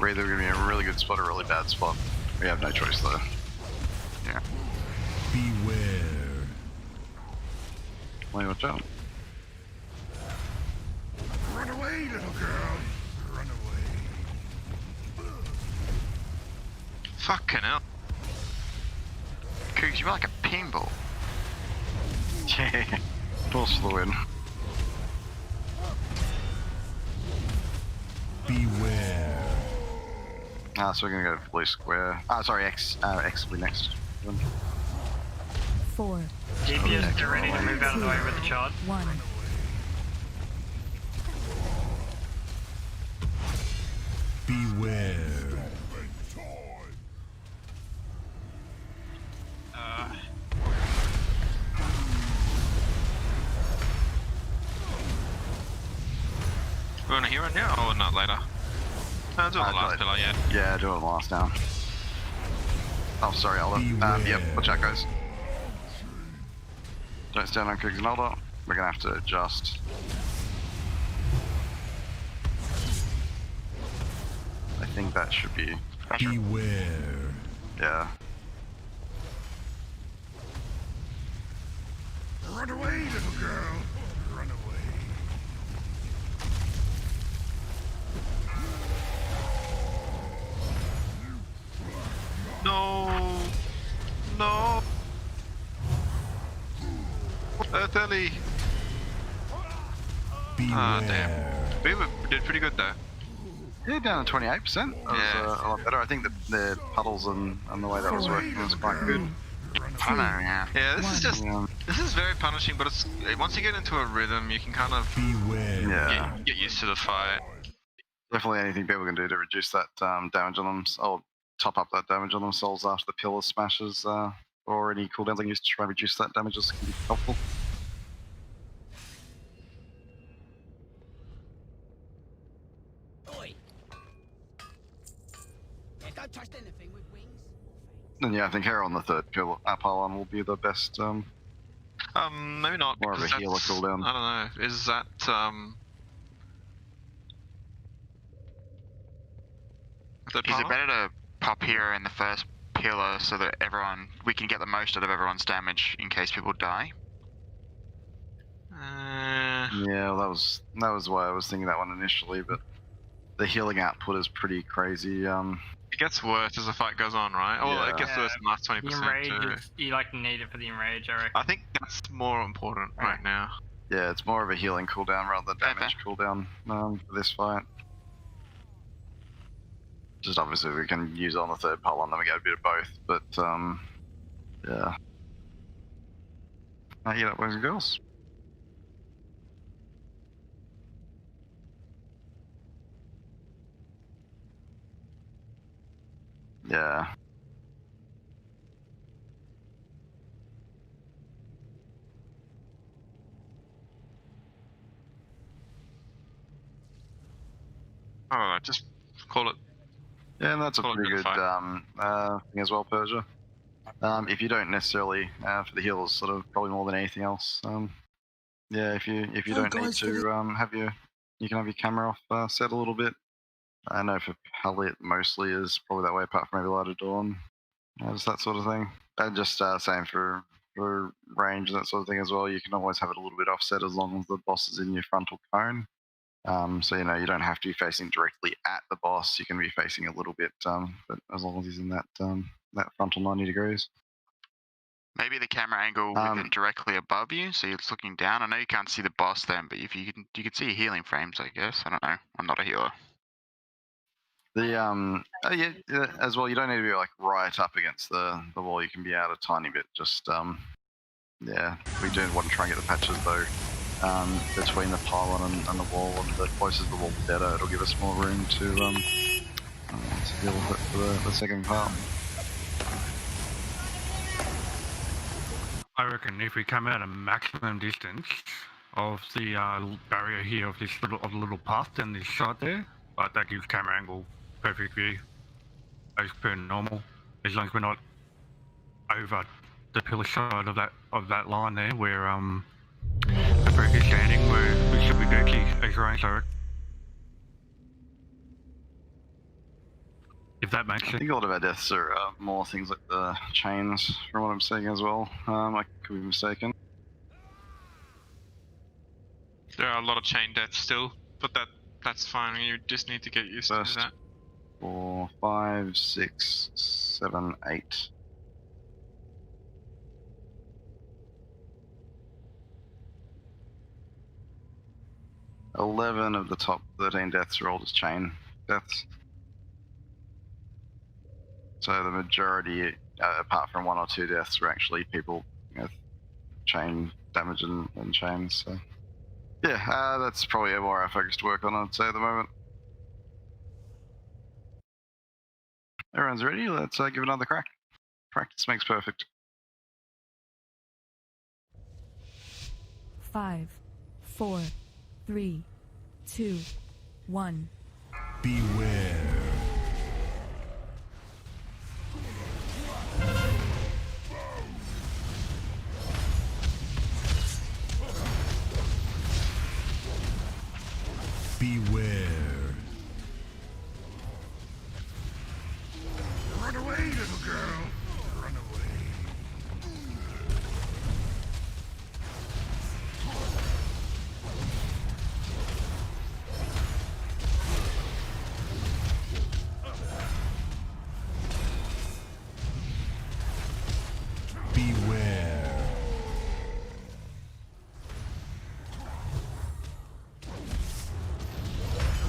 We're either gonna be in a really good spot or a really bad spot. We have no choice though. Yeah. Beware. Well, watch out. Run away, little girl. Run away. Fucking hell. Coogs, you're like a pinball. Yeah. Pulls for the win. Beware. So we're gonna go blue square. Sorry, X will be next. 4, DPS, get ready to move out of the way with the charge. 1. Beware. We want to hear it now or not later? No, do it the last pillar, yeah. Yeah, do it last now. Oh, sorry, Alder. Yep, watch out, guys. Don't stand on Coogs and Alder. We're gonna have to adjust. I think that should be. Beware. Yeah. Run away, little girl. Run away. No! No! Earthly! Ah, damn. We did pretty good though. Yeah, down to 28%. That was a lot better. I think the puddles and the way that was working was quite good. I don't know, yeah. Yeah, this is just this is very punishing, but it's once you get into a rhythm, you can kind of get used to the fight. Definitely anything people can do to reduce that damage on them. I'll top up that damage on themselves after the pillar smashes or any cooldowns I can use to try and reduce that damage is can be helpful. Oi! Yeah, don't trust anything with wings. And yeah, I think Hera on the third pylon will be the best. Maybe not. More of a healer cooldown. I don't know. Is that Is it better to pop here in the first pillar so that we can get the most out of everyone's damage in case people die? Yeah, well, that was why I was thinking that one initially, but the healing output is pretty crazy. It gets worse as the fight goes on, right? Oh, well, it gets worse in the last 20% The enrage, too. you like need it for the enrage, I reckon. I think that's more important right now. Yeah, it's more of a healing cooldown rather than damage cooldown for this fight. Just obviously we can use it on the third pylon, then we get a bit of both, but yeah. Yeah, boys and girls. Yeah. Oh, just call it. Yeah, and that's a call it pretty good fight. thing as well, Persia. If you don't necessarily for the healers, sort of probably more than anything else. Yeah, if you don't need to have you can have your camera off set a little bit. I know for Pally it mostly is probably that way, apart from maybe Light of Dawn, just that sort of thing. And just same for range and that sort of thing as well. You can always have it a little bit offset as long as the boss is in your frontal cone. So you know you don't have to be facing directly at the boss. You can be facing a little bit, but as long as he's in that that frontal 90 degrees. Maybe the camera angle with it directly above you, so it's looking down. I know you can't see the boss then, but if you can see healing frames, I guess. I don't know. I'm not a healer. The yeah, as well. You don't need to be like right up against the wall. You can be out a tiny bit. Just yeah, we do want to try and get the patches though. Between the pylon and the wall, and the closer to the wall, the better. It'll give us more room to deal with it for the second part. I reckon if we come out a maximum distance of the barrier here of this little path down this side there, but that gives camera angle perfect view as per normal. As long as we're not over the pillar side of that line there where the brick is standing, we should be dookie as range, I reckon. If that makes sense. I think a lot of our deaths are more things like the chains, from what I'm seeing as well. I could be mistaken. There are a lot of chain deaths still, but that's fine. You just need to get used to that. 4, 5, 6, 7, 8. 11 of the top 13 deaths are all just chain deaths. So the majority, apart from 1 or 2 deaths, were actually people with chain damage and chains. So yeah, that's probably more our focus to work on, I'd say, at the moment. Everyone's ready? Let's give another crack. Practice makes perfect. 5, 4, 3, 2, 1. Beware. Beware. Run away, little girl. Run away. Beware.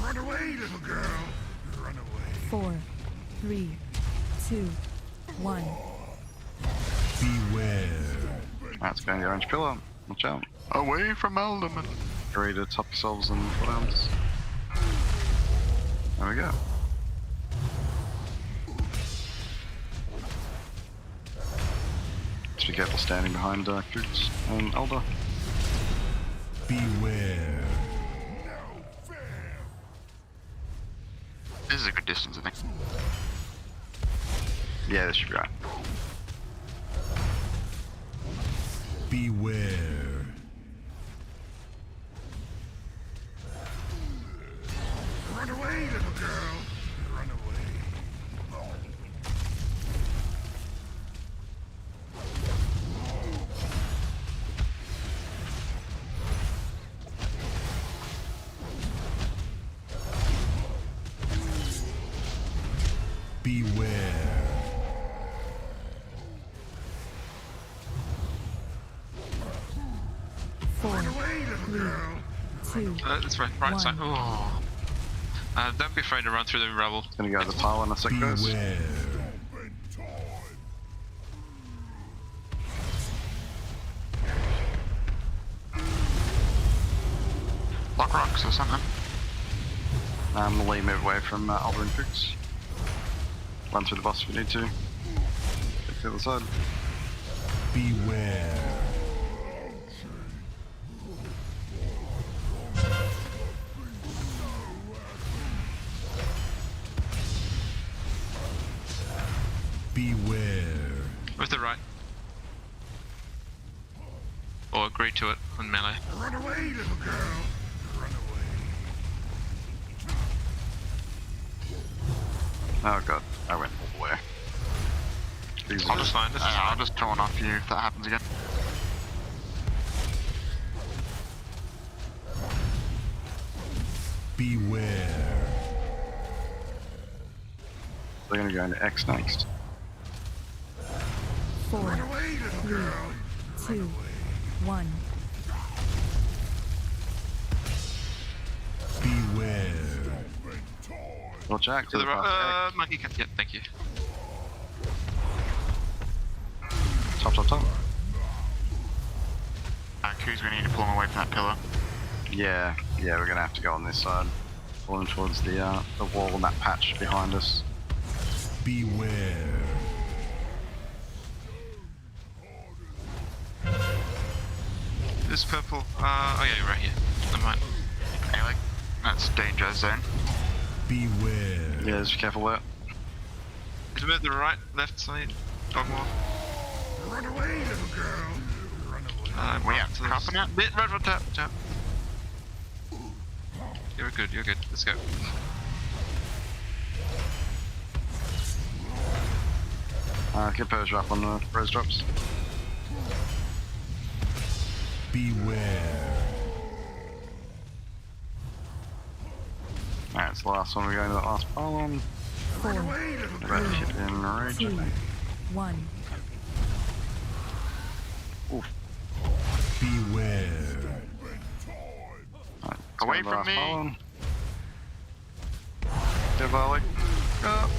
Run away, little girl. Run away. 4, 3, 2, 1. Beware. That's going to the orange pillar. Watch out. Away from Alderman. Get ready to top yourselves and put arms. There we go. Just be careful standing behind Kooks and Elder. Beware. This is a good distance, I think. Yeah, this should be right. Beware. Run away, little girl. Run away. Beware. 4, 3, 2, That's right side. Oh. Don't be afraid to run through the rubble. It's gonna go to the pile in a sec, guys. Beware. Block rocks or something. We'll leave move away from Alder and Kooks. run through the boss if we need to. Get to the other side. Beware. Beware. With the right. Or agree to it on melee. Run away, little girl. Run away. Oh god, I went all the way. I'll just find this. I'll just taunt off you if that happens again. Beware. They're gonna go into X next. 4, 3, 2, 1. Beware. Well, Jack, To the right. Monkey can. Yeah, thank you. Top. Who's we need to pull him away from that pillar. Yeah, we're gonna have to go on this side. Pull him towards the wall and that patch behind us. Beware. This purple. Oh yeah, you're right here. Never mind. Anyway, that's danger zone. Beware. Yeah, just be careful there. Is it the right, left side? Dogmore. Run away, little girl. Run away. We have copping it. Bit right on tap. You're good. Let's go. Get Persia up on the res drops. Beware. Alright, it's the last one. We're going to that last pylon. 4, About to hit in rage, 2, I think. 1. Oof. Beware. Right, Away from me. Pylon. Get volley. Go.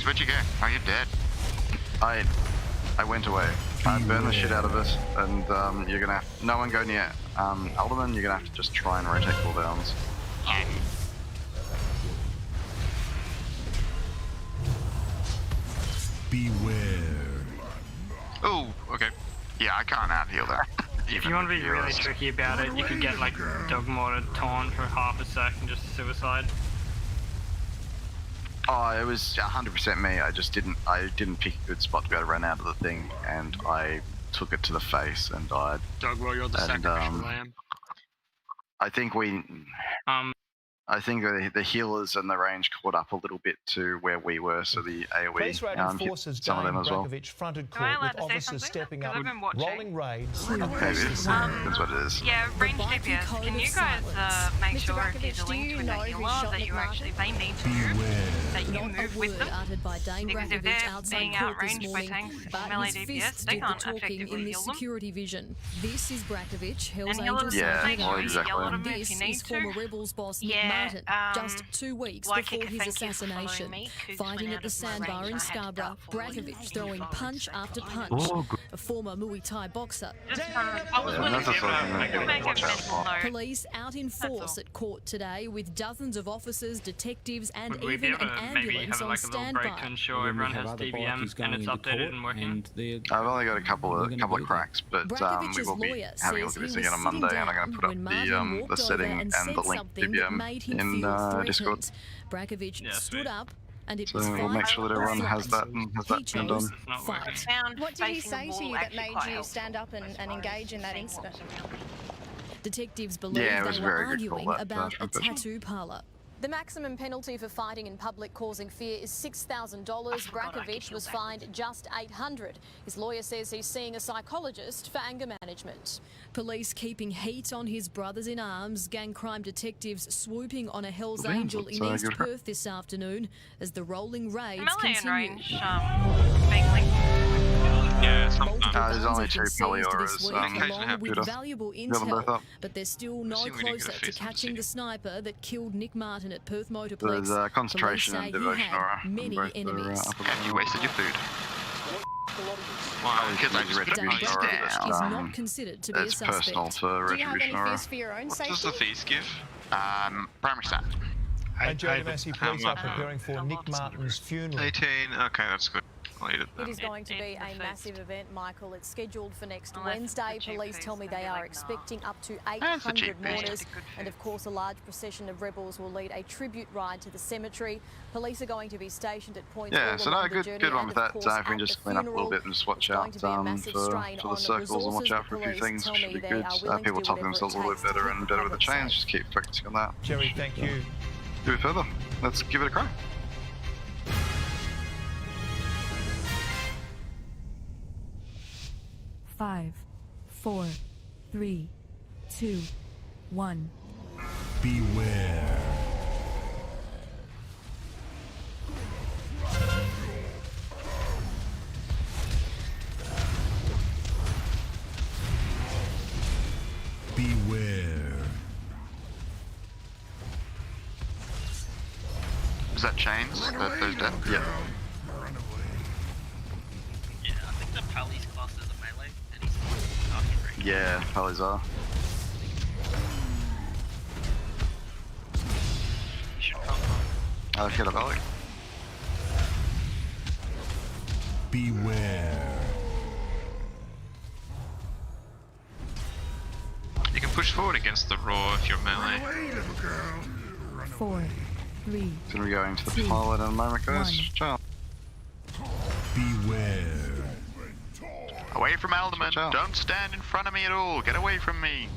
Where'd you go? Oh, you're dead. I went away. I burned the shit out of it, and you're gonna have no one go near Alderman. You're gonna have to just try and rotate cooldowns. Beware. Oh, okay. Yeah, I can't out heal there. If you want to be really tricky about it, you could get like Dogmore to taunt for half a sec and just suicide. Oh, it was 100% me. I didn't pick a good spot to be able to run out of the thing, and I took it to the face and died. Dogmore, you're the sacrificial lamb. I think I think the healers and the range caught up a little bit to where we were, so the AoE hit some of them as well. Fronted court with officers stepping up, rolling raids. Maybe that's what it is. Yeah, range DPS. Can you guys make sure if there's a link with a healer that you actually they need to move, that you move with them? Because if they're being outranged by tanks or melee DPS, they can't effectively heal them. Security vision. This is Brakovic, Hell's And Angels. healers Yeah, make sure you exactly. yell at them if This you need is to. former Rebels boss Nick Yeah, Martin, just 2 weeks like before Kika, his thank you for following assassination. me. Coogs Fighting went at the out of my sandbar range in and I had to Scarborough, duck forward. Brakovic throwing punch after punch. Oh, good. A former Muay Thai boxer. I was willing that's to a sort of thing that you make a watch out mental for. note. Police out in force at court today with dozens of officers, detectives, and Would we be even able an to maybe ambulance have on like a little break to standby. ensure everyone has DBM and it's updated and working? I've only got a couple of cracks, but we Brakovic's will be lawyer having a says look at this he was again on sitting Monday, and I'm down going to put when up Martin the walked setting over and said the link to something that made him DBM in feel Discord. threatened. Brakovic Yeah, stood sweet. up, and it So was we'll make sure that everyone has that and has He that turned on. chose fight. Found What did he facing say the to wall you that actually made quite you helpful. stand up and engage in that incident? Detectives believe Yeah, it was they a were very good call, arguing that, about a confession. tattoo parlour. The maximum penalty for fighting in public causing fear is $6,000. Brakovic was fined just $800. His lawyer says he's seeing a psychologist for anger management. Police keeping heat on his brothers in arms. Gang crime detectives swooping on a Hell's Damn, Angel in that's East good. Perth this afternoon as the rolling raids Melee and continue. range being linked. Yeah, Multiple there's guns only have two been seized Pelioras, this week, occasionally along have with Buddha. valuable Got them both intel, up. but they're still no See, we didn't get a closer to face on the catching city. the sniper that killed Nick Martin at Perth Motorplex. There's concentration Police and say he devotion had aura. many Both are enemies. up You wasted your food. Why? Because I just put a Dan piece Brankovic down. is not considered to be a It's suspect. personal to Do you have any Retribution. fears for your own What safety? does the fees give? Primary stat. And Joe Massey police how are much? preparing for Nick Martin's funeral. 18. Okay, that's good. I'll eat it It then. is going to be a massive event, Michael. It's scheduled for next Wednesday. Police tell me they are expecting up to 800 mourners. And of course, a large procession of rebels will lead a tribute ride to the cemetery. Police are going to be stationed at points Yeah, all so along no, the good, journey. good one and with of that. course, If we can at just the clean up a little funeral, bit and just watch it's going out to be a massive for strain the on circles and watch resources. out for a few Police things, tell which should me be they good. are willing to People do topping whatever it themselves a little takes bit better to and keep better with the public chains. safe. Just keep focusing on that. Jerry, thank you. Do it further. Let's give it a crack. Five, 4, 3, 2, 1. Beware. Beware. Is that chains? Those dead? Yeah. Yeah, I think the Pali's class is a melee, and he's not great. Yeah, Pallies are. He should come. Get a belly. Beware. You can push forward against the raw if you're melee. 4, 3, Gonna be going to the 2, pilot in a moment, guys. 1. Ciao. Beware. Away from Alderman. Ciao. Don't stand in front of me at all. Get away from me.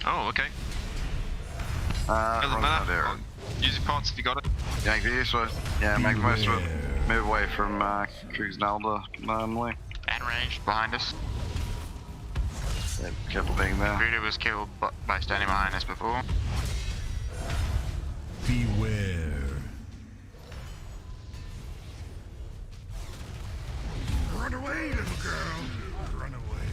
Oh, okay. Doesn't Wrong matter. side there. Use your pots if you got it. Yeah, get used to it. Yeah, make the most of it. Move away from Kriegs and Alder normally. And ranged behind us. Yeah, careful being there. Buddha was killed by standing behind us before. Beware. Run away, little girl. Run away.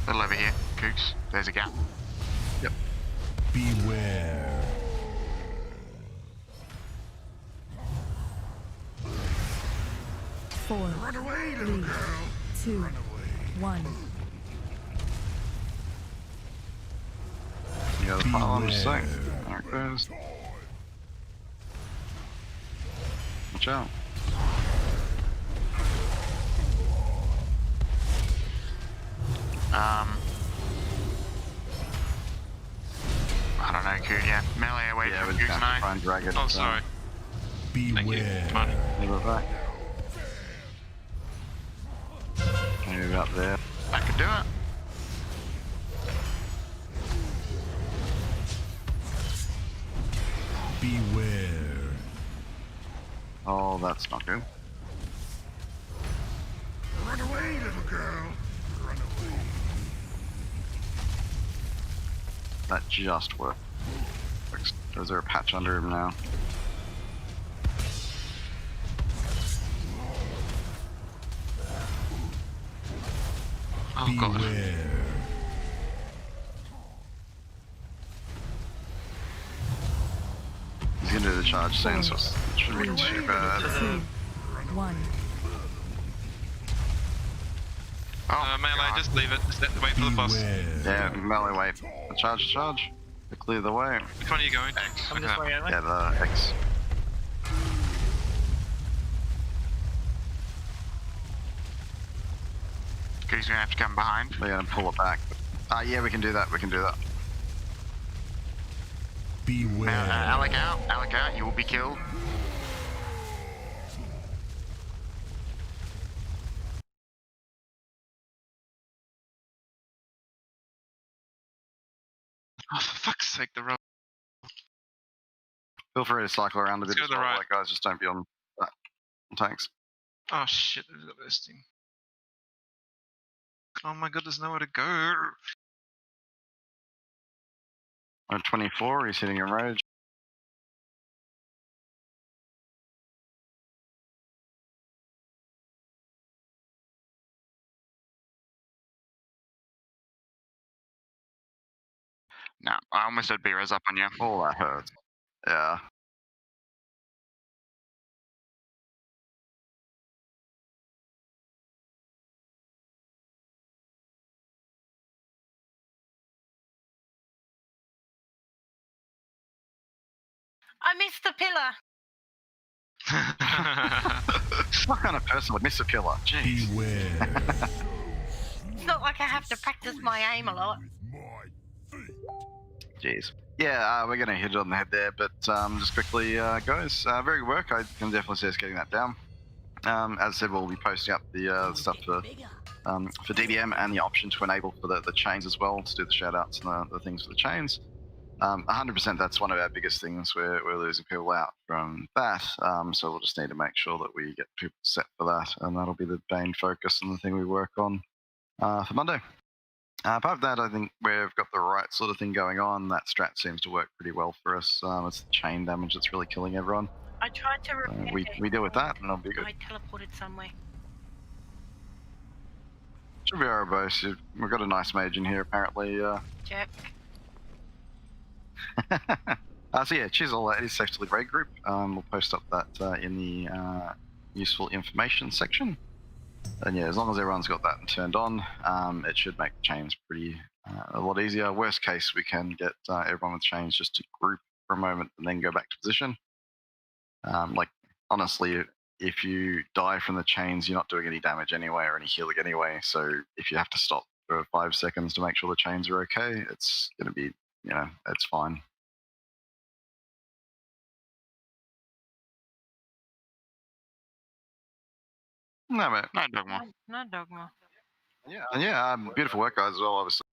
Little over here, Kooks. There's a gap. Yep. Beware. Four, Run away, little 3, girl. 2, Run away. 1. You got the pile on the site. There it goes. Watch out. I don't know, Kook, yeah. Melee away Yeah, from we Kooks just and have to I. try and drag it. Oh, sorry. Beware. Fine. Move it back. Move it up there. That could do it. Beware. Oh, that's not good. Run away, little girl. Run away. That just worked. Is there a patch under him now? Oh, God. Beware. He's gonna do the charge soon, so it shouldn't be too bad. 2, 1. Melee, God. just leave it. Just wait for the boss. Beware. Yeah, melee wait. Charge. To clear the way. Which one are you going? I'm this way, Owen. Yeah, the X. Kooks gonna have to come behind. We're gonna pull it back. Yeah, we can do that. Beware. Alec out, you will be killed. Oh, for fuck's sake, the road. Feel free to cycle around a Let's bit go as to the well, right. like, guys. Just don't be on tanks. Oh shit, there's a listing. Oh my god, there's nowhere to go. 24, he's hitting a rage. No, I almost had B-res up on you. Oh, that hurts. Yeah. I missed the pillar. What kind of person would miss a pillar? Jeez. Beware. It's not like I have to practice my aim a lot. Jeez. Yeah, we're going to hit it on the head there, but just quickly, guys, very good work. I can definitely see us getting that down. As I said, we'll be posting up the stuff for DBM and the option to enable for the chains as well, to do the shout-outs and the things for the chains. 100%, that's one of our biggest things. We're losing people out from that, so we'll just need to make sure that we get people set for that, and that'll be the main focus and the thing we work on for Monday. Apart from that, I think we've got the right sort of thing going on. That strat seems to work pretty well for us. It's the chain damage that's really killing everyone. I tried to repair we deal with that, and it'll be good. I teleported somewhere. Should be our boss. We've got a nice mage in here, apparently. Jerk. So yeah, cheers all. It is safe to live raid group. We'll post up that in the useful information section. And yeah, as long as everyone's got that turned on, it should make the chains pretty a lot easier. Worst case, we can get everyone with chains just to group for a moment and then go back to position. Like honestly, if you die from the chains, you're not doing any damage anyway or any healing anyway. So if you have to stop for 5 seconds to make sure the chains are okay, it's going to be, it's fine. No, mate. No dogma. No dogma. Yeah, beautiful work, guys, as well, obviously.